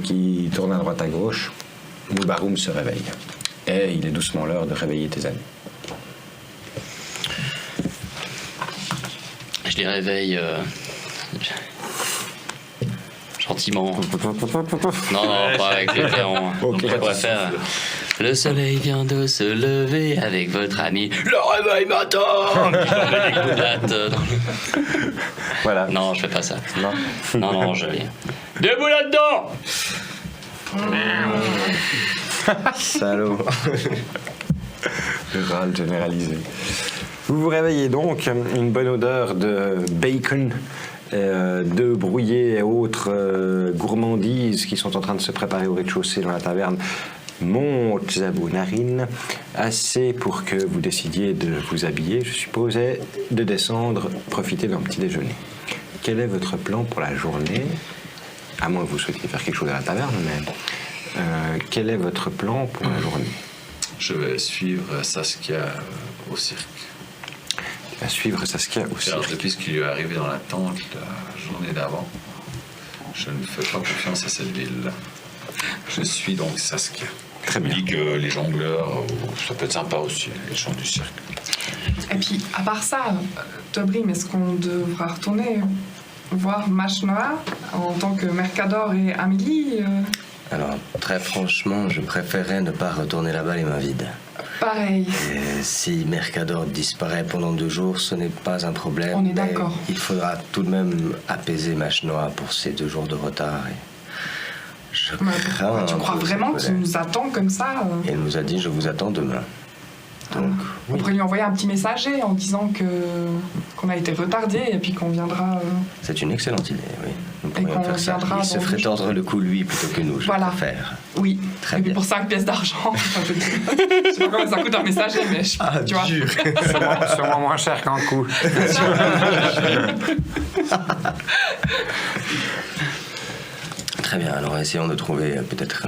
qui tournent à droite à gauche. Boubaroum se réveille. Et il est doucement l'heure de réveiller tes amis. Je les réveille gentiment. Non, pas avec le clairon. Je préfère. Le soleil vient de se lever avec votre ami. Le réveil m'attend. Je leur mets des coups de latte. Voilà. Non, je fais pas ça. Non. Non, je viens. Debout là-dedans. Salaud. Le râle généralisé. Vous vous réveillez donc, une bonne odeur de bacon, d'œufs brouillés et autres gourmandises qui sont en train de se préparer au rez-de-chaussée dans la taverne monte à vos narines, assez pour que vous décidiez de vous habiller, je suppose, et de descendre, profiter d'un petit déjeuner. Quel est votre plan pour la journée? À moins que vous souhaitiez faire quelque chose à la taverne, mais quel est votre plan pour la journée? Je vais suivre Saskia au cirque. À suivre Saskia aussi. Alors, depuis ce qui lui est arrivé dans la tente la journée d'avant, je ne fais pas confiance à cette ville. Je suis donc Saskia. Très bien. Je me dis que les jongleurs, ça peut être sympa aussi, les gens du cirque. Et puis, à part ça, Tobrim, est-ce qu'on devra retourner voir Machnoa en tant que Mercador et Amélie Alors, très franchement, je préférerais ne pas retourner là-bas les mains vides. Pareil. Et si Mercador disparaît pendant 2 jours, ce n'est pas un problème. On est mais d'accord. Il faudra tout de même apaiser Machnoa pour ces 2 jours de retard. Et je crains. Tu un crois peu vraiment cette qu'il colère. nous attend comme ça Et elle nous a dit, je vous attends demain. Donc, On pourrait lui envoyer un petit messager en disant qu'on a été retardé et puis qu'on viendra. c'est une excellente idée, oui. Nous Et pourrions qu'on faire ça. viendra Il se dans ferait 2 tordre le cou, lui, plutôt que nous, je Voilà. préfère. Oui. Très et puis bien. pour 5 pièces d'argent. Enfin, je sais pas combien ça coûte un messager, mais tu vois. Sûrement moins cher qu'un coup. Très bien, alors essayons de trouver peut-être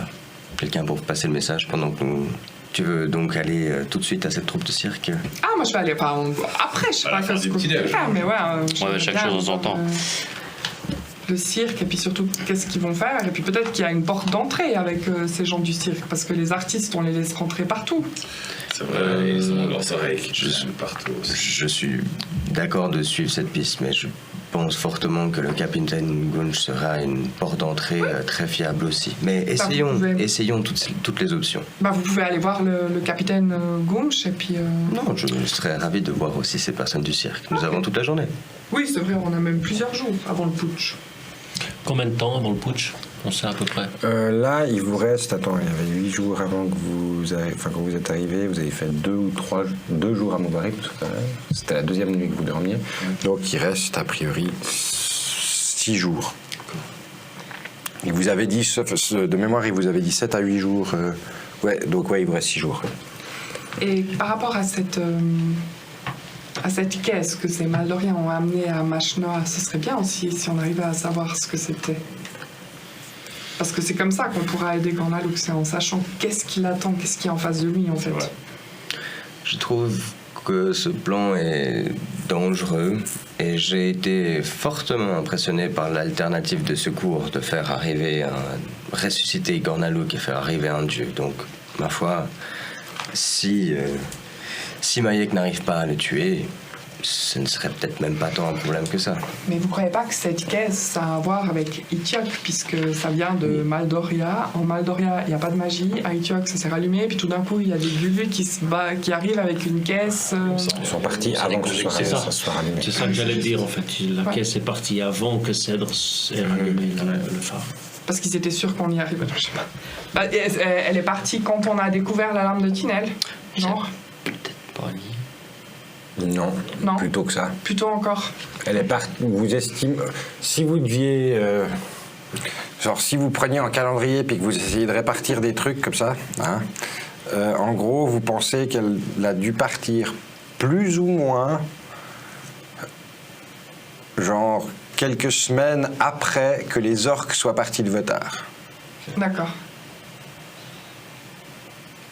quelqu'un pour passer le message pendant que nous... Tu veux donc aller tout de suite à cette troupe de cirque? Ah, moi je vais aller. Enfin, après, je sais pas faire ce du qu'on petit peut déj. faire, mais ouais. j'aimerais chaque bien chose en voir, temps. Le cirque, et puis surtout, qu'est-ce qu'ils vont faire. Et puis peut-être qu'il y a une porte d'entrée avec ces gens du cirque, parce que les artistes, on les laisse rentrer partout. C'est vrai, ils ont leurs oreilles qui poussent partout aussi. Je suis d'accord de suivre cette piste, mais je pense fortement que le capitaine Gunch sera une porte d'entrée très fiable aussi. Mais essayons, vous pouvez- essayons toutes les options. Bah, vous pouvez aller voir le capitaine Gunch, et puis. Non, je serais ravi de voir aussi ces personnes du cirque. Nous avons toute la journée. Oui, c'est vrai, on a même plusieurs jours avant le putsch. Combien de temps avant le putsch? On sait à peu près. Là, il vous reste, attends, il y avait 8 jours avant que quand vous êtes arrivé, vous avez fait 2 jours à Moubarak, c'était la 2e nuit que vous dormiez, donc il reste a priori 6 jours. Il vous avait dit, de mémoire, il vous avait dit 7 à 8 jours. Donc il vous reste 6 jours. Et par rapport à cette caisse que ces Maldoriens ont amenée à Machnoa, ce serait bien aussi si on arrivait à savoir ce que c'était. Parce que c'est comme ça qu'on pourra aider Gornalook, c'est en sachant qu'est-ce qu'il attend, qu'est-ce qui est en face de lui en fait. Ouais. Je trouve que ce plan est dangereux et j'ai été fortement impressionné par l'alternative de secours, de faire arriver ressusciter Gornalook et faire arriver un dieu. Donc, ma foi, si Mayek n'arrive pas à le tuer, ce ne serait peut-être même pas tant un problème que ça. Mais vous croyez pas que cette caisse, ça a à voir avec Itiok, puisque ça vient de Maldoria. En Maldoria, il n'y a pas de magie. À Itiok, ça s'est rallumé. Puis tout d'un coup, il y a des Gulus qui arrivent avec une caisse. Ils sont partis avant que ça soit rallumé. C'est ça que j'allais dire en fait. La caisse est partie avant que Cèdre ait rallumé le phare. Parce qu'ils étaient sûrs qu'on y arrive. Je sais pas. Bah, elle est partie quand on a découvert la lame de Tinel. Genre. Peut-être pas lié. Non, Non. plutôt que ça. Plutôt encore. Elle est partie. Vous estimez. Si vous deviez. Genre, si vous preniez un calendrier puis que vous essayez de répartir des trucs comme ça, hein, en gros, vous pensez qu'elle a dû partir plus ou moins. Genre, quelques semaines après que les orques soient partis de Votar. D'accord.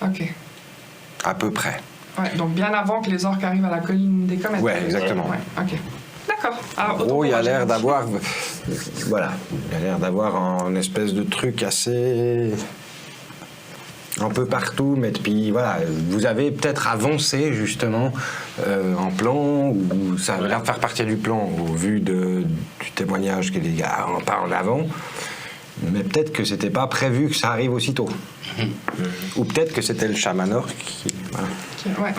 Ok. À peu près. Ouais, donc bien avant que les orques arrivent à la colline des comètes. Ouais, exactement. Ouais, ok. D'accord. Alors, En gros, il y a l'air d'avoir. Voilà. Il y a l'air d'avoir un espèce de truc assez. Un peu partout, mais puis voilà, vous avez peut-être avancé justement en plan, ou ça a l'air de faire partie du plan au vu du témoignage que les gars ont pas en avant, mais peut-être que c'était pas prévu que ça arrive aussitôt. Ou peut-être que c'était le chamanor qui. Voilà. Ouais.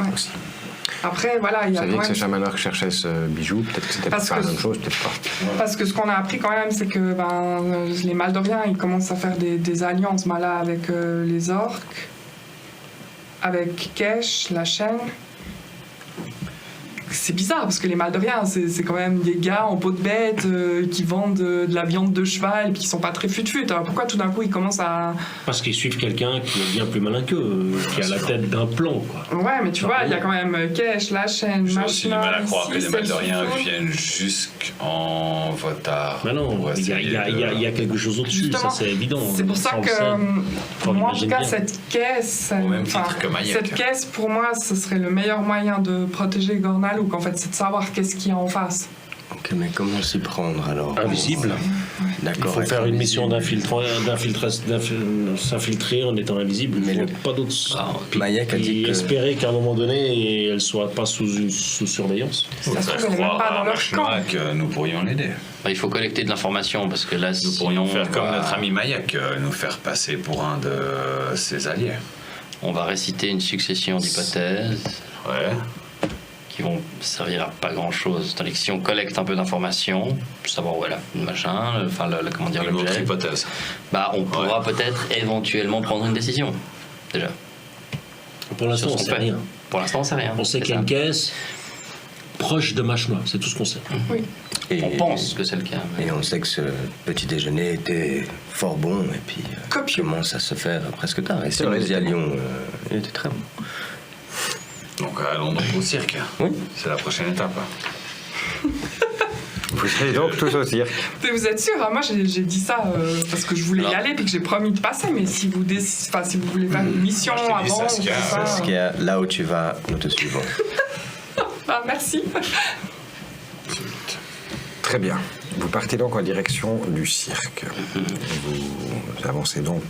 Après, voilà, il y a Vous saviez quand que ce même... chamanor cherchait ce bijou, peut-être que c'était pour Parce faire que la même chose, peut-être pas. Parce que ce qu'on a appris quand même, c'est que les Maldoriens, ils commencent à faire des alliances là, avec les orques, avec Kesh, la chaîne. C'est bizarre, parce que les Maldoriens, c'est quand même des gars en peau de bête qui vendent de la viande de cheval, puis qui sont pas très fut-fut. Alors pourquoi tout d'un coup ils commencent à... Parce qu'ils suivent quelqu'un qui est bien plus malin qu'eux, qui a la tête d'un plan, quoi. Ouais, mais tu vois, il y a quand même Kesh, la chaîne, J'ai aussi du mal à croire que les Maldoriens Sulfur. viennent jusqu'en Votar. Mais non, pour il y essayer a quelque chose au-dessus, Justement, ça c'est évident. C'est pour ça on le que, sait. pour moi en tout l'imagine cas, bien. cette caisse, Au même titre que Mayek. cette caisse, pour moi, ce serait le meilleur moyen de protéger Gornalook. En fait, c'est de savoir qu'est-ce qu'il y a en face. Ok, mais comment s'y prendre alors? Invisible. Il D'accord. faut être faire une mission invisible. s'infiltrer en étant invisible. Mais Il le- faut pas d'autre. Puis Mayek a dit que- espérer qu'à un moment donné, elle soit pas sous surveillance. Ça se trouve, elle est même croire pas dans à leur camp. Machnoa que nous pourrions l'aider. Bah, il faut collecter de l'information parce que là, Nous pourrions faire comme bah, notre ami Mayek, nous faire passer pour un de ses alliés. on va réciter une succession d'hypothèses Ouais. qui vont servir à pas grand chose. Tandis que si on collecte un peu d'informations, savoir où est la machin, enfin comment dire Une autre l'objet, hypothèse. bah on pourra peut-être éventuellement prendre une décision. Déjà. Pour l'instant, Sur on ce sait qu'on fait. rien. Pour l'instant, on sait rien. On sait C'est qu'il y a ça. une caisse proche de Machnoa, c'est tout ce qu'on sait. Oui. Et, On pense que c'est le cas. mais- Et on sait que ce petit déjeuner était fort bon et puis Copieux. commence à se faire presque tard. Et si vrai, nous il y était allions, il était très bon. Donc allons donc au cirque. Oui. C'est la prochaine étape. Vous allez donc tous au cirque. Mais vous êtes sûr, hein, moi j'ai dit ça parce que je voulais y Alors. aller puis que j'ai promis de passer, mais si vous, si vous voulez faire une mission Moi, je t'ai dit, avant, Saskia, ou tout ça, Parce qu'il y a là où tu vas, nous te suivons. ah, merci. Très bien. Vous partez donc en direction du cirque. Vous avancez donc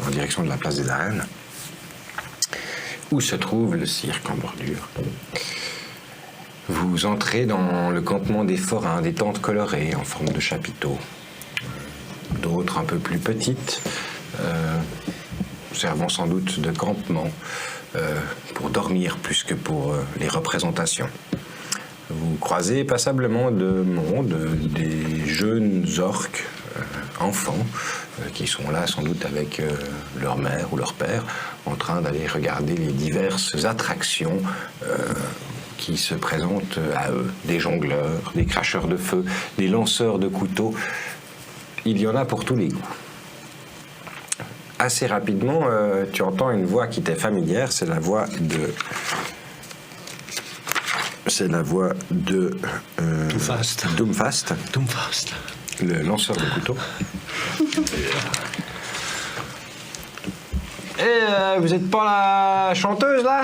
en direction de la place des arènes, où se trouve le cirque en bordure. Vous entrez dans le campement des forains, des tentes colorées en forme de chapiteaux. D'autres un peu plus petites, servant sans doute de campement pour dormir plus que pour les représentations. Vous croisez passablement de monde, des jeunes orques, enfants, qui sont là sans doute avec leur mère ou leur père, en train d'aller regarder les diverses attractions qui se présentent à eux. Des jongleurs, des cracheurs de feu, des lanceurs de couteaux. il y en a pour tous les goûts. Assez rapidement, tu entends une voix qui t'est familière, c'est la voix de... Doomfast. Doomfast, le lanceur de couteau. Et vous êtes pas la chanteuse là?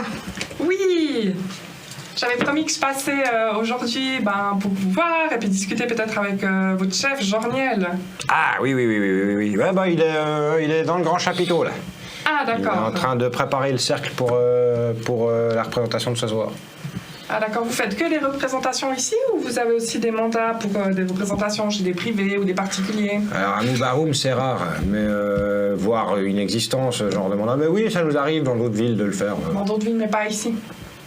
Oui, j'avais promis que je passais aujourd'hui pour vous voir et puis discuter peut-être avec votre chef, Jorniel. Ah oui. Ouais, bah, il est dans le grand chapiteau là. Ah, Il est en d'accord. train de préparer le cercle pour la représentation de ce soir. Ah, d'accord. Vous faites que les représentations ici ou vous avez aussi des mandats pour des représentations chez des privés ou des particuliers? Alors à Moubaroum c'est rare, mais voir une existence, ce genre de mandat, mais oui, ça nous arrive dans d'autres villes de le faire. Dans d'autres villes, mais pas ici.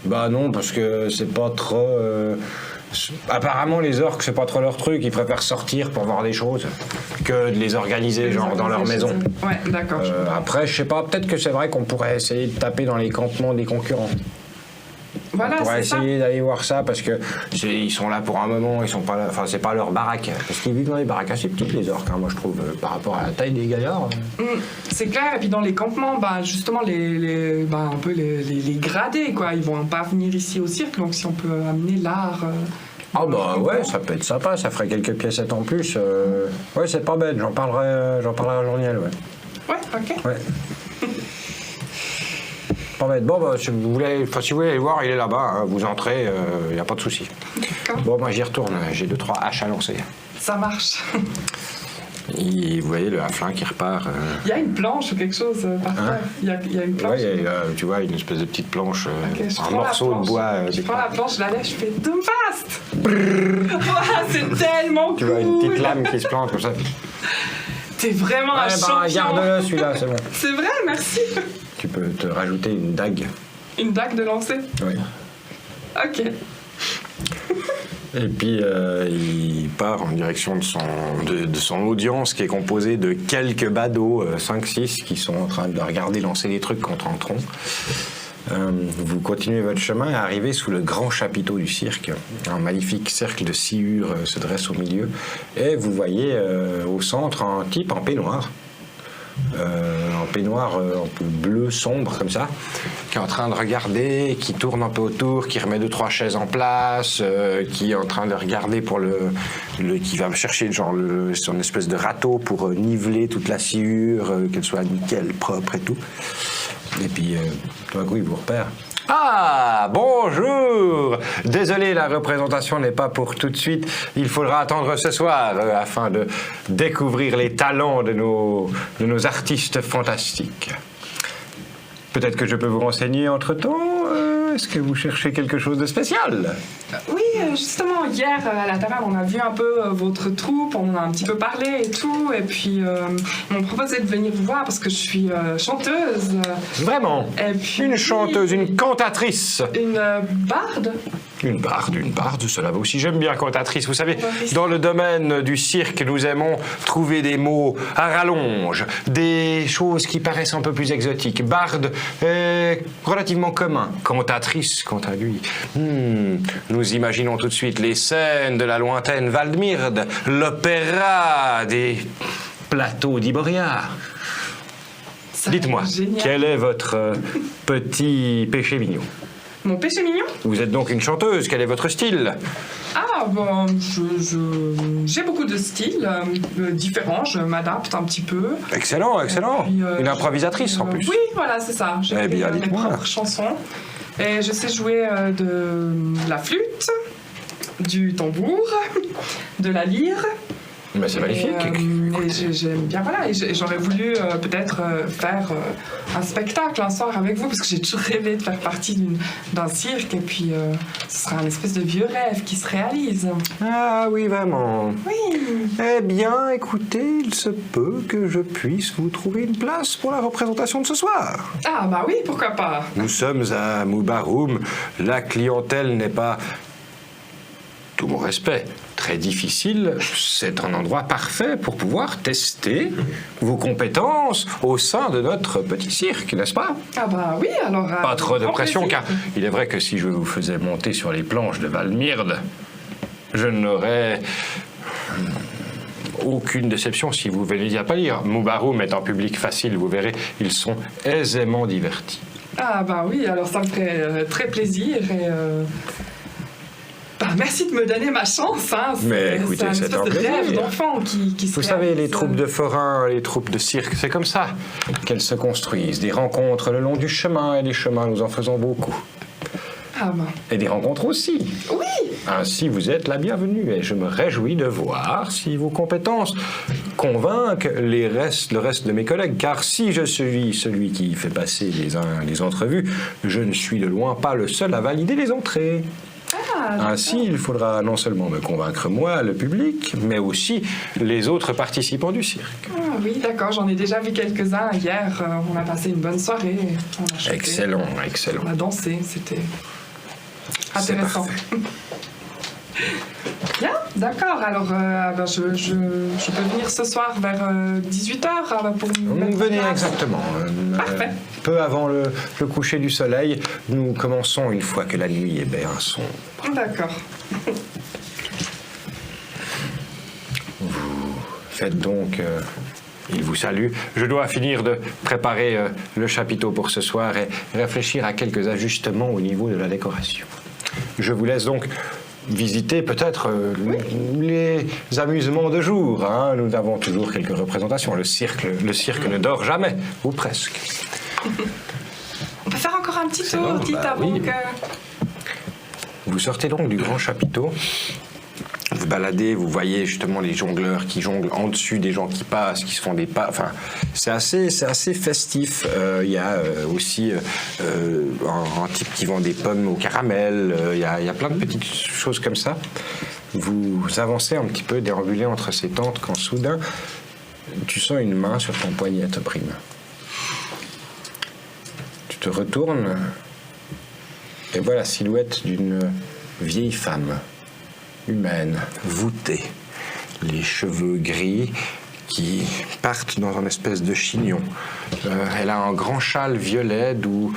Bah non, parce que c'est pas trop... apparemment les orques c'est pas trop leur truc, ils préfèrent sortir pour voir des choses que de les organiser genre dans leur maison. Ouais, d'accord. je comprends. Après je sais pas, peut-être que c'est vrai qu'on pourrait essayer de taper dans les campements des concurrents. Voilà, On pourrait c'est ça. essayer d'aller voir ça parce que ils sont là pour un moment, ils sont pas là, enfin c'est pas leur baraque, parce qu'ils vivent dans des baraques assez petites les orques, hein, moi je trouve, par rapport à la taille des gaillards. C'est clair, et puis dans les campements, justement, un peu les gradés, quoi. Ils vont pas venir ici au cirque, donc si on peut amener l'art. Ah bah ouais, ça peut être sympa, ça ferait quelques piécettes en plus. Ouais, c'est pas bête, j'en parlerai à Journiel, ouais. Ouais, ok. Ouais. Pas bête. Bon, bah, si vous voulez aller voir, il est là-bas, hein, vous entrez, il n'y a pas de souci. D'accord. Bon, moi j'y retourne, j'ai 2-3 haches à lancer. Ça marche. Et vous voyez le haflin qui repart. Il y a une planche ou quelque chose par terre. Il y a une planche. Ouais, tu vois, une espèce de petite planche, Ok, je un prends la morceau de planche. bois. Je prends la planche, je la lève, je fais Doomfast. Ouah, c'est tellement Tu cool. vois, une petite lame qui se plante comme ça. T'es vraiment un champion. Garde-le celui-là, c'est bon. C'est vrai, merci. Tu peux te rajouter une dague. Une dague de lancer. Oui. Ok. Et puis il part en direction de son audience qui est composée de quelques badauds, 5-6, qui sont en train de regarder lancer des trucs contre un tronc. Vous continuez votre chemin et arrivez sous le grand chapiteau du cirque. Un magnifique cercle de sciure se dresse au milieu. Et vous voyez au centre un type en peignoir. Un peignoir un peu bleu sombre comme ça, qui est en train de regarder, qui tourne un peu autour, qui remet 2-3 chaises en place, qui est en train de regarder pour qui va chercher genre son espèce de râteau pour niveler toute la sciure, qu'elle soit nickel, propre et tout. Et puis tout d'un coup il vous repère. Ah, bonjour! Désolé, la représentation n'est pas pour tout de suite. Il faudra attendre ce soir afin de découvrir les talents de nos artistes fantastiques. Peut-être que je peux vous renseigner entre-temps. Est-ce que vous cherchez quelque chose de spécial? Oui, justement, hier à la taverne, on a vu un peu votre troupe, on en a un petit peu parlé et tout, et puis on m'a proposé de venir vous voir parce que je suis chanteuse. Vraiment? Et puis, Une chanteuse, une cantatrice. Une barde. Une barde, cela va aussi. J'aime bien cantatrice. Vous savez, dans le domaine du cirque, nous aimons trouver des mots à rallonge, des choses qui paraissent un peu plus exotiques. Barde est relativement commun. Cantatrice, quant à lui. Nous imaginons tout de suite les scènes de la lointaine Waldmirde, l'opéra des plateaux d'Iboria. Ça Dites-moi, a l'air génial. quel est votre petit péché mignon? Mon péché mignon? Vous êtes donc une chanteuse, quel est votre style? Ah, bon, j'ai beaucoup de styles différents, je m'adapte un petit peu. Excellent, excellent. Et puis, Une improvisatrice en plus. Oui, voilà, c'est ça. J'ai Eh bien, mes dites-moi. propres chansons. Et je sais jouer de la flûte, du tambour, de la lyre. Mais c'est magnifique. Et j'aime bien, voilà. Et j'aurais voulu peut-être faire un spectacle un soir avec vous, parce que j'ai toujours rêvé de faire partie d'un cirque. Et puis, ce sera un espèce de vieux rêve qui se réalise. Ah oui, vraiment. Oui. Eh bien, écoutez, il se peut que je puisse vous trouver une place pour la représentation de ce soir. Ah, bah oui, pourquoi pas. Nous sommes à Moubaroum. La clientèle n'est pas, tout mon respect, très difficile. C'est un endroit parfait pour pouvoir tester vos compétences au sein de notre petit cirque, n'est-ce pas? Ah, bah oui, alors. Pas trop de grand pression, plaisir. car il est vrai que si je vous faisais monter sur les planches de Waldmirde, je n'aurais aucune déception si vous venez à pas lire. Moubaroum est en public facile, vous verrez, ils sont aisément divertis. Ah bah oui, alors ça me ferait très plaisir et merci de me donner ma chance. Hein. Mais écoutez, c'est c'est un un espèce de plaisir. rêve d'enfant qui se Vous savez, les réalise. troupes de forains, les troupes de cirque, c'est comme ça qu'elles se construisent. Des rencontres le long du chemin, et des chemins, nous en faisons beaucoup. Ah bah Et des rencontres aussi. oui. Ainsi, vous êtes la bienvenue et je me réjouis de voir si vos compétences convainquent le reste de mes collègues. Car si je suis celui qui fait passer les entrevues, je ne suis de loin pas le seul à valider les entrées. Ainsi, il faudra non seulement me convaincre moi, le public, mais aussi les autres participants du cirque. Ah oui, d'accord, j'en ai déjà vu quelques-uns hier. On a passé une bonne soirée. On a chanté, Excellent, excellent. on a dansé, c'était C'est intéressant. parfait. Bien, d'accord. Alors, je peux venir ce soir vers 18h pour me mettre en Venez place. exactement. Parfait. Peu avant le coucher du soleil, nous commençons une fois que la nuit est bien sombre. D'accord. Faites donc. Il vous salue. Je dois finir de préparer le chapiteau pour ce soir et réfléchir à quelques ajustements au niveau de la décoration. Je vous laisse donc visiter peut-être les amusements de jour. Hein. Nous avons toujours quelques représentations. Le cirque ne dort jamais, ou presque. On peut faire encore un petit tour, bon, dites, bah avant oui. que... Vous sortez donc du grand chapiteau. Vous baladez, vous voyez justement les jongleurs qui jonglent en dessus des gens qui passent, qui se font des pas. Enfin, c'est assez festif. Il y a aussi un type qui vend des pommes au caramel. Il y a plein de petites choses comme ça. Vous avancez un petit peu, déambulez entre ces tentes, quand soudain, tu sens une main sur ton poignet t'opprime. Tu te retournes et vois la silhouette d'une vieille femme. Humaine, voûtée, les cheveux gris qui partent dans une espèce de chignon. Elle a un grand châle violet d'où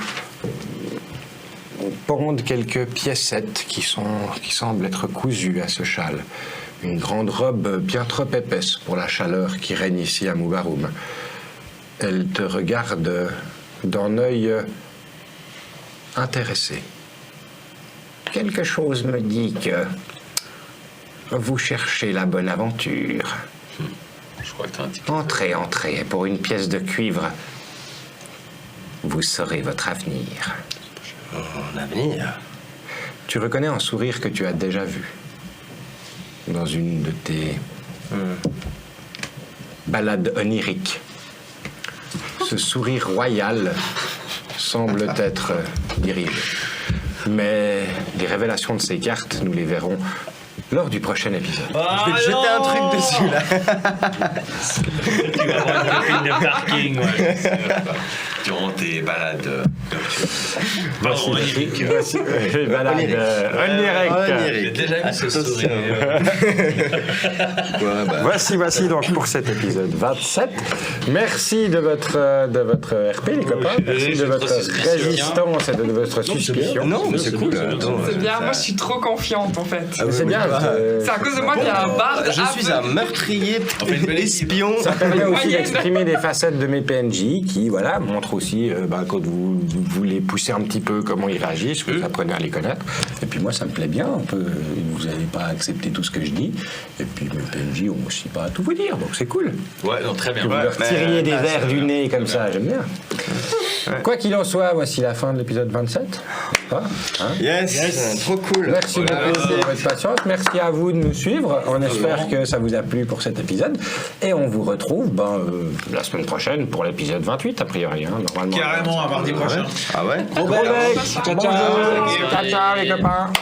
pendent quelques piécettes qui semblent être cousues à ce châle. Une grande robe bien trop épaisse pour la chaleur qui règne ici à Moubaroum. Elle te regarde d'un œil intéressé. Quelque chose me dit que vous cherchez la bonne aventure. Je crois que t'as un petit Entrez, entrez. Pour une pièce de cuivre, vous saurez votre avenir. Mon avenir. Tu reconnais un sourire que tu as déjà vu dans une de tes balades oniriques. Ce sourire royal semble être dirigé. Mais les révélations de ces cartes, nous les verrons lors du prochain épisode. Je vais te jeter un truc dessus là. Tu vas avoir une copine de parking, ouais. Durant tes balades. Voici onirique. voici les balades oniriques. J'ai déjà vu ce Attention. sourire. Ouais, bah, Voici donc pour cet épisode 27. Merci de votre RP, les copains. je suis désolé, Merci de j'ai votre trop suspicieux. résistance et de votre suspicion. Non, mais c'est cool. Attends, C'est bien, ça- moi je suis trop confiante en fait. Ah oui, C'est oui, bien. bah, C'est à cause de moi qu'il y a un barde Je suis un meurtrier, espion. Ça permet aussi Moyenne. d'exprimer des facettes de mes PNJ qui, voilà, montrent aussi, quand vous les poussez un petit peu, comment ils réagissent, vous apprenez à les connaître. Et puis moi, ça me plaît bien. Vous n'avez pas accepté tout ce que je dis. Et puis mes PNJ ont aussi pas à tout vous dire, donc c'est cool. Ouais, non, très bien. Que vous leur mais- tiriez des ah, verres c'est du bien. nez comme ça, j'aime bien. Quoi qu'il en soit, voici la fin de l'épisode 27. Hein Yes, trop cool. Merci beaucoup pour votre patience. Merci à vous de nous suivre. On espère que ça vous a plu pour cet épisode. Et on vous retrouve la semaine prochaine pour l'épisode 28, a priori. Hein, normalement. Carrément, à mardi prochain. Ah ouais. Gros bec. Ciao, ciao. Ciao, ciao, les copains.